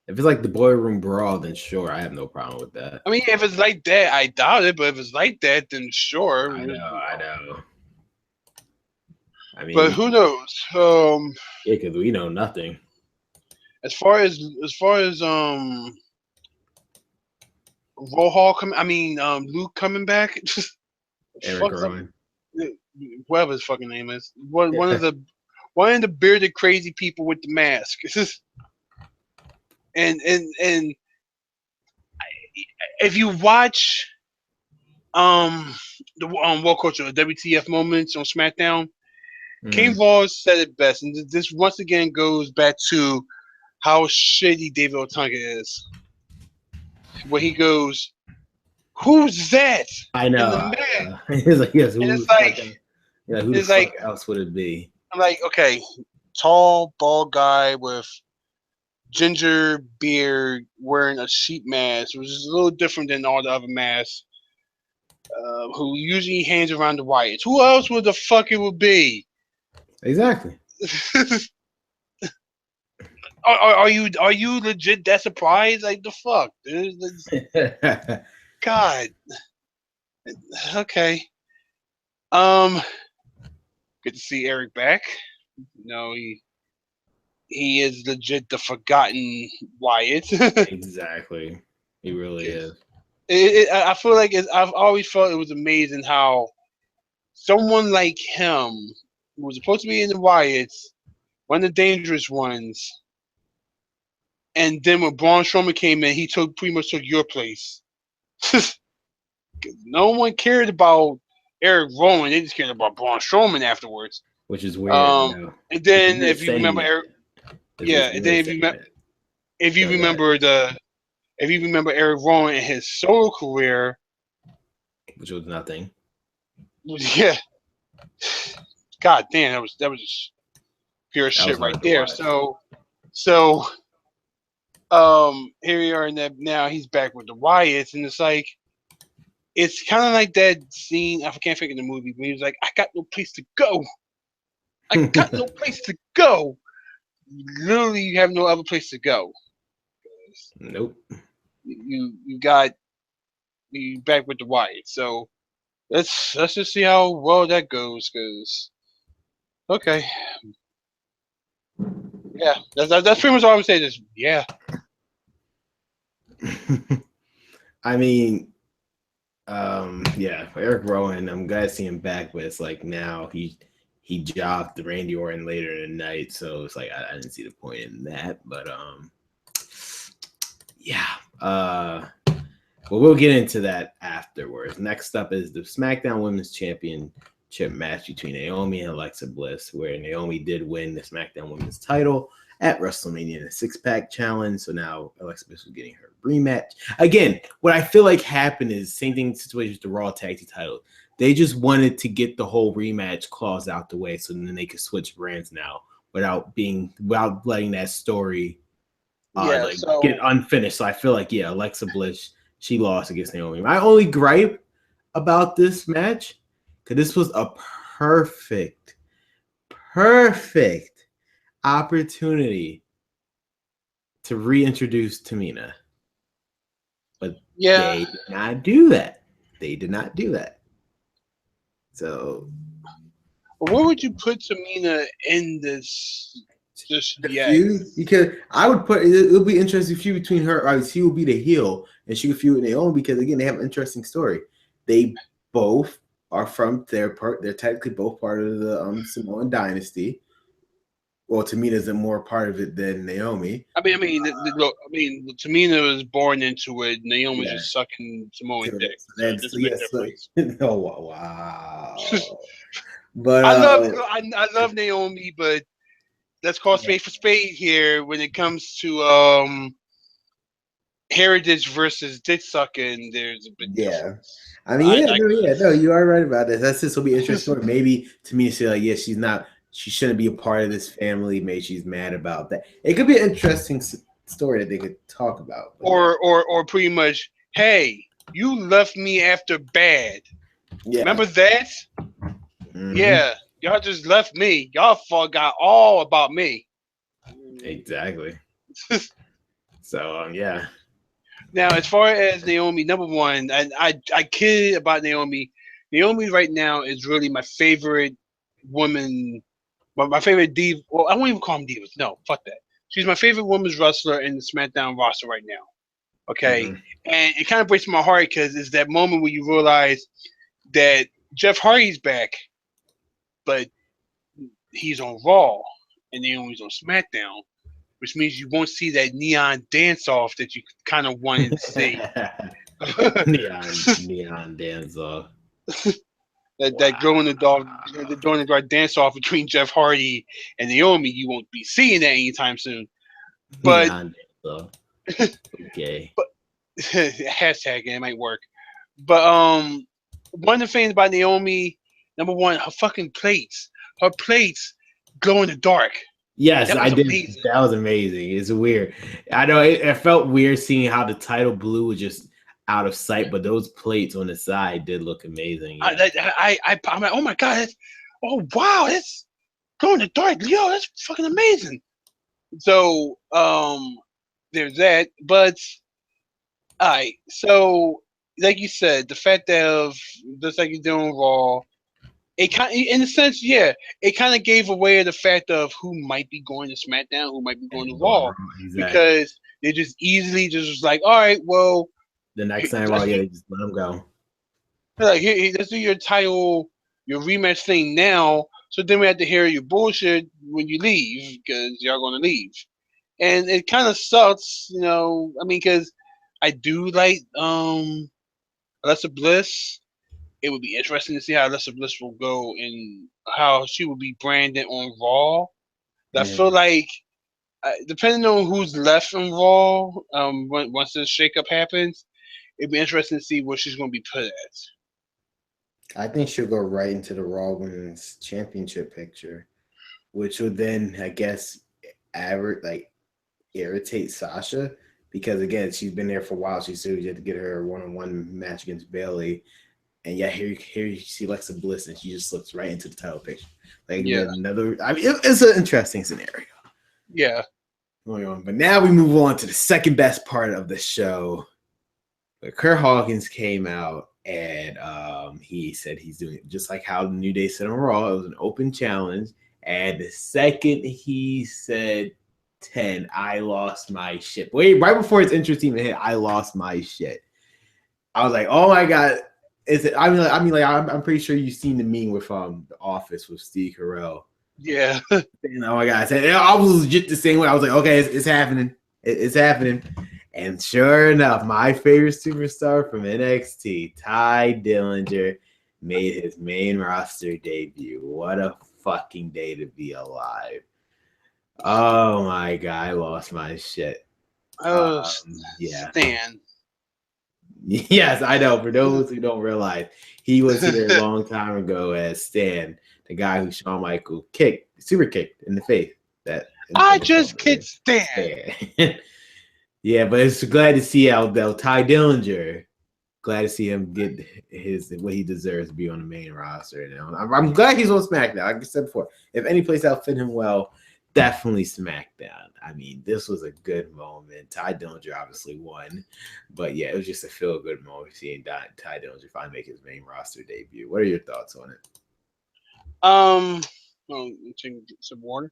if it's like the boiler room brawl, then sure, I have no problem with that. I mean, if it's like that, I doubt it. But if it's like that, then sure. I know. I But mean, who knows? yeah, because we know nothing. As far as Rohal Luke coming back. Eric Fuck's up. Rowan. Whatever his fucking name is. One of the bearded crazy people with the mask. And if you watch the World Culture WTF moments on SmackDown, King Mm-hmm. Voss said it best, and this once again goes back to how shitty David Otunga is. Where he goes, "Who's that I in the know. man?" He's like, yes, And who the it's fuck like, else would it be? I'm like, okay, tall, bald guy with ginger beard, wearing a sheep mask, which is a little different than all the other masks. Who usually hangs around the Wyatts. Who else would the fuck it would be? Exactly. Are you legit that surprised? Like the fuck, dude? God. Okay. Um. Good to see Eric back. No, he is legit the forgotten Wyatt. Exactly. He really is. I feel like I've always felt it was amazing how someone like him, who was supposed to be in the Wyatts, one of the dangerous ones, and then when Braun Strowman came in, he pretty much took your place. No one cared about Eric Rowan; they just cared about Braun Strowman afterwards. Which is weird, And It's then weird if you saying remember that. Eric, yeah, and then Weird saying that. if you Go ahead. remember Eric Rowan in his solo career, Which was nothing. yeah, god damn, that was just pure That was shit right hard to there. watch. So here we are in that now he's back with the Wyatts, and it's kind of like that scene, I can't think of the movie, but he was like, I got no place to go. I got no place to go. Literally, you have no other place to go. Nope. You got you back with the Wyatts. So let's just see how well that goes. Cause okay, yeah, that's pretty much all I'm saying. Is yeah. I mean, yeah, Eric Rowan, I'm glad to see him back, but it's like now he jobbed Randy Orton later in the night, so it's like I didn't see the point in that. But yeah. Well, we'll get into that afterwards. Next up is the SmackDown Women's Championship match between Naomi and Alexa Bliss, where Naomi did win the SmackDown Women's title at WrestleMania in a six-pack challenge. So now Alexa Bliss was getting her rematch. Again, what I feel like happened is same thing situation with the Raw Tag Team title. They just wanted to get the whole rematch clause out the way so then they could switch brands now without letting that story get unfinished. So I feel like, yeah, Alexa Bliss, she lost against Naomi. My only gripe about this match because this was a perfect opportunity to reintroduce Tamina. But Yeah. they did not do that. They did not do that. So Where would you put Tamina in this? Just the yet. feud, because I would put it'll be interesting feud between her. She will be the heel, and she would feud with Naomi because again they have an interesting story. They both are from their part. They're technically both part of the Samoan dynasty. Well, Tamina's a more part of it than Naomi. Look. Tamina was born into it. Naomi's Yeah. just sucking Samoan dick. So So it that's doesn't make a yes. difference. Oh wow. But I love Naomi, but let's call yeah. spade for spade here when it comes to heritage versus dick sucking. There's a big Yeah. difference. I mean, I no, you are right about this. This will be interesting. Maybe to me, say like, yeah, she shouldn't be a part of this family. Maybe she's mad about that. It could be an interesting story that they could talk about. But yeah, or pretty much, hey, you left me after bad. yeah, Remember that? mm-hmm. Yeah, y'all just left me. Y'all forgot all about me. Exactly. So yeah, Now, as far as Naomi, number one, I kid about Naomi. Naomi right now is really my favorite woman. My favorite diva. Well, I won't even call them divas. No, fuck that. She's my favorite women's wrestler in the SmackDown roster right now. Okay, mm-hmm. and it kind of breaks my heart because it's that moment where you realize that Jeff Hardy's back, but he's on Raw and Naomi's on SmackDown, which means you won't see that neon dance off that you kind of wanted to see. neon dance off. That Wow, glow in the dark dance off between Jeff Hardy and Naomi, you won't be seeing that anytime soon. But neon dance off. Okay. but hashtag it might work. But one of the things about Naomi, number one, her plates glow in the dark. Yes, That I was did. amazing. That was amazing. It's weird. I know it felt weird seeing how the title blue was just out of sight, but those plates on the side did look amazing. Yeah. I'm like, oh my god, oh wow, that's glow in the dark, yo, that's fucking amazing. So there's that, but all right. So like you said, the fact that of just like you're doing Raw, it kind in a sense, yeah, it kind of gave away the fact of who might be going to SmackDown, who might be going to And going Raw, wrong. Exactly. because they just easily just was like, all right, well, The next time, let's yeah, they just let him go. like let's do your title, your rematch thing now. So then we have to hear your bullshit when you leave because y'all gonna leave, and it kind of sucks, you know. I mean, because I do like Alexa Bliss. It would be interesting to see how Alexa Bliss will go and how she will be branded on Raw. I feel Mhm. like, depending on who's left in Raw, once this shakeup happens, it'd be interesting to see what she's going to be put at. I think she'll go right into the Raw Women's Championship picture, which would then, I guess, like irritate Sasha because again, she's been there for a while. She said she had to get her one-on-one match against Bailey, and yeah, here you see Alexa Bliss, and she just slips right into the title picture. Like Yeah, another, I mean, it's an interesting scenario yeah. going on. But now we move on to the second best part of the show. But Kurt Hawkins came out and he said he's doing it just like how the New Day said on Raw. It was an open challenge. And the second he said 10, I lost my shit. Wait, right before his entrance team hit, I lost my shit. I was like, oh my God. Is it? I'm pretty sure you've seen the meme with The Office with Steve Carell. Yeah. And oh my God. I was legit the same way. I was like, okay, it's happening. It's happening. And sure enough, my favorite superstar from NXT, Ty Dillinger, made his main roster debut. What a fucking day to be alive. Oh my God, I lost my shit. Oh, Yeah. Stan. Yes, I know. For those who don't realize, he was here a long time ago as Stan, the guy who Shawn Michaels super kicked in the face. That I infamous just moment. kid Stan. Yeah. Yeah, but it's glad to see how Ty Dillinger glad to see him get his what he deserves to be on the main roster. And I'm glad he's on SmackDown. Like I said before, if any place that'll fit him well, definitely SmackDown. I mean, this was a good moment. Ty Dillinger obviously won, but yeah, it was just a feel good moment seeing Ty Dillinger finally make his main roster debut. What are your thoughts on it? Well, drink some water.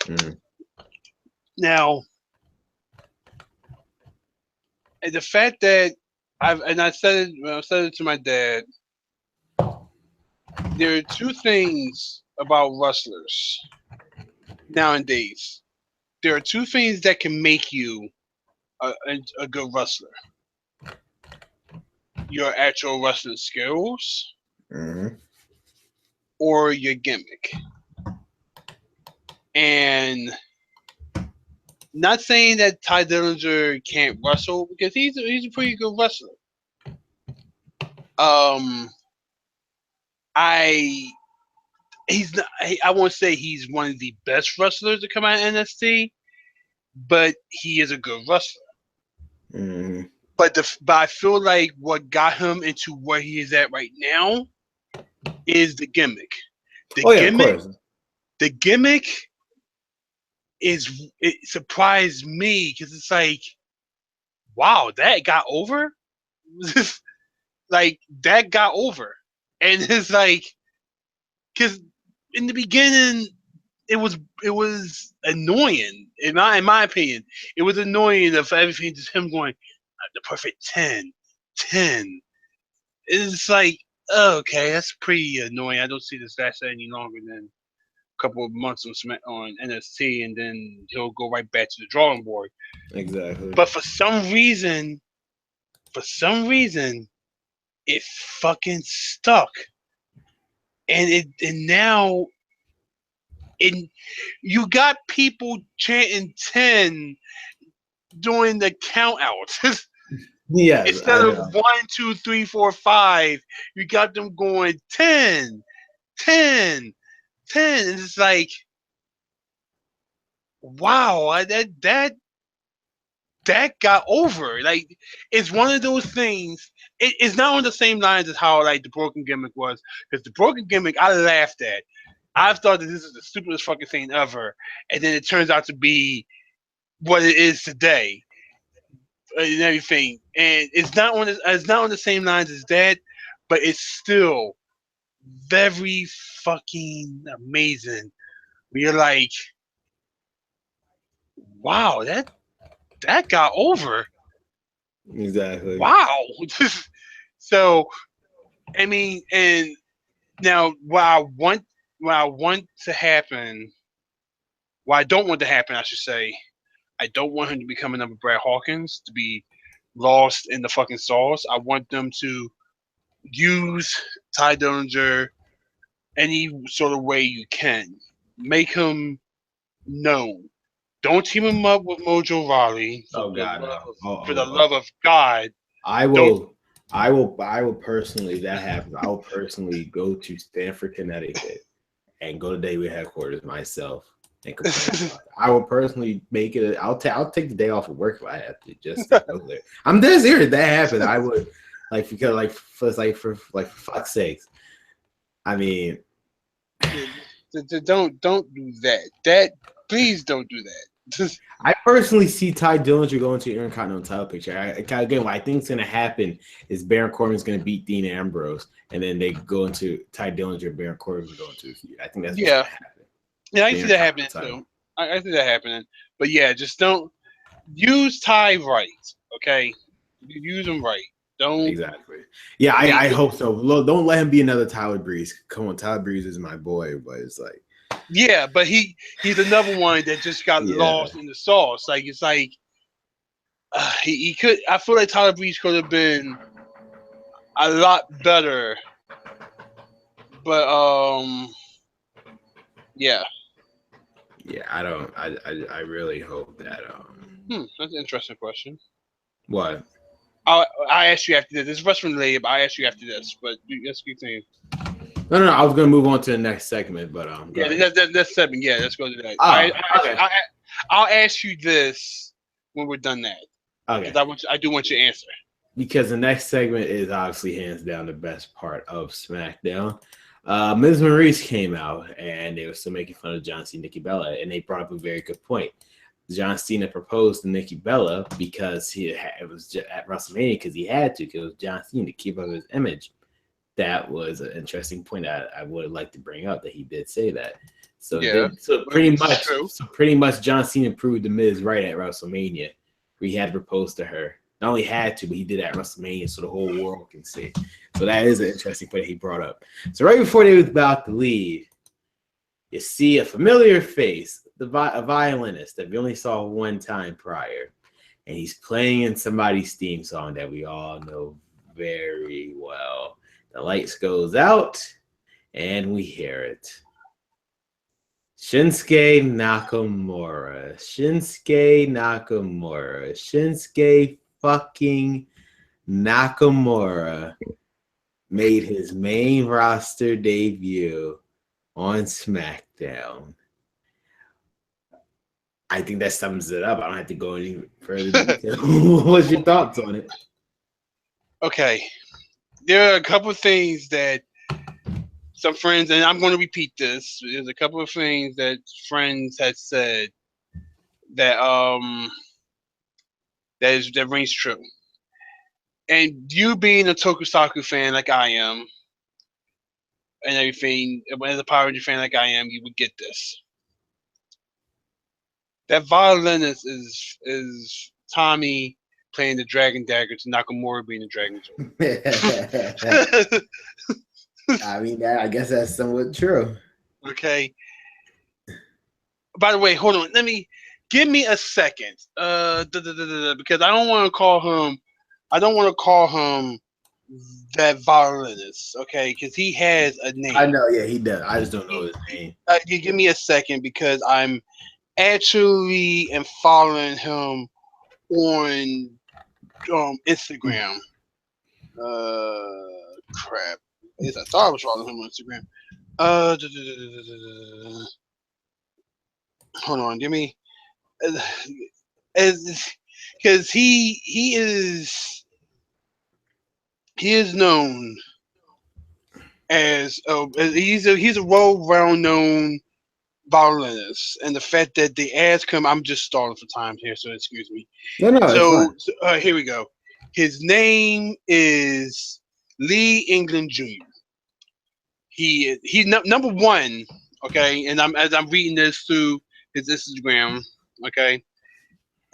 Mm. Now, and the fact that I said it to my dad. There are two things about wrestlers nowadays. There are two things that can make you a good wrestler: your actual wrestling skills Mm-hmm. or your gimmick. And not saying that Ty Dillinger can't wrestle, because he's a pretty good wrestler. I won't say he's one of the best wrestlers to come out of NXT, but he is a good wrestler. Mm-hmm. But I feel like what got him into where he is at right now is the gimmick. Of course. The gimmick it surprised me because it's like, wow, that got over. Like that got over, and it's like, because in the beginning it was annoying in my opinion. It was annoying of everything, just him going the perfect 10. It's like, oh, okay, that's pretty annoying. I don't see this lasting any longer than a couple of months on NXT, and then he'll go right back to the drawing board. Exactly. But for some reason, it fucking stuck, and now you got people chanting 10 during the count out. Yeah. Instead of 1, 2, 3, 4, 5, you got them going 10, 10, 10. And it's like, wow, that got over. Like, it's one of those things. It's not on the same lines as how like the broken gimmick was, because the broken gimmick I laughed at. I've thought that this is the stupidest fucking thing ever, and then it turns out to be what it is today and everything. And it's not on the same lines as that, but it's still very fucking amazing. You're like, wow, that got over. Exactly. Wow. So I mean, and now what I want to happen, what I don't want to happen, I should say, I don't want him to become another Brad Hawkins, to be lost in the fucking sauce. I want them to use Ty Dillinger any sort of way you can. Make him known. Don't team him up with Mojo Rawley Oh God, no. For the love of God. I will personally, if that happens, I will personally go to Stamford, Connecticut and go to Daily headquarters myself and complain about it. I will personally make it. I'll take the day off of work if I have to, just to go there. I'm dead serious. That happened. I would for fuck's sakes. I mean, don't do that. Please don't do that. I personally see Ty Dillinger going to the Intercontinental title picture. Again, what I think is going to happen is Baron Corbin's going to beat Dean Ambrose, and then they go into Ty Dillinger and Baron Corbin going to the feud. I think that's what's going to happen. Yeah, I see that happening too. I see that happening. But yeah, just don't use Ty right, okay? Use him right. Don't exactly. Yeah, I hope so. Don't let him be another Tyler Breeze. Come on, Tyler Breeze is my boy, but it's like, yeah, but he's another one that just got lost in the sauce. Like, it's like he could. I feel like Tyler Breeze could have been a lot better, but yeah. Yeah, I really hope that That's an interesting question. What? I ask you after this. This is wrestling related, but I ask you after this. But let's continue. No. I was gonna move on to the next segment, but yeah, that's 7. Yeah, let's go to that. Okay. I'll ask you this when we're done that. Okay. I do want your answer. because the next segment is obviously hands down the best part of SmackDown. Ms. Maurice came out and they were still making fun of John Cena, Nikki Bella, and they brought up a very good point. John Cena proposed to Nikki Bella because it was at WrestleMania because he had to, because it was John Cena to keep up his image. That was an interesting point I would like to bring up, that he did say that. So Yeah, pretty much John Cena proved the Miz right at WrestleMania, where he had to propose to her. Not only had to, but he did it at WrestleMania so the whole world can see. So that is an interesting point he brought up. So right before they was about to leave, you see a familiar face, a violinist that we only saw one time prior. And he's playing in somebody's theme song that we all know very well. The lights goes out, and we hear it. Shinsuke Nakamura. Shinsuke Nakamura. Shinsuke fucking Nakamura made his main roster debut on SmackDown. I think that sums it up. I don't have to go any further detail. What's your thoughts on it? Okay. There are a couple of things that some friends, and I'm going to repeat this. There's a couple of things that friends had said that that rings true. And you being a Tokusatsu fan like I am, and everything, as a Power Ranger fan like I am, you would get this. That violinist is Tommy playing the Dragon Dagger to Nakamura being the Dragon Sword. I mean, I guess that's somewhat true. Okay. By the way, hold on. Give me a second. Because I don't want to call him. I don't want to call him that violinist. Okay, because he has a name. I know. Yeah, he does. I just don't know his name. You give me a second because I'm actually am following him on Instagram. Crap. I thought I was following him on Instagram. Hold on, give me, because he is known as he's a well known violinist, and the fact that they ask him, I'm just stalling for time here, so excuse me. No, here we go. His name is Lee England Jr. He's number one, okay, and as I'm reading this through his Instagram, okay,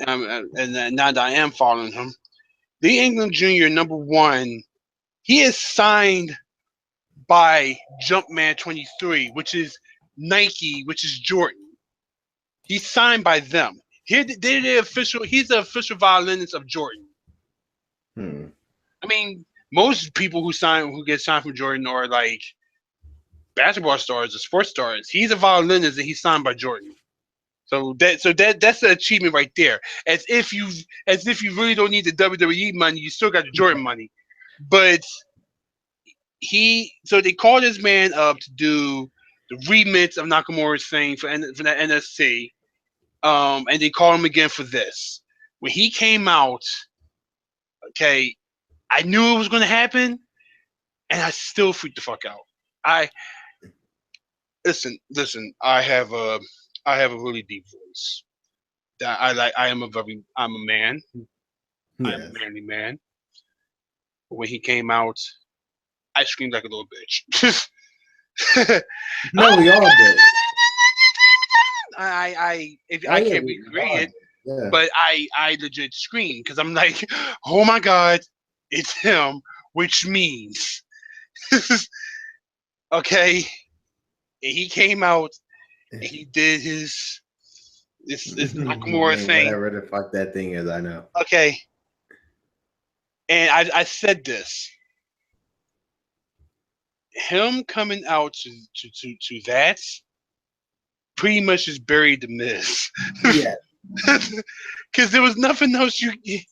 and now that I am following him, Lee England Jr. number one, he is signed by Jumpman 23, which is Nike, which is Jordan. He's signed by them. They're the official. He's the official violinist of Jordan. I mean, most people who get signed from Jordan are like basketball stars or sports stars. He's a violinist and he's signed by Jordan. So that's the achievement right there. As if you really don't need the WWE money, you still got the Jordan money. But so they called this man up to do the remix of Nakamura's thing for the NSC. And they called him again for this. When he came out, okay, I knew it was going to happen, and I still freaked the fuck out. Listen. I have a really deep voice. I'm a man. Yeah. I'm a manly man. But when he came out, I screamed like a little bitch. No, we all did. I can't recreate it, yeah. But I legit screamed because I'm like, oh my god, it's him, which means, okay, and he came out and he did this Nakamura thing. Whatever the fuck that thing is, I know. Okay, and I said this. Him coming out to that pretty much just buried the Miz. Yeah. Because there was nothing else he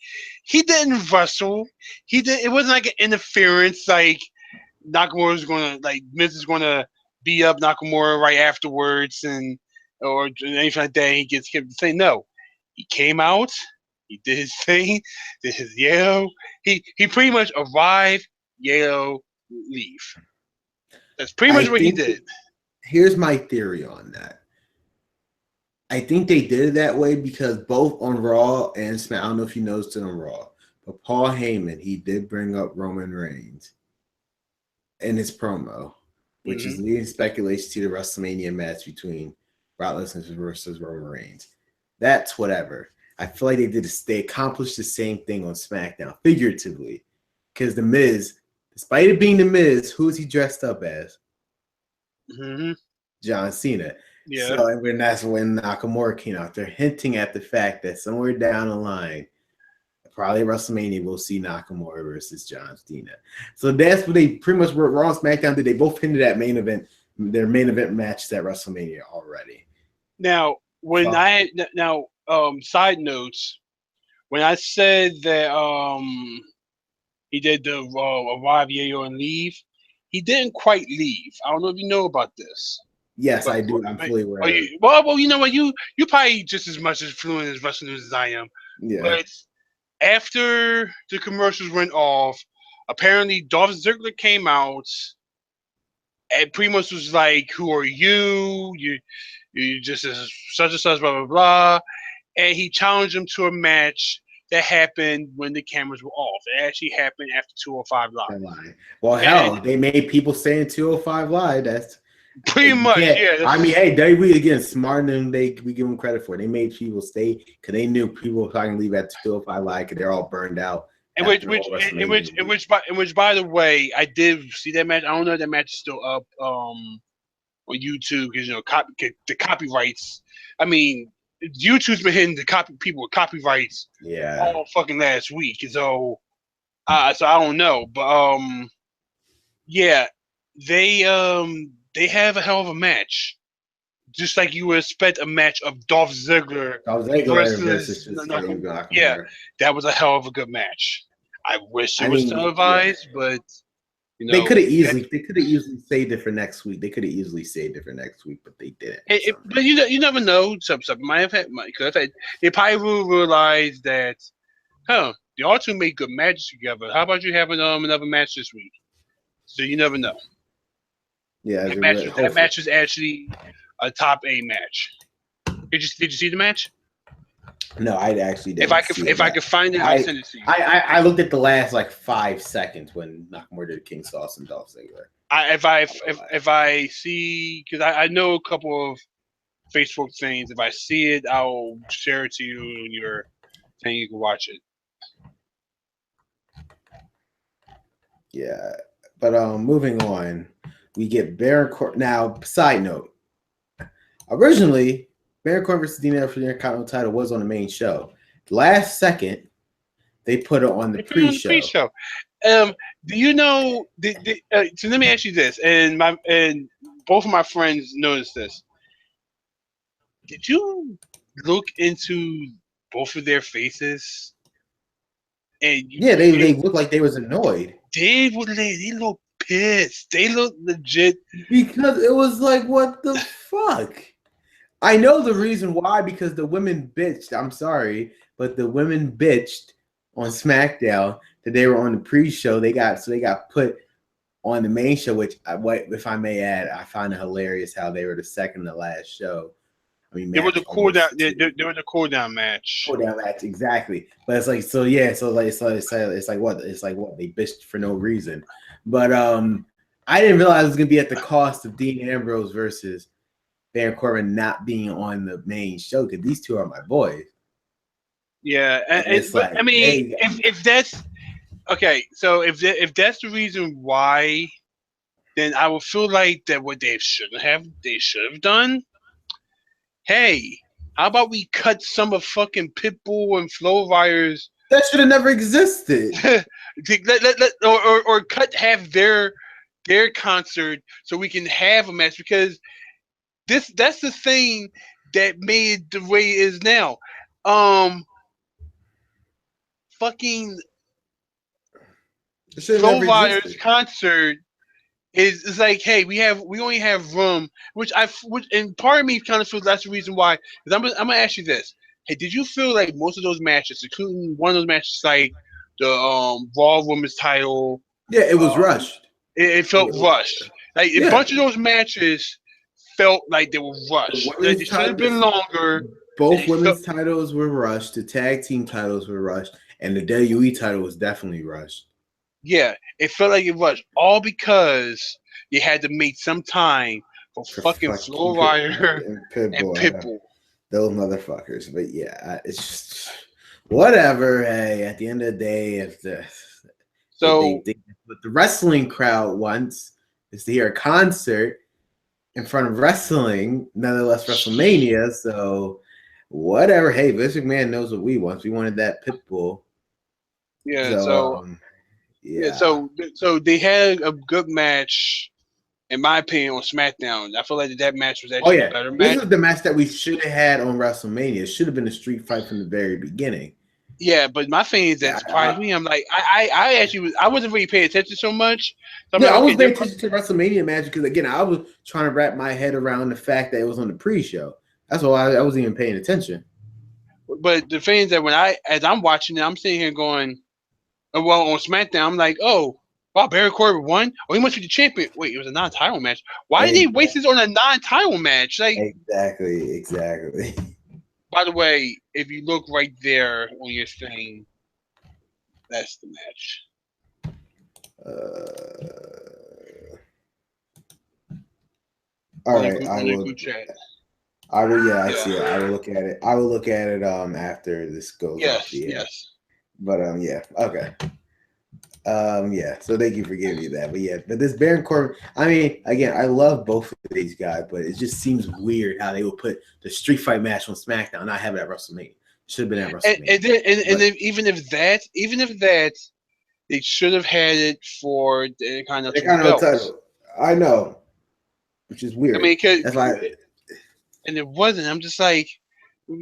didn't wrestle. It wasn't like an interference like Nakamura's gonna Miz is gonna beat up Nakamura right afterwards or anything like that. He gets hit. Say no. He came out He did his thing, did his yell. He pretty much arrived, yell, leave. That's pretty I much what he think did. here's my theory on that. I think they did it that way because both on Raw and Smack. I don't know if you noticed it on Raw, but Paul Heyman, he did bring up Roman Reigns in his promo, which is leading speculation to the WrestleMania match between Brock Lesnar versus Roman Reigns. That's whatever. I feel like they accomplished the same thing on SmackDown, figuratively. Because The Miz, despite it being The Miz, who is he dressed up as? John Cena. Yeah. So and that's when Nakamura came out. They're hinting at the fact that somewhere down the line, probably WrestleMania, we'll see Nakamura versus John Cena. So that's what they pretty much were. Raw and SmackDown did. They both hinted at their main event matches at WrestleMania already. Now, side notes, when I said that he did the arrive, yayo, and leave, he didn't quite leave. I don't know if you know about this. Yes, but, I do. I'm fully aware. Well, you know what? You probably just as much as fluent as wrestling as I am. Yeah. But after the commercials went off, apparently Dolph Ziggler came out and pretty much was like, "Who are you? You just as such and such, blah blah blah," and he challenged him to a match that happened when the cameras were off. It actually happened after 205 Live. Well, hell, they made people say in 205 Live. That's pretty much, yeah. I mean, hey, WWE again smarter than we give them credit for. They made people stay because they knew people were going to leave at 205 Live because they're all burned out. In which, by the way, I did see that match. I don't know if that match is still up on YouTube because the copyrights. I mean, YouTube's been hitting people with copyrights all fucking last week. So I don't know, but yeah, they have a hell of a match, just like you would expect a match of Dolph Ziggler versus yeah, that was a hell of a good match. I wish it was televised, but they could have easily saved it for next week. They could have easily saved it for next week, but they didn't. But you never know. Something might have had. They probably will realize that, they all two make good matches together. How about you having another match this week? So you never know. Yeah, that match is actually a top A match. Did you see the match? No, I actually didn't. If I could find it, I'll send it to you. I looked at the last 5 seconds when Nakamura did King Sauce and Dolph Ziggler. If I see, because I know a couple of Facebook things. If I see it, I'll share it to you in your thing. You can watch it. Yeah, but moving on, we get Baron Corbin. Now, side note, originally Baron Corbin versus Dean Ambrose for the Intercontinental title was on the main show. Last second, they put it on the pre-show. Do you know? So let me ask you this, and both of my friends noticed this. Did you look into both of their faces? And they looked like they was annoyed. They look pissed. They look legit because it was like, what the fuck? I know the reason why, because the women bitched. I'm sorry, but the women bitched on SmackDown that they were on the pre-show. They got put on the main show, which, if I may add, I find it hilarious how they were the second to last show. I mean, they were the cool down. They were the cool down match. Cool down match, exactly. But it's like, so yeah, so it's like what they bitched for no reason. But I didn't realize it was gonna be at the cost of Dean Ambrose versus Baron Corbin not being on the main show, because these two are my boys. Yeah, but I mean, if that's okay, so if that's the reason why, then I would feel like that what they should have done. Hey, how about we cut some of fucking Pitbull and Flo Rida's? That should have never existed. or cut half their concert so we can have a match, because that's the thing that made it the way it is now. Fucking Flo Rida's concert is like, hey, we only have room, which and part of me kind of feels that's the reason why. Because I'm gonna ask you this: Hey, did you feel like most of those matches, including one of those matches, like the Raw Women's title, Yeah, it was um, rushed. it felt rushed. Like a Yeah, bunch of those matches felt like they were the rushed. Like they women's should have titles, been longer. And both they felt women's titles were rushed. The tag team titles were rushed, and the WWE title was definitely rushed. yeah, it felt like it rushed. All because you had to make some time for For fucking fucking Flow Rider and and Pitbull, I know Pitbull. those motherfuckers. But yeah, it's just whatever. Hey, at the end of the day, if So what the wrestling crowd wants is to hear a concert in front of wrestling, nonetheless WrestleMania. So whatever. Hey, Vince McMahon knows what we want. We wanted that Pitbull. yeah, So so yeah, yeah. so they had a good match, in my opinion, on SmackDown. I feel like that match was Oh actually the yeah. better This match. is the match that we should have had on WrestleMania. It should have been a street fight from the very beginning. Yeah, but my thing is that Yeah, surprised me. I'm like, I actually I wasn't really paying attention so much. So I'm no, like, I okay, was paying attention to the WrestleMania match because again, I was trying to wrap my head around the fact that it was on the pre-show. That's why I wasn't even paying attention. but the thing is that as I'm watching it, I'm sitting here going, well, on SmackDown, I'm like, oh, wow, Baron Corbin won. Oh, he must be the champion. Wait, it was a non-title match. Why did he waste this on a non-title match? Like, Exactly. by the way, if you look right there on your thing, that's the match. All right, On the group chat. I will. Yeah, I Yeah. see it. I will look at it. I will look at it. After this goes off Yes. the air. Yes. But yeah. Okay. Yeah. So thank you for giving me that. But yeah. But this Baron Corbin. I mean, again, I love both of these guys, but it just seems weird how they would put the street fight match on SmackDown, not have it at WrestleMania. Should have been at WrestleMania. And then even if that, they should have had it for the Intercontinental Intercontinental belts. title. I know, which is I weird. mean, That's why. and it wasn't. I'm just like,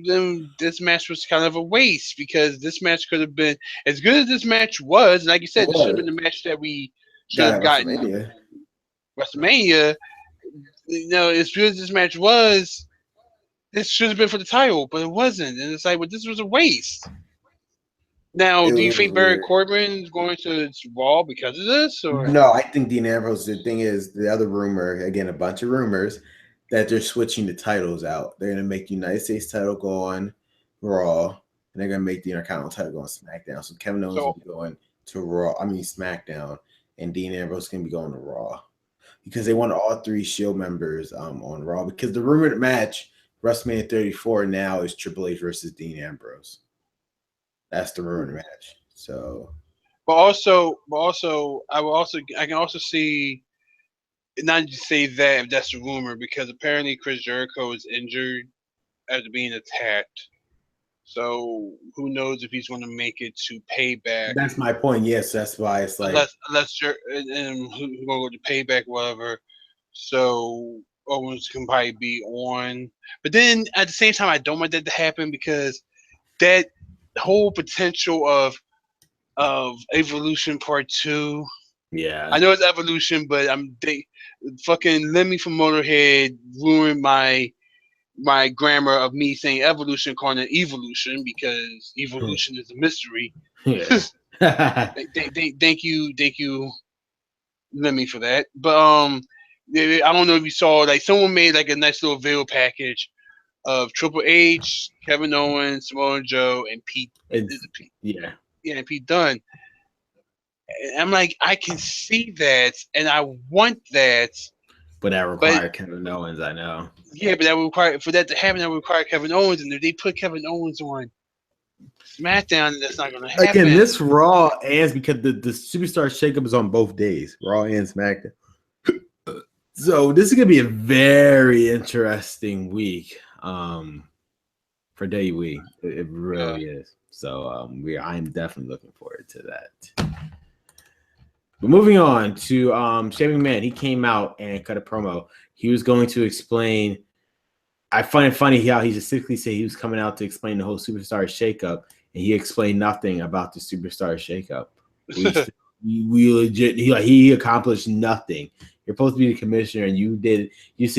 then this match was kind of a waste because this match could have been as good as this match was. Like you It said, this should have was. been the match that we should Got have at gotten WrestleMania. WrestleMania. You know, as good as this match was, this should have been for the title, but it wasn't. And it's like, well, this was a waste. Now, It do you was think Baron weird. Corbin is going to Raw because of this, or No, I think Dean Ambrose. The thing is, the other rumor again, a bunch of rumors that they're switching the titles out. They're gonna make the United States title go on Raw, and they're gonna make the Intercontinental title go on SmackDown. So Kevin Owens will so? be going to Raw. I mean SmackDown, and Dean Ambrose can be going to Raw because they want all three Shield members on Raw. Because the rumored match WrestleMania 34 now is Triple H versus Dean Ambrose. That's the rumored match. So I can also see, not just say that if that's a rumor, because apparently Chris Jericho is injured after being attacked. So who knows if he's going to make it to Payback? that's my point. Yes, that's why it's like And who's going to go to Payback, whatever. So Owens can probably be on, but then at the same time, I don't want that to happen because that whole potential of Evolution Part 2. yeah. I know it's Evolution, but fucking Lemmy from Motorhead ruined my grammar of me saying evolution calling it evolution because evolution is a mystery. Yeah. Thank you, Lemmy, for that. But I don't know if you saw, like, someone made like a nice little video package of Triple H, Kevin Owens, Samoa Joe, and Pete. Is it Pete? Yeah. Yeah, and Pete Dunne. And I'm like, I can see that, and I want that. But that But required Kevin Owens, I know. yeah, but that would require, for that to happen, that would require Kevin Owens, and if they put Kevin Owens on SmackDown, that's not going to happen. Again, this Raw ends because the Superstar Shakeup is on both days, Raw and SmackDown. So this is gonna be a very interesting week for WWE. It really is. So I'm definitely looking forward to that. But moving on to Shane McMahon, he came out and cut a promo. He was going to explain. I find it funny how he specifically said he was coming out to explain the whole Superstar Shakeup, and he explained nothing about the Superstar Shakeup. We legit he accomplished nothing. You're supposed to be the commissioner, and you said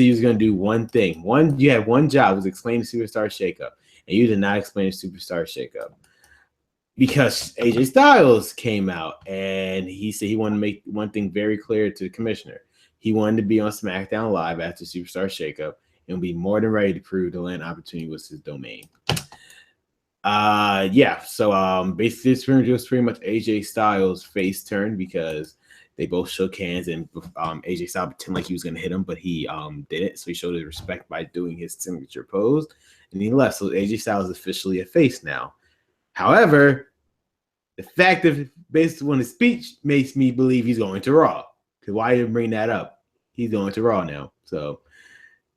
you was going to do one thing. You had one job, was explain the Superstar Shakeup, and you did not explain the superstar shakeup. Because AJ Styles came out and he said he wanted to make one thing very clear to the commissioner. He wanted to be on SmackDown Live after Superstar Shakeup and be more than ready to prove the land opportunity was his domain. Yeah. So basically this was pretty much AJ Styles' face turn because they both shook hands and AJ Styles pretended like he was gonna hit him, but he didn't. So he showed his respect by doing his signature pose and he left. So AJ Styles is officially a face now. However, the fact of based on his speech makes me believe he's going to Raw. Because why didn't bring that up? He's going to Raw now. So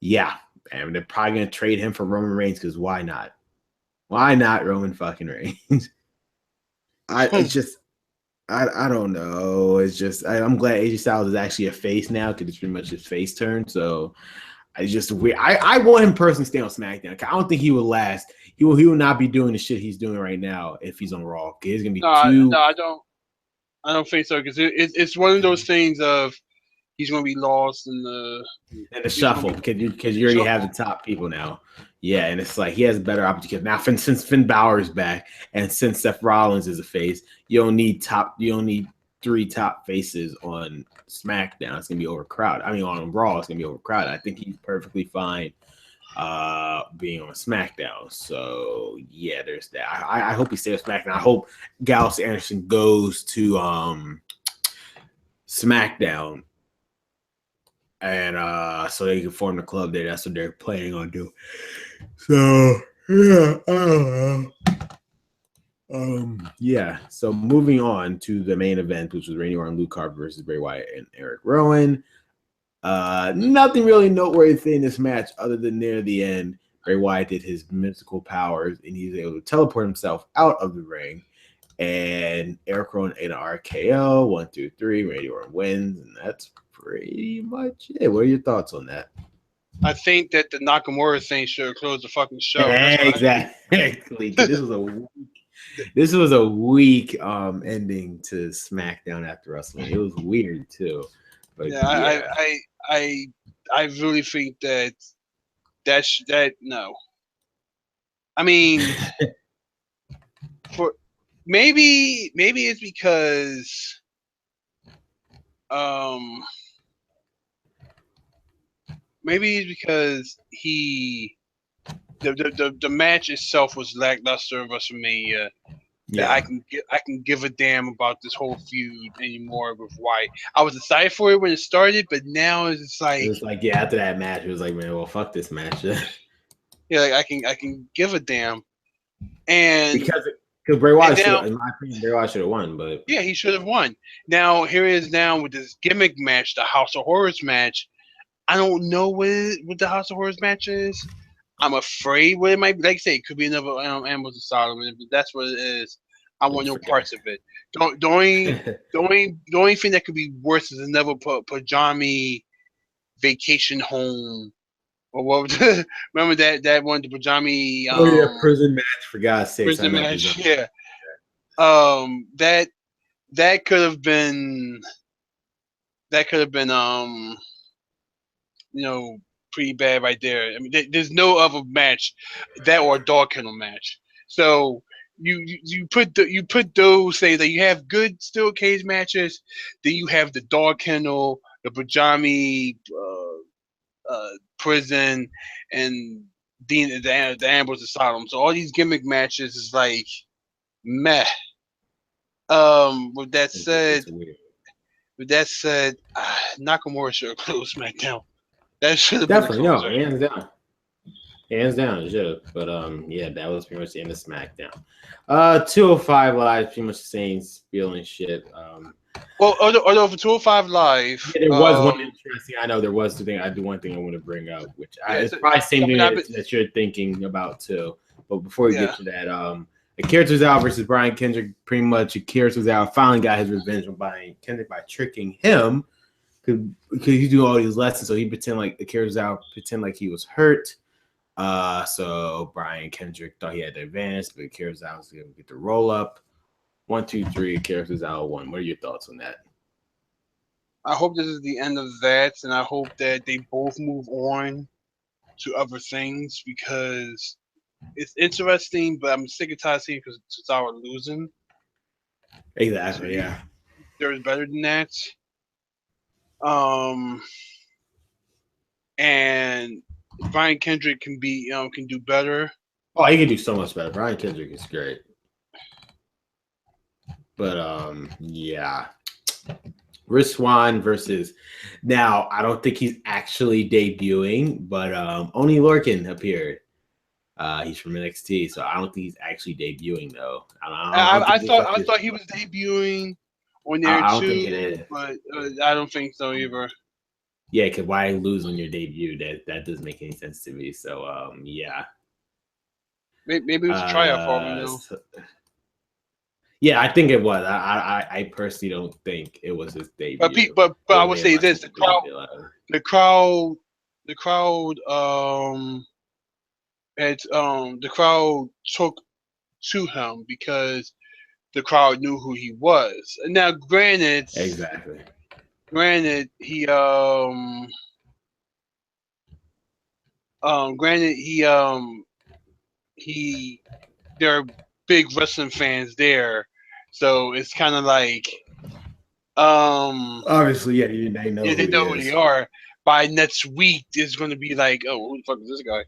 yeah. And they're probably gonna trade him for Roman Reigns because why not? Why not Roman fucking Reigns? It's just I don't know. It's just I'm glad AJ Styles is actually a face now because it's pretty much his face turn. So it's just weird. I want him personally to stay on SmackDown. I don't think he will last. He will not be doing the shit he's doing right now if he's on Raw. He's gonna be too. No, I don't think so because it's one of those things of he's going to be lost in the shuffle because you already have the top people now. Yeah, and it's like he has a better opportunity now. Since Finn Balor is back and since Seth Rollins is a face, you don't need 3 top faces on SmackDown. It's gonna be overcrowded. I mean, on Raw, it's gonna be overcrowded. I think he's perfectly fine being on SmackDown. So yeah, there's that. I hope he stays on SmackDown. I hope Gallows Anderson goes to SmackDown. And so they can form the club there. That's what they're planning on doing. So yeah, I don't know. Yeah. So moving on to the main event, which was Randy Orton, Luke Harper versus Bray Wyatt and Eric Rowan. Nothing really noteworthy in this match other than near the end, Bray Wyatt did his mystical powers and he's able to teleport himself out of the ring. And Eric Rowan ate an RKO. 1, 2, 3. Randy Orton wins, and that's pretty much it. What are your thoughts on that? I think that the Nakamura thing should have closed the fucking show. Exactly. This was a weak ending to SmackDown after WrestleMania. It was weird too. But yeah. I really think that no. I mean, for maybe it's because maybe it's because the match itself was lackluster in WrestleMania. That I can give a damn about this whole feud anymore with Wyatt. I was excited for it when it started, but now it's like yeah, after that match, it was like, man, well, fuck this match. Yeah, like I can give a damn, and because Bray Wyatt should, in my opinion, Bray Wyatt should have won, but yeah, he should have won. Now here he is now with this gimmick match, the House of Horrors match. I don't know what the House of Horrors match is. I'm afraid what it might be. Like I say, it could be another Animals of Solomon, but that's what it is. I want no parts of it. The only thing that could be worse is another pajama vacation home. Or what was the, remember that one, the pajama prison match, for God's sake. Prison match, yeah. That could have been pretty bad right there. I mean, there's no other match that or a dog kennel match. So you put those, say that you have good steel cage matches, then you have the dog kennel, the pajama prison, and the Ambrose Asylum. So all these gimmick matches is like meh. With that said, Nakamura should have closed SmackDown. That should have definitely been hands down. Hands down, it should have. But yeah, that was pretty much the end of SmackDown. 205 Live, pretty much the same spiel and shit. Well, although for 205 Live, there was one interesting. I know there was the thing. I do one thing I want to bring up, which it's probably the same thing that you're thinking about too. But before we get to that, Akira Tozawa versus Brian Kendrick. Pretty much, Akira Tozawa finally got his revenge on Brian Kendrick by tricking him because he's doing all these lessons. So he pretend like Akira Tozawa pretend like he was hurt. So Brian Kendrick thought he had the advantage, but Akira Tozawa was going to get the roll up. 1, 2, 3. Akira Tozawa won. What are your thoughts on that? I hope this is the end of that, and I hope that they both move on to other things because It's interesting, but I'm sick and tired of seeing because Cesaro losing. So Exactly. Yeah. there's better than that. Um, and Brian Kendrick can be, can do better. Oh, he can do so much better. Brian Kendrick is great. But yeah. Rich Swann versus now. I don't think he's actually debuting, but Oni Lorcan appeared. He's from NXT, so I don't think he's actually debuting though. I don't I think they thought fucked I his. thought he was debuting on there I don't think it too, is. but I don't think so either. Yeah, because why lose on your debut? That doesn't make any sense to me. So yeah. Maybe it was a tryout for him now. So, yeah, I think it was. I personally don't think it was his But debut. but I It would very say much this: could have been a bit. the crowd, the crowd, the crowd took to him because the crowd knew who he was. Now, Exactly. granted, granted he, there are big wrestling fans there, so it's kind of like, um, Obviously, yeah, they know yeah, they who he know who they is. are. By next week, it's going to be like, oh, who the fuck is this guy?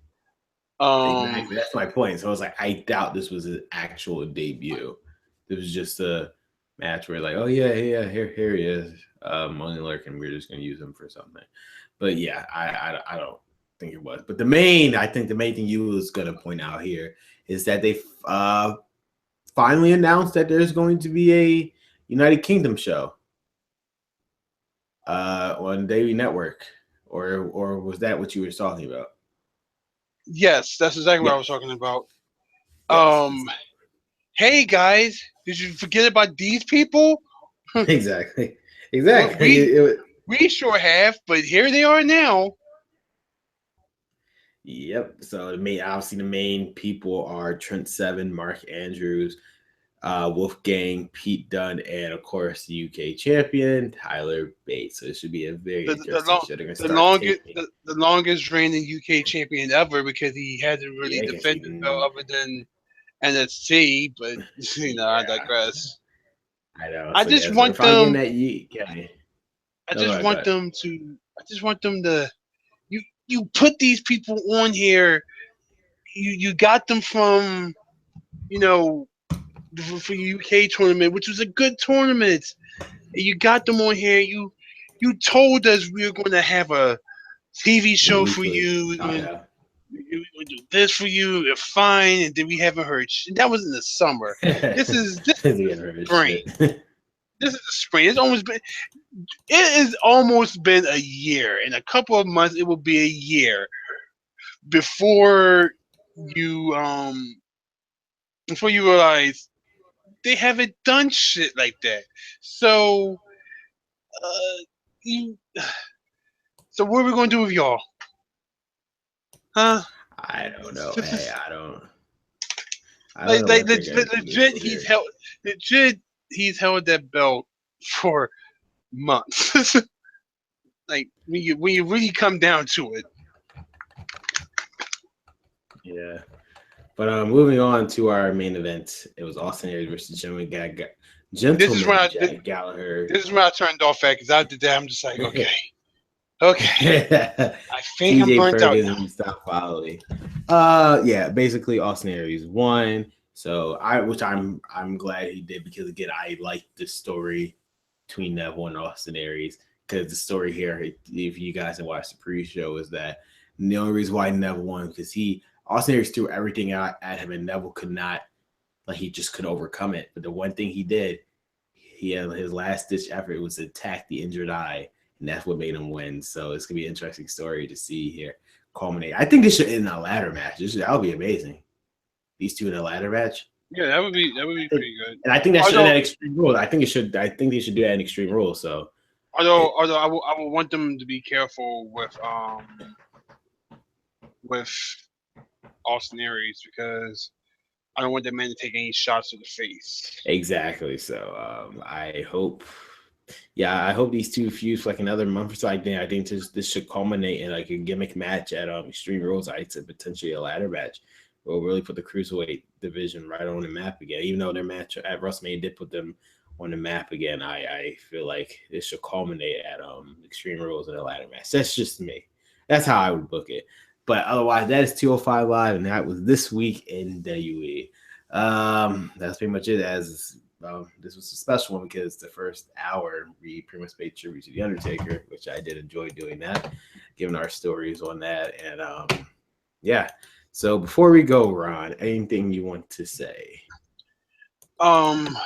Exactly. That's my point. So I was like, I doubt this was his actual debut. This was just a match where like, oh yeah, here he is. Only lurking. We're just gonna use him for something. But yeah, I don't think it was. But I think the main thing you was gonna point out here is that they finally announced that there's going to be a United Kingdom show on Daily Network, or was that what you were talking about? Yes, that's exactly what I was Yes, talking about. yes, Um, hey guys, did you forget about these people? exactly, we exactly. we, we sure have, but here they are now. Yep. So obviously the main people are Trent Seven, Mark Andrews, Wolfgang, Pete Dunne, and of course the UK champion Tyler Bates. So it should be a very The interesting long, show. They're gonna the start longest taping. the longest reigning UK champion ever because he hasn't really Yeah, because he. defended the belt other than NXT. But I Yeah, digress. I know. I So just yeah, so they're want finally getting them. that UK. I No, just go want ahead. them to. I just want them to. You put these people on here. You got them from, you know for UK tournament, which was a good tournament. And you got them on here. You told us we were going to have a TV show for Weekly. you, Oh yeah. we would do this for you. You're fine, and then we haven't heard. That was in the summer. This is Getting rid of spring. shit. This is the spring. It has almost been a year. In a couple of months, it will be a year before you before you realize they haven't done shit like that. So, uh, you, so what are we gonna do with y'all, huh? I don't know. Hey, I don't like, know like what they're gonna do legit, here. he's held that belt for months. Like when you really come down to it. Yeah. But moving on to our main event, it was Austin Aries versus This is when Gentleman Jack Gallagher. this is when I turned off at because after that I'm just like, okay, I think I'm TJ burnt out Ferguson stopped following. Yeah, basically Austin Aries won. So I'm glad he did because again I like the story between Neville and Austin Aries because the story here, if you guys have watched the pre-show, is that the only reason why Neville won because Austin Aries threw everything out at him and Neville could not, like he just couldn't overcome it. But the one thing he did, he had his last ditch effort was to attack the injured eye, and that's what made him win. So it's gonna be an interesting story to see here culminate. I think this should end in a ladder match. That would be amazing. These two in a ladder match. now. Yeah, that would be pretty good. And I think that should end Although at Extreme Rules. I think it should. I think they should do that in Extreme Rules. So although I will want them to be careful with Austin Aries because I don't want that man to take any shots to the face. exactly. So I hope. Yeah, I hope these two fuse for like another month or so. I think this should culminate in like a gimmick match at Extreme Rules. I to potentially a ladder match will really put the cruiserweight division right on the map again. Even though their match at WrestleMania did put them on the map again, I feel like it should culminate at Extreme Rules in a ladder match. That's just me. That's how I would book it. But otherwise, that is 205 Live, and that was this week in WWE. That's pretty much it. As this was a special one because the first hour we pretty much paid tribute to the Undertaker, which I did enjoy doing that, giving our stories on that, and yeah. So before we go, Ron, anything you want to say? Um,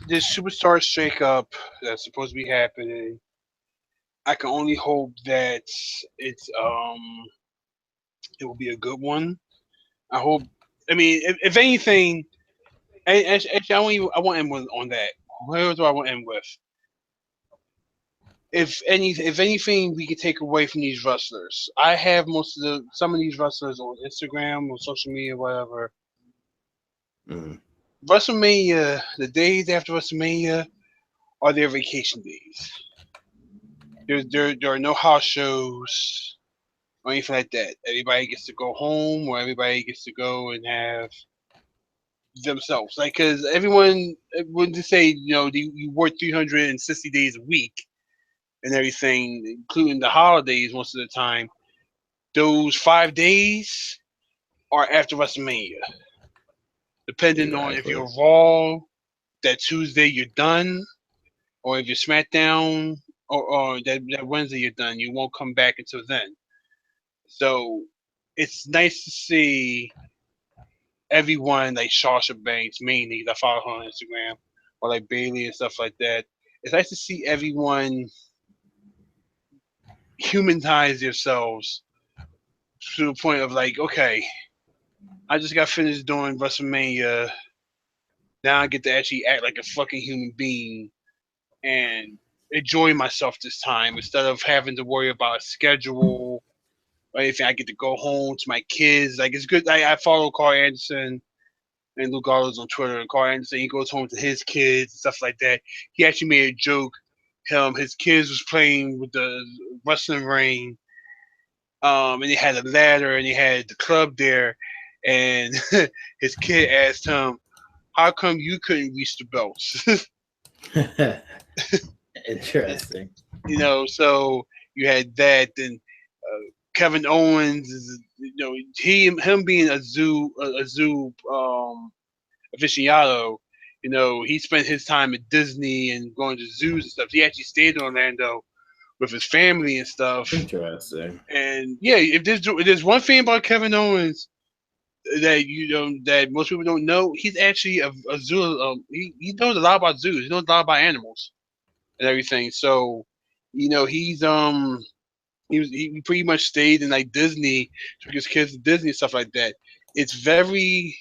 this superstar shakeup that's supposed to be happening. I can only hope that it will be a good one. I hope. I mean, if anything, actually, I want to end with on that. Here's what I want to end with. If anything, we could take away from these wrestlers. I have some of these wrestlers on Instagram or social media, whatever. Mm. WrestleMania, the days after WrestleMania are their vacation days. There are no house shows or anything like that. Everybody gets to go home, or everybody gets to go and have themselves. Like, because everyone would just say, you work 360 days a week and everything, including the holidays most of the time. Those 5 days are after WrestleMania. Depending on if Exactly. you're Raw, that Tuesday you're done, or if you're SmackDown, or that Wednesday you're done. You won't come back until then. So it's nice to see everyone like Sasha Banks mainly. I follow her on Instagram, or like Bailey and stuff like that. It's nice to see everyone humanize themselves to the point of like, okay, I just got finished doing WrestleMania. Now I get to actually act like a fucking human being and enjoy myself this time instead of having to worry about a schedule or anything. I get to go home to my kids. Like, it's good. I follow Carl Anderson and Luke Gallows on Twitter. And Carl Anderson, he goes home to his kids and stuff like that. He actually made a joke. His kids was playing with the wrestling ring, and he had a ladder and he had the club there, and his kid asked him, "How come you couldn't reach the belts?" Interesting. So you had that. Then Kevin Owens is, him being a zoo aficionado. He spent his time at Disney and going to zoos and stuff. He actually stayed in Orlando with his family and stuff. Interesting. And yeah, if there's one thing about Kevin Owens that that most people don't know, he's actually a zoo. He knows a lot about zoos. He knows a lot about animals and everything. So, he pretty much stayed in like Disney, took his kids to Disney and stuff like that. It's very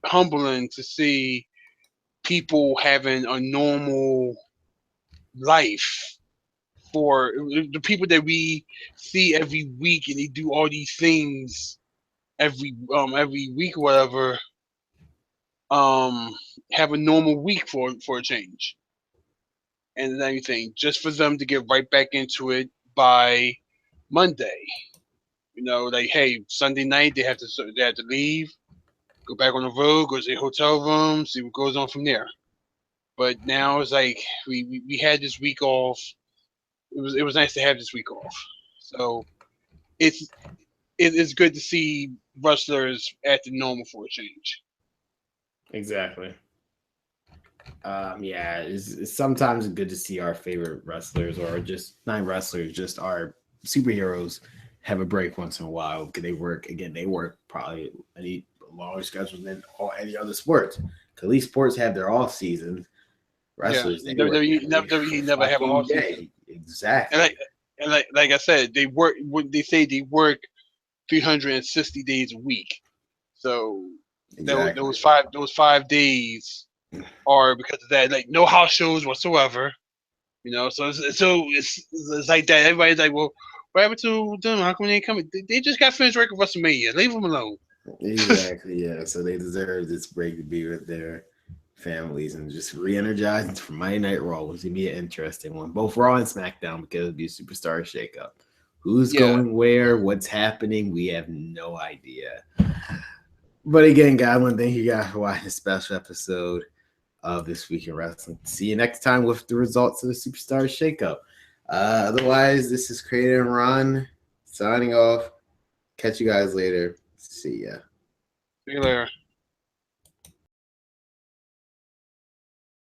humbling to see people having a normal life for the people that we see every week, and they do all these things every week or whatever. Um, have a normal week for a change and everything, just for them to get right back into it by Monday. Like, hey, Sunday night they have to leave, go back on the road, go to the hotel room, see what goes on from there. But now it's like we had this week off. It was nice to have this week off. So it's it's good to see wrestlers acting normal for a change. Exactly. Yeah, it's sometimes good to see our favorite wrestlers or just not wrestlers, just our superheroes have a break once in a while because they work again. They work probably any longer schedules than any other sports. Because these sports have their off seasons. Yeah, Wrestlers they work WWE every never have an fucking off season, day. and Exactly. like I said, they work. They say they work 360 days a week. So Exactly. those 5 days are because of that. Like, no house shows whatsoever. So it's like that. Everybody's like, well, what happened to them? How come they ain't coming? They just got finished working WrestleMania. Leave them alone. Exactly. Yeah. So they deserve this break to be with their families and just re-energized for Monday Night Raw, which would be an interesting one. Both Raw and SmackDown because it'd be a superstar shakeup. Who's going where? What's happening? We have no idea. But again, guys, I want to thank you guys for watching this special episode of This Week in Wrestling. See you next time with the results of the Superstar Shakeup. Otherwise, this is Creator and Ron signing off. Catch you guys later. See ya. See you later.